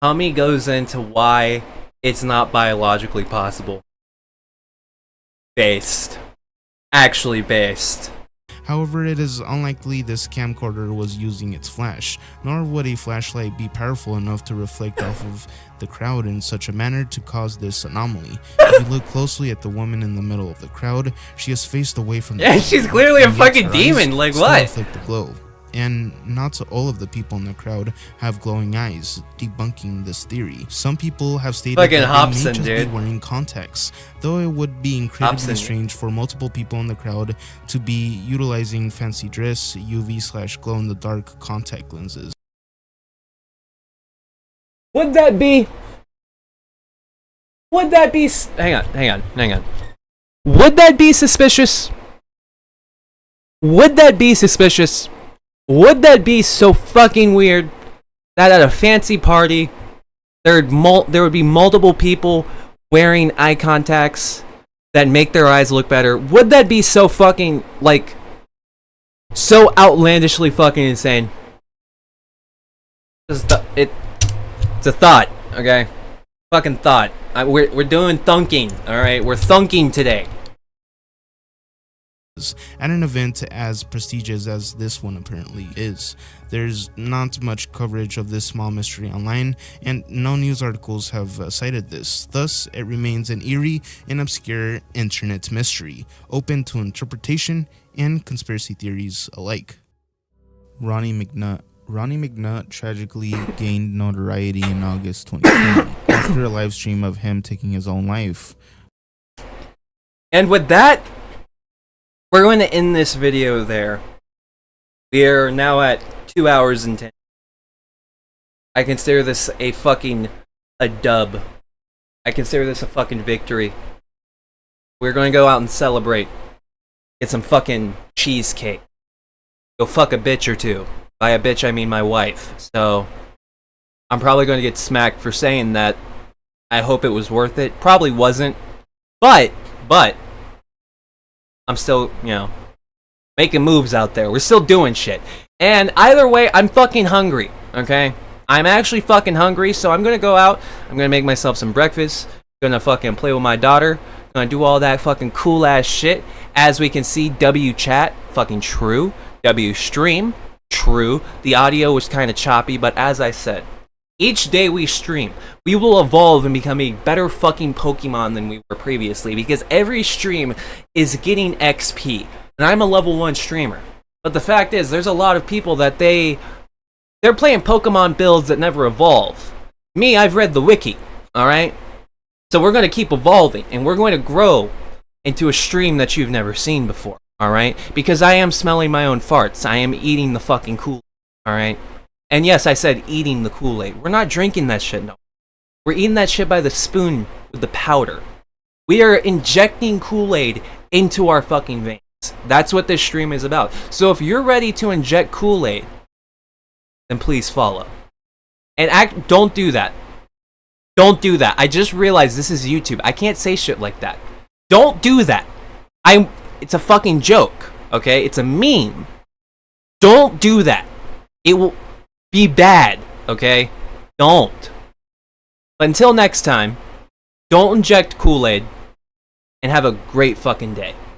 Tommy goes into why it's not biologically possible. Actually based. However, it is unlikely this camcorder was using its flash, nor would a flashlight be powerful enough to reflect off of the crowd in such a manner to cause this anomaly. If you look closely at the woman in the middle of the crowd, she is faced away from the Yeah, camera, she's clearly a and yet fucking her demon, eyes like still what? reflect the glow. And not all of the people in the crowd have glowing eyes, debunking this theory. Some people have stated Fucking that Hobson, they may just dude. be wearing contacts, though it would be incredibly Hobson. strange for multiple people in the crowd to be utilizing fancy dress, UV/glow-in-the-dark contact lenses. Would that be? Hang on. Would that be suspicious? Would that be suspicious? Would that be so fucking weird that at a fancy party there would be multiple people wearing eye contacts that make their eyes look better? Would that be so fucking like so outlandishly fucking insane? It's a thought, okay? Fucking thought. We're doing thunking, all right? We're thunking today. at an event as prestigious as this one apparently is. There's not much coverage of this small mystery online, and no news articles have cited this. Thus, it remains an eerie and obscure internet mystery, open to interpretation and conspiracy theories alike. Ronnie McNutt tragically gained notoriety in August 2020 after a live stream of him taking his own life. And with that, we're going to end this video there. We are now at 2 hours and 10. I consider this a dub. I consider this a fucking victory. We're going to go out and celebrate. Get some fucking cheesecake. Go fuck a bitch or two. By a bitch, I mean my wife. So, I'm probably going to get smacked for saying that. I hope it was worth it. Probably wasn't. But, I'm still, making moves out there. We're still doing shit. And either way, I'm fucking hungry, okay? I'm actually fucking hungry, so I'm gonna go out. I'm gonna make myself some breakfast. Gonna fucking play with my daughter. Gonna do all that fucking cool ass shit. As we can see, W chat, fucking true. W stream, true. The audio was kind of choppy, but as I said, each day we stream, we will evolve and become a better fucking Pokemon than we were previously, because every stream is getting XP. And I'm a level 1 streamer. But the fact is, there's a lot of people that they're playing Pokemon builds that never evolve. Me, I've read the wiki, alright? So we're going to keep evolving, and we're going to grow into a stream that you've never seen before, alright? Because I am smelling my own farts. I am eating the fucking Kool-Aid, alright? And yes, I said eating the Kool-Aid. We're not drinking that shit, no. We're eating that shit by the spoon with the powder. We are injecting Kool-Aid into our fucking veins. That's what this stream is about. So if you're ready to inject Kool-Aid, then please follow. And don't do that. Don't do that. I just realized this is YouTube. I can't say shit like that. Don't do that. It's a fucking joke, okay? It's a meme. Don't do that. It will be bad, okay? Don't. But until next time, don't inject Kool-Aid and have a great fucking day.